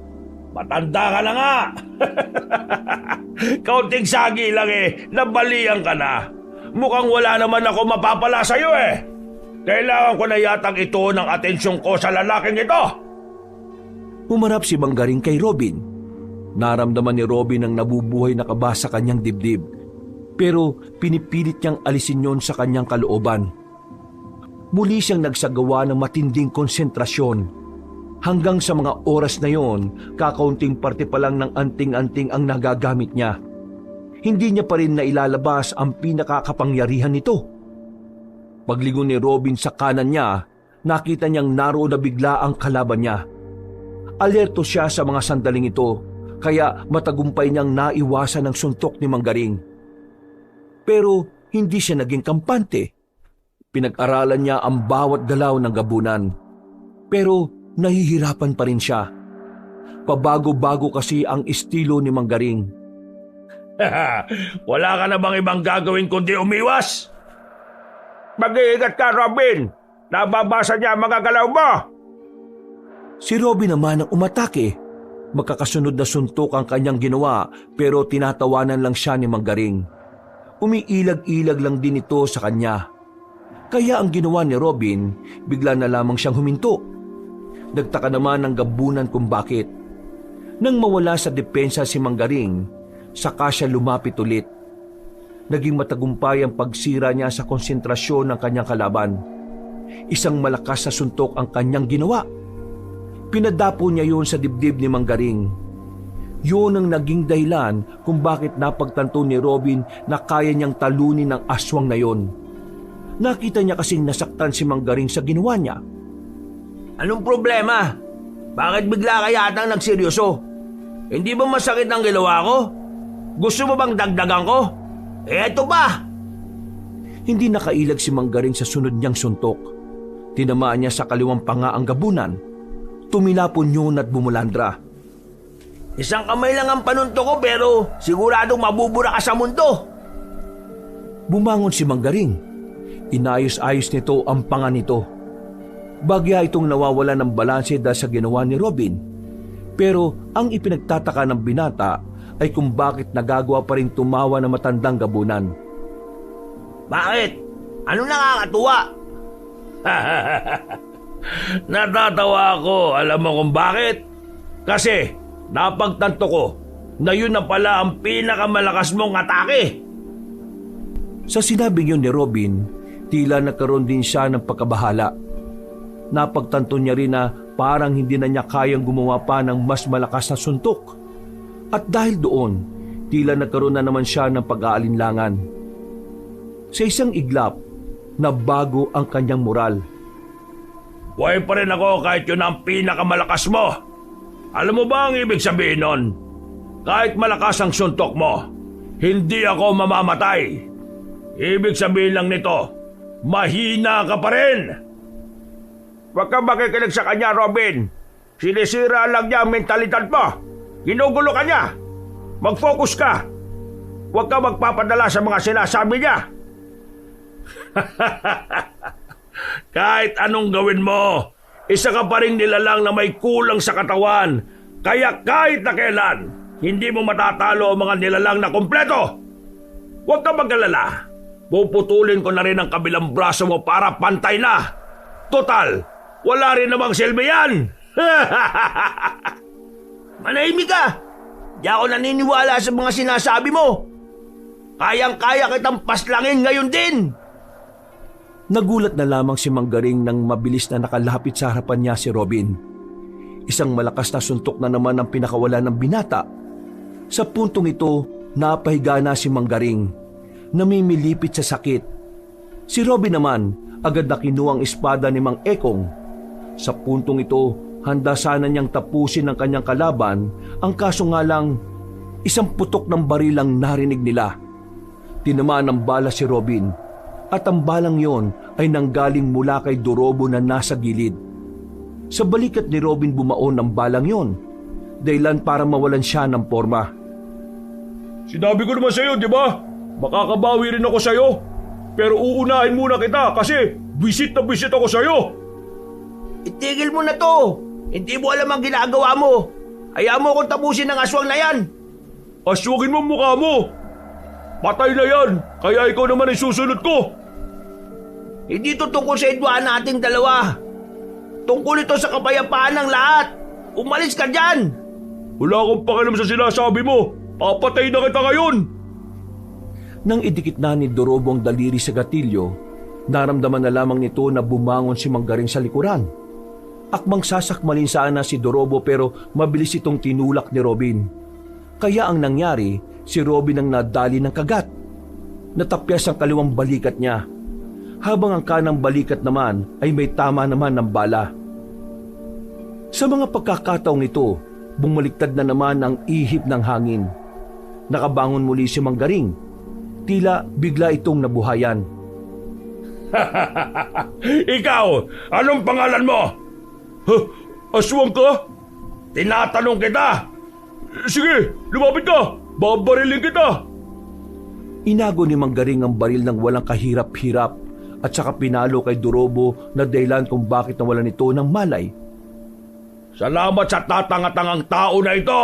[SPEAKER 3] Matanda ka na nga! Kaunting sagi lang nabalian ka na. Mukhang wala naman ako mapapala sa'yo Kailangan ko na yatang ito ng atensyon ko sa lalaking ito.
[SPEAKER 1] Humarap si Mang Garing kay Robin. Naramdaman ni Robin ang nabubuhay na kaba sa kanyang dibdib. Pero pinipilit niyang alisin yon sa kanyang kalooban. Muli siyang nagsagawa ng matinding konsentrasyon. Hanggang sa mga oras na yon, kakaunting parte pa lang ng anting-anting ang nagagamit niya. Hindi niya pa rin nailalabas ang pinakakapangyarihan nito. Paglingon ni Robin sa kanan niya, nakita niyang naroon na bigla ang kalaban niya. Alerto siya sa mga sandaling ito, kaya matagumpay niyang naiwasan ang suntok ni Mang Garing. Pero hindi siya naging kampante. Pinag-aralan niya ang bawat galaw ng gabunan. Pero nahihirapan pa rin siya. Pabago-bago kasi ang estilo ni Mang Garing.
[SPEAKER 3] Wala ka na bang ibang gagawin kundi umiwas?
[SPEAKER 4] Mag-iingat ka, Robin! Nababasa niya ang mga galaw mo!
[SPEAKER 1] Si Robin naman ang umatake. Magkakasunod na suntok ang kanyang ginawa pero tinatawanan lang siya ni Mang Garing. Umiilag-ilag lang din ito sa kanya. Kaya ang ginawa ni Robin, bigla na lamang siyang huminto. Nagtaka naman ang gabunan kung bakit. Nang mawala sa depensa si Mang Garing, saka siya lumapit ulit. Naging matagumpay ang pagsira niya sa konsentrasyon ng kanyang kalaban. Isang malakas na suntok ang kanyang ginawa. Pinadapo niya yun sa dibdib ni Mang Garing. Yun ang naging dahilan kung bakit napagtanto ni Robin na kaya niyang talunin ang aswang na yon. Nakita niya kasing nasaktan si Mang Garing sa ginawa niya.
[SPEAKER 3] Anong problema? Bakit bigla ka yatang nagseryoso? Hindi ba masakit ang ginawa ko? Gusto mo bang dagdagan ko? Eto ba?
[SPEAKER 1] Hindi nakailag si Mang Garing sa sunod niyang suntok. Tinamaan niya sa kaliwang panga ang gabunan. Tumilapon yun at bumulandra.
[SPEAKER 3] Isang kamay lang ang panunto ko pero siguradong mabubura ka sa mundo.
[SPEAKER 1] Bumangon si Mang Garing. Inayos-ayos nito ang panga nito. Bagya itong nawawala ng balanse dahil sa ginawa ni Robin. Pero ang ipinagtataka ng binata ay kung bakit nagagawa pa rin tumawa ng matandang gabunan.
[SPEAKER 3] Bakit? Ano nakakatuwa?
[SPEAKER 2] Natatawa ako, alam mo kung bakit? Kasi napagtanto ko na yun na pala ang pinakamalakas mong atake.
[SPEAKER 1] Sa sinabing yun ni Robin, tila nagkaroon din siya ng pagkabahala. Napagtanto niya rin na parang hindi na niya kayang gumawa pa ng mas malakas na suntok. At dahil doon, tila nagkaroon na naman siya ng pag-aalinlangan. Sa isang iglap, nabago ang kanyang moral.
[SPEAKER 2] Buhay pa rin ako kahit yun ang pinakamalakas mo. Alam mo ba ang ibig sabihin nun? Kahit malakas ang suntok mo, hindi ako mamamatay. Ibig sabihin lang nito, mahina ka pa rin.
[SPEAKER 4] Huwag kang makikinig sa kanya, Robin. Sinisira lang niya ang mentalidad mo. Ginugulo ka niya. Mag-focus ka. Huwag kang magpapadala sa mga sinasabi niya.
[SPEAKER 2] Kahit anong gawin mo, isa ka pa rin nilalang na may kulang sa katawan. Kaya kahit na kailan, hindi mo matatalo ang mga nilalang na kompleto. Huwag ka mag-alala. Puputulin ko na rin ang kabilang braso mo para pantay na. Total, wala rin namang silbi yan.
[SPEAKER 3] Manahimik ka! Di ako naniniwala sa mga sinasabi mo. Kayang-kaya kitang paslangin ngayon din.
[SPEAKER 1] Nagulat na lamang si Manggaring nang mabilis na nakalapit sa harapan niya si Robin. Isang malakas na suntok na naman ang pinakawala ng binata. Sa puntong ito, napahiga na si Manggaring, namimilipit sa sakit. Si Robin naman, agad na kinuha ang espada ni Mang Ekong. Sa puntong ito, handa sana niyang tapusin ang kanyang kalaban, ang kaso nga lang, isang putok ng baril ang narinig nila. Tinamaan ng bala si Robin, at ang balang yon ay nanggaling mula kay Dorobo na nasa gilid. Sa balikat ni Robin bumaon ang balang yon, dahilan para mawalan siya ng porma.
[SPEAKER 2] Sinabi ko naman sa'yo, di ba? Makakabawi rin ako sa'yo. Pero uunahin muna kita kasi visit na visit ako sa'yo.
[SPEAKER 3] Itigil mo na to. Hindi mo alam ang ginagawa mo. Hayaan mo akong tapusin ng aswang na yan.
[SPEAKER 2] Aswagin mo ang mukha mo. Patay na yan, kaya ikaw naman ay susunod ko.
[SPEAKER 3] Hindi to tungkol sa idwaan nating dalawa. Tungkol ito sa kapayapaan ng lahat. Umalis ka dyan.
[SPEAKER 2] Wala akong pakialam sa sinasabi mo. Papatay na kita ngayon.
[SPEAKER 1] Nang idikit na ni Dorobo ang daliri sa gatilyo, naramdaman na lamang nito na bumangon si Manggaring sa likuran. Akmang sasakmalin sana si Dorobo pero mabilis itong tinulak ni Robin. Kaya ang nangyari, si Robin ang nadali ng kagat. Natapyas ang kaliwang balikat niya, habang ang kanang balikat naman ay may tama naman ng bala. Sa mga pagkakataong ito, bumaliktad na naman ang ihip ng hangin. Nakabangon muli si Manggaring. Tila bigla itong nabuhayan.
[SPEAKER 2] Ikaw, anong pangalan mo? Aswang ka? Tinatanong kita. Sige, lumapit ka. Babarilin kita.
[SPEAKER 1] Inago ni Manggaring ang baril ng walang kahirap-hirap at saka pinalo kay Dorobo na dahilan kung bakit nawalan ito ng malay.
[SPEAKER 2] Salamat sa tatanga-tangang tao na ito.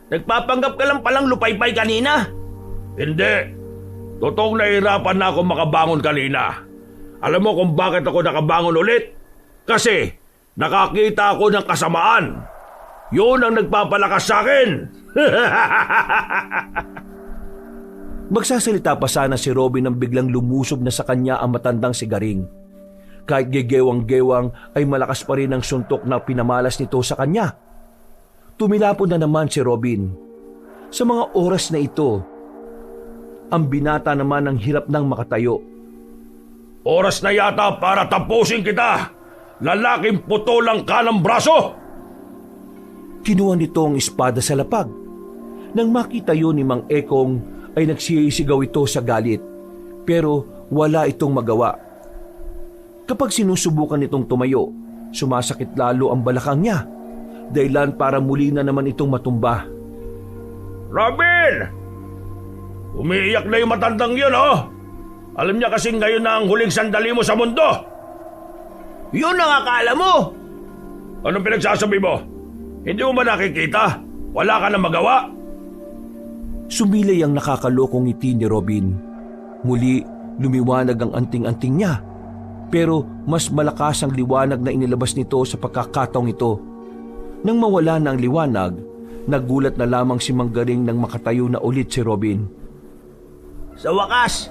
[SPEAKER 3] Nagpapanggap ka lang palang lupaypay kanina.
[SPEAKER 2] Hindi. Totoong nahihirapan na ako makabangon kanina. Alam mo kung bakit ako nakabangon ulit? Kasi nakakita ako ng kasamaan. Yun ang nagpapalakas sa akin.
[SPEAKER 1] Magsasalita pa sana si Robin nang biglang lumusob na sa kanya ang matandang si Garing. Kahit gegewang-gewang ay malakas pa rin ang suntok na pinamalas nito sa kanya. Tumilapon na naman si Robin. Sa mga oras na ito, ang binata naman ang hirap nang makatayo.
[SPEAKER 2] Oras na yata para tapusin kita. Lalaking putulang ka ng braso.
[SPEAKER 1] Kinuha nito ang espada sa lapag. Nang makita yun ni Mang Ekong ay nagsisigaw ito sa galit. Pero wala itong magawa. Kapag sinusubukan nitong tumayo, sumasakit lalo ang balakang niya. Dahilan para muli na naman itong matumba.
[SPEAKER 2] Robin! Umiiyak na yung matandang yun, oh! Alam niya kasing ngayon na ang huling sandali mo sa mundo.
[SPEAKER 3] Yun ang akala mo!
[SPEAKER 2] Anong pinagsasabi mo? Hindi mo ba nakikita? Wala ka na magawa?
[SPEAKER 1] Sumilay ang nakakalokong ngiti ni Robin. Muli, lumiwanag ang anting-anting niya. Pero mas malakas ang liwanag na inilabas nito sa pagkakataong ito. Nang mawala na ang liwanag, nagulat na lamang si Manggaring nang makatayo na ulit si Robin.
[SPEAKER 3] Sa wakas,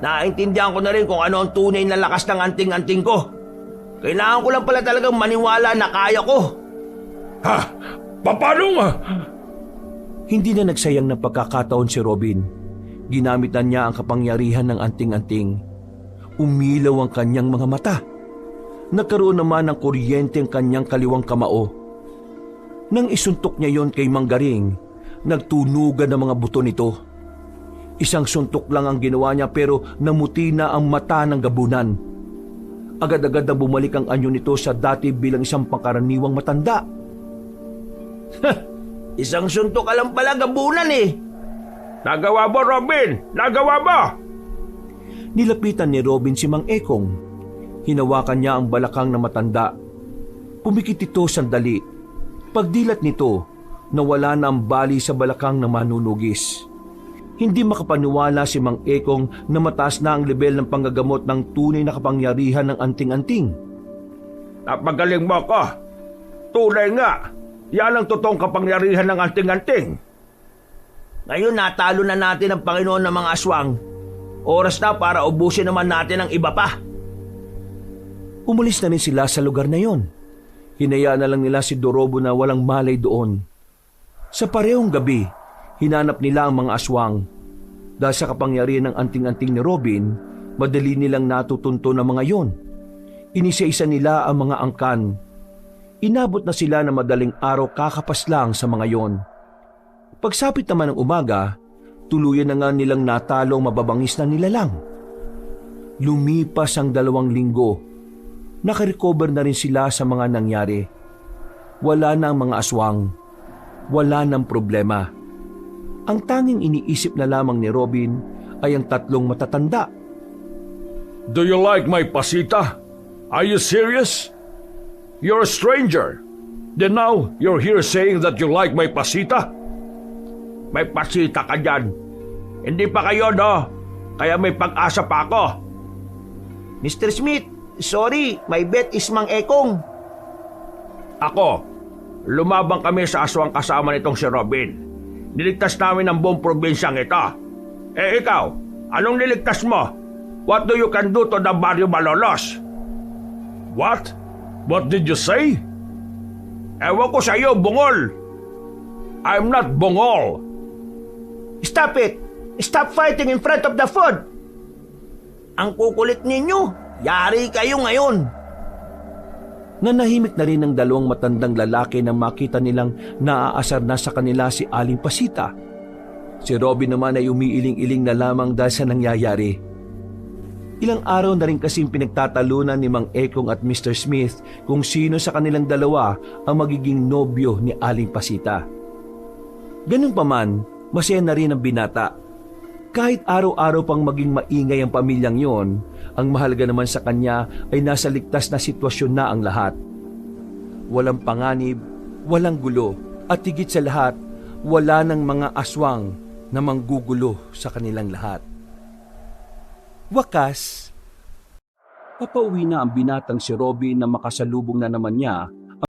[SPEAKER 3] naintindihan ko na rin kung ano ang tunay na lakas ng anting-anting ko. Kailangan ko lang pala talagang maniwala na kaya ko.
[SPEAKER 2] Ha? Paano nga?
[SPEAKER 1] Hindi na nagsayang ng pagkakataon si Robin. Ginamitan niya ang kapangyarihan ng anting-anting. Umilaw ang kanyang mga mata. Nagkaroon naman ng kuryente ang kanyang kaliwang kamao. Nang isuntok niya yon kay Manggaring, nagtunugan ang mga buto nito. Isang suntok lang ang ginawa niya pero namuti na ang mata ng gabunan. Agad-agad na bumalik ang anyo nito sa dati bilang isang pangkaraniwang matanda.
[SPEAKER 3] Isang suntok ka lang pala gabunan eh.
[SPEAKER 2] Nagawa mo, Robin! Nagawa mo!
[SPEAKER 1] Nilapitan ni Robin si Mang Ekong. Hinawakan niya ang balakang na matanda. Pumikit ito sandali. Pagdilat nito, nawala na ang bali sa balakang na manunugis. Hindi makapaniwala si Mang Ekong na mataas na ang level ng panggagamot ng tunay na kapangyarihan ng anting-anting.
[SPEAKER 2] Napagaling mo ko. Tunay nga. Yan ang totoong kapangyarihan ng anting-anting.
[SPEAKER 3] Ngayon natalo na natin ang Panginoon ng mga aswang. Oras na para ubusin naman natin ang iba pa.
[SPEAKER 1] Umalis na rin sila sa lugar na yon. Hinayaan na lang nila si Dorobo na walang malay doon. Sa parehong gabi, hinanap nila ang mga aswang. Dahil sa kapangyarihan ng anting-anting ni Robin, madali nilang natutunto ng mga yon. Inisa-isa nila ang mga angkan. Inabot na sila na madaling araw kakapas lang sa mga yon. Pagsapit naman ng umaga, tuluyan na nga nilang natalo ang mababangis na nilalang. Lumipas ang 2 linggo. Nakarecover na rin sila sa mga nangyari. Wala na ang mga aswang. Wala nang problema. Ang tanging iniisip na lamang ni Robin ay ang 3 matatanda.
[SPEAKER 2] Do you like my pasita? Are you serious? You're a stranger. Then now, you're here saying that you like my pasita?
[SPEAKER 3] May pasita ka dyan. Hindi pa kayo, no? Kaya may pag-asa pa ako. Mr. Smith, sorry, my bet is Mang Ekong.
[SPEAKER 2] Ako, lumabang kami sa aswang kasama nitong si Robin. Niligtas namin ang buong probinsyang ito. Eh ikaw, anong niligtas mo? What do you can do to the Barrio Malolos? What? What did you say? Ewan ko sa iyo, bungol. I'm not bungol.
[SPEAKER 3] Stop it! Stop fighting in front of the food! Ang kukulit ninyo. Yari kayo ngayon.
[SPEAKER 1] Nanahimik na rin ang 2 matandang lalaki nang makita nilang naaasar na sa kanila si Aling Pasita. Si Robin naman ay umiiling-iling na lamang dahil sa nangyayari. Ilang araw na rin kasing pinagtatalunan ni Mang Ekong at Mr. Smith kung sino sa kanilang 2 ang magiging nobyo ni Aling Pasita. Ganun pa man, masaya na rin ang binata. Kahit araw-araw pang maging maingay ang pamilyang yon, ang mahalaga naman sa kanya ay nasa ligtas na sitwasyon na ang lahat. Walang panganib, walang gulo, at higit sa lahat, wala ng mga aswang na manggugulo sa kanilang lahat. Wakas, papauwi na ang binatang si Robin na makasalubong na naman niya